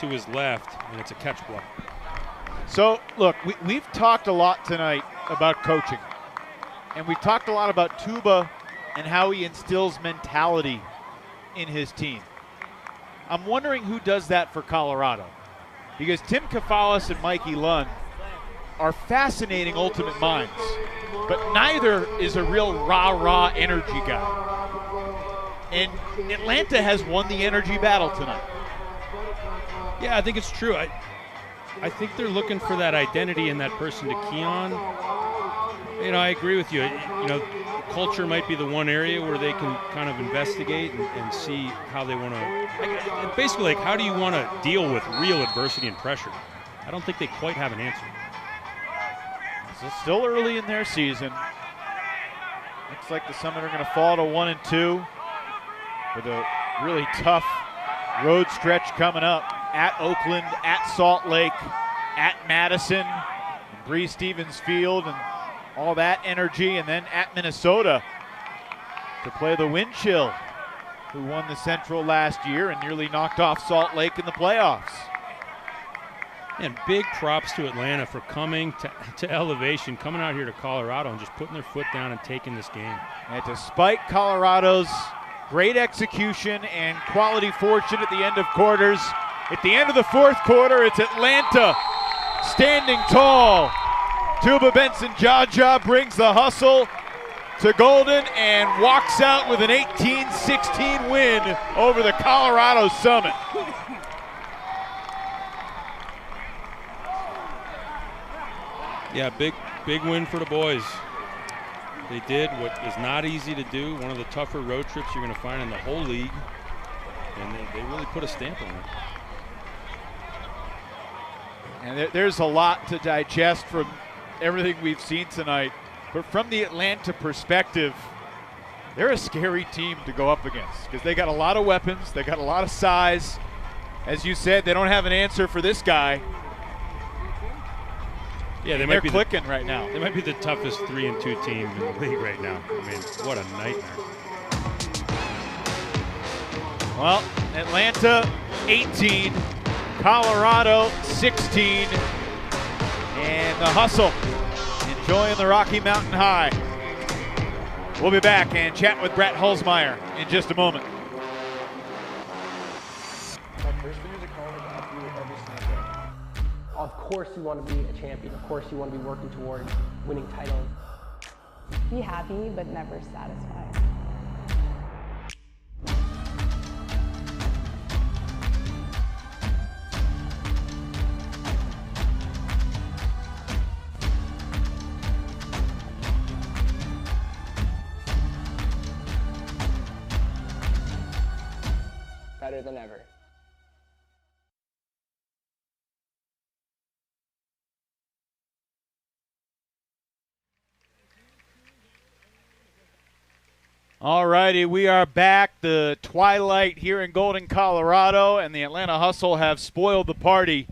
to his left, and it's a catch block. So, look, we've talked a lot tonight about coaching, and we've talked a lot about Tuba and how he instills mentality in his team. I'm wondering who does that for Colorado, because Tim Kafalis and Mikey Lund are fascinating ultimate minds, but neither is a real rah-rah energy guy. And Atlanta has won the energy battle tonight. Yeah, I think it's true. I think they're looking for that identity and that person to key on. You know, I agree with you. You know, culture might be the one area where they can kind of investigate and see how they want to. Basically, like, how do you want to deal with real adversity and pressure? I don't think they quite have an answer. So still early in their season. Looks like the Summit are going to fall to 1-2 with a really tough road stretch coming up at Oakland, at Salt Lake, at Madison, and Bree Stevens Field, and all that energy, and then at Minnesota to play the Wind Chill, who won the Central last year and nearly knocked off Salt Lake in the playoffs. And big props to Atlanta for coming to elevation, coming out here to Colorado and just putting their foot down and taking this game. And despite Colorado's great execution and quality fortune at the end of quarters, at the end of the fourth quarter, it's Atlanta standing tall. Tuba Benson-Jaja brings the hustle to Golden and walks out with an 18-16 win over the Colorado Summit. Yeah, big win for the boys. They did what is not easy to do, one of the tougher road trips you're going to find in the whole league, and they really put a stamp on it. And there's a lot to digest from everything we've seen tonight, but from the Atlanta perspective, they're a scary team to go up against because they got a lot of weapons, they got a lot of size. As you said, they don't have an answer for this guy. Yeah, they're clicking right now. They might be the toughest 3-2 team in the league right now. I mean, what a nightmare. Well, Atlanta 18, Colorado 16, and the hustle enjoying the Rocky Mountain High. We'll be back and chat with Brett Hulsmeyer in just a moment. Of course you want to be a champion. Of course you want to be working toward winning titles. Be happy, but never satisfied. Better than ever. All righty, we are back. The twilight here in Golden, Colorado, and the Atlanta Hustle have spoiled the party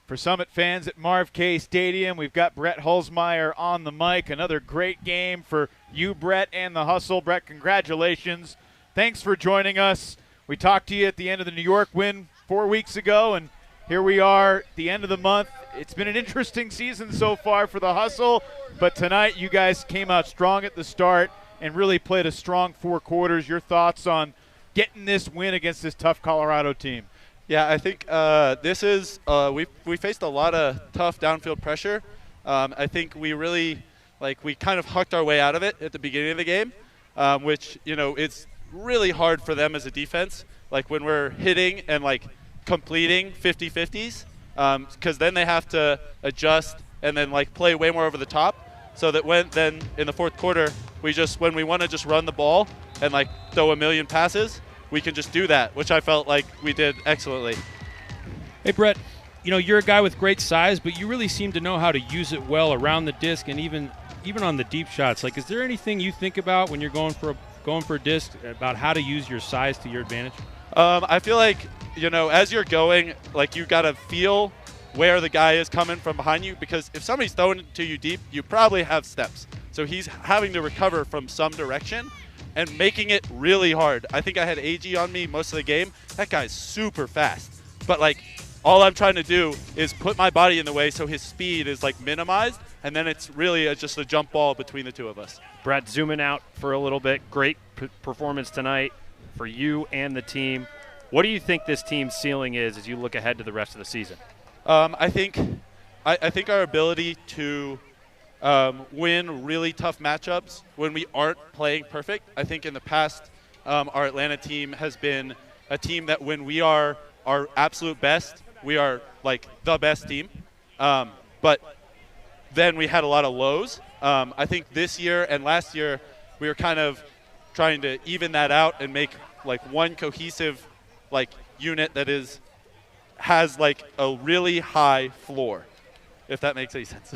for Summit fans at Marv Kay Stadium. We've got Brett Hulsmeyer on the mic. Another great game for you, Brett, and the Hustle. Brett, congratulations. Thanks for joining us. We talked to you at the end of the New York win 4 weeks ago, and here we are at the end of the month. It's been an interesting season so far for the Hustle, but tonight you guys came out strong at the start and really played a strong 4 quarters. Your thoughts on getting this win against this tough Colorado team? Yeah, I think this is we faced a lot of tough downfield pressure. I think we really we kind of hucked our way out of it at the beginning of the game, which it's really hard for them as a defense. Like when we're hitting and completing 50-50s, because then they have to adjust and then play way more over the top. So that then in the fourth quarter, when we want to just run the ball and throw a million passes, we can just do that, which I felt like we did excellently. Hey, Brett, you're a guy with great size, but you really seem to know how to use it well around the disc and even on the deep shots. Is there anything you think about when you're going for a disc about how to use your size to your advantage? I feel like, as you're going, you got to feel where the guy is coming from behind you, because if somebody's throwing it to you deep, you probably have steps. So he's having to recover from some direction. and making it really hard. I think I had AG on me most of the game. That guy's super fast. But, like, all I'm trying to do is put my body in the way so his speed is, like, minimized, and then it's really just a jump ball between the two of us. Brett, zooming out for a little bit. Great performance tonight for you and the team. What do you think this team's ceiling is as you look ahead to the rest of the season? I think our ability to win really tough matchups when we aren't playing perfect. I think in the past, our Atlanta team has been a team that when we are our absolute best, we are like the best team. But then we had a lot of lows. I think this year and last year, we were kind of trying to even that out and make like one cohesive like unit that has like a really high floor, if that makes any sense.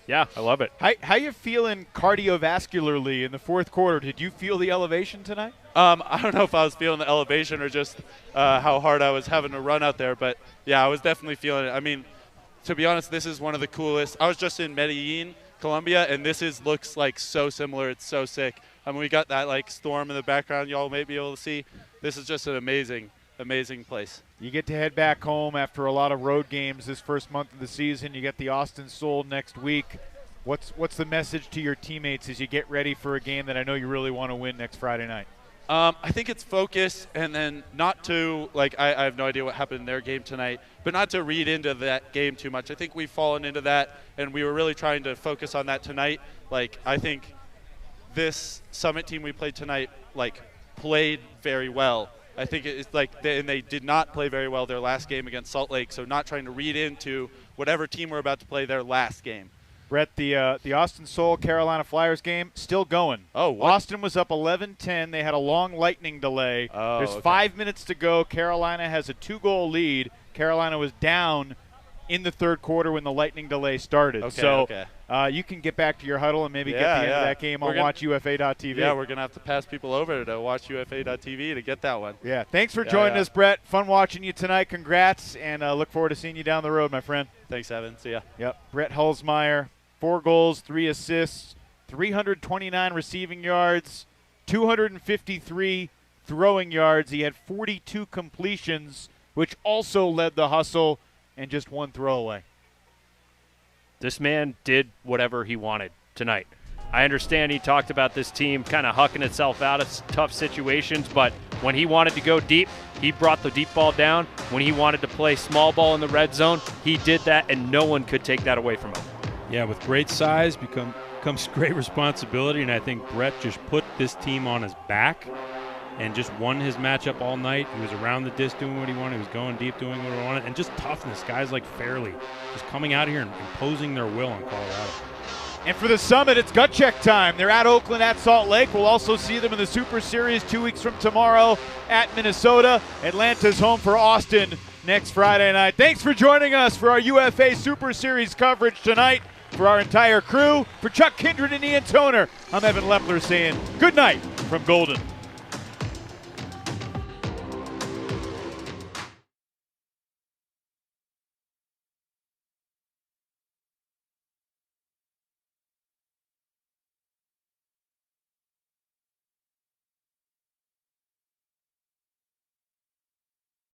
Yeah, I love it. How you feeling cardiovascularly in the fourth quarter? Did you feel the elevation tonight? I don't know if I was feeling the elevation or just how hard I was having to run out there, but yeah, I was definitely feeling it. I mean, to be honest, this is one of the coolest. I was just in Medellin, Colombia, and this looks like so similar. It's so sick. I mean, we got that like storm in the background y'all may be able to see. This is just an amazing place. You get to head back home after a lot of road games this first month of the season. You get the Austin Soul next week. What's the message to your teammates as you get ready for a game that I know you really want to win next Friday night? I think it's focus, and then not to, like, I have no idea what happened in their game tonight, but not to read into that game too much. I think we've fallen into that, and we were really trying to focus on that tonight. Like, I think this Summit team we played tonight, like, played very well. I think it's like and they did not play very well their last game against Salt Lake, so not trying to read into whatever team we're about to play their last game. Brett, the Austin Soul Carolina Flyers game still going. Oh, what? Austin was up 11-10. They had a long lightning delay. Oh, There's okay. 5 minutes to go. Carolina has a 2-goal lead. Carolina was down in the third quarter when the lightning delay started. Okay, so okay. You can get back to your huddle and maybe get the end of that game on WatchUFA.tv. Yeah, we're going to have to pass people over to WatchUFA.tv to get that one. Yeah, thanks for joining us, Brett. Fun watching you tonight. Congrats, and look forward to seeing you down the road, my friend. Thanks, Evan. See ya. Yep, Brett Hulsmeyer, 4 goals, 3 assists, 329 receiving yards, 253 throwing yards. He had 42 completions, which also led the hustle, and just 1 throwaway. This man did whatever he wanted tonight. I understand he talked about this team kind of hucking itself out of tough situations, but when he wanted to go deep, he brought the deep ball down. When he wanted to play small ball in the red zone, he did that, and no one could take that away from him. Yeah, with great size comes great responsibility, and I think Brett just put this team on his back and just won his matchup all night. He was around the disc doing what he wanted. He was going deep doing what he wanted. And just toughness. Guys like Fairley just coming out here and imposing their will on Colorado. And for the Summit, it's gut check time. They're at Oakland, at Salt Lake. We'll also see them in the Super Series 2 weeks from tomorrow at Minnesota. Atlanta's home for Austin next Friday night. Thanks for joining us for our UFA Super Series coverage tonight. For our entire crew, for Chuck Kindred and Ian Toner, I'm Evan Lepler saying good night from Golden.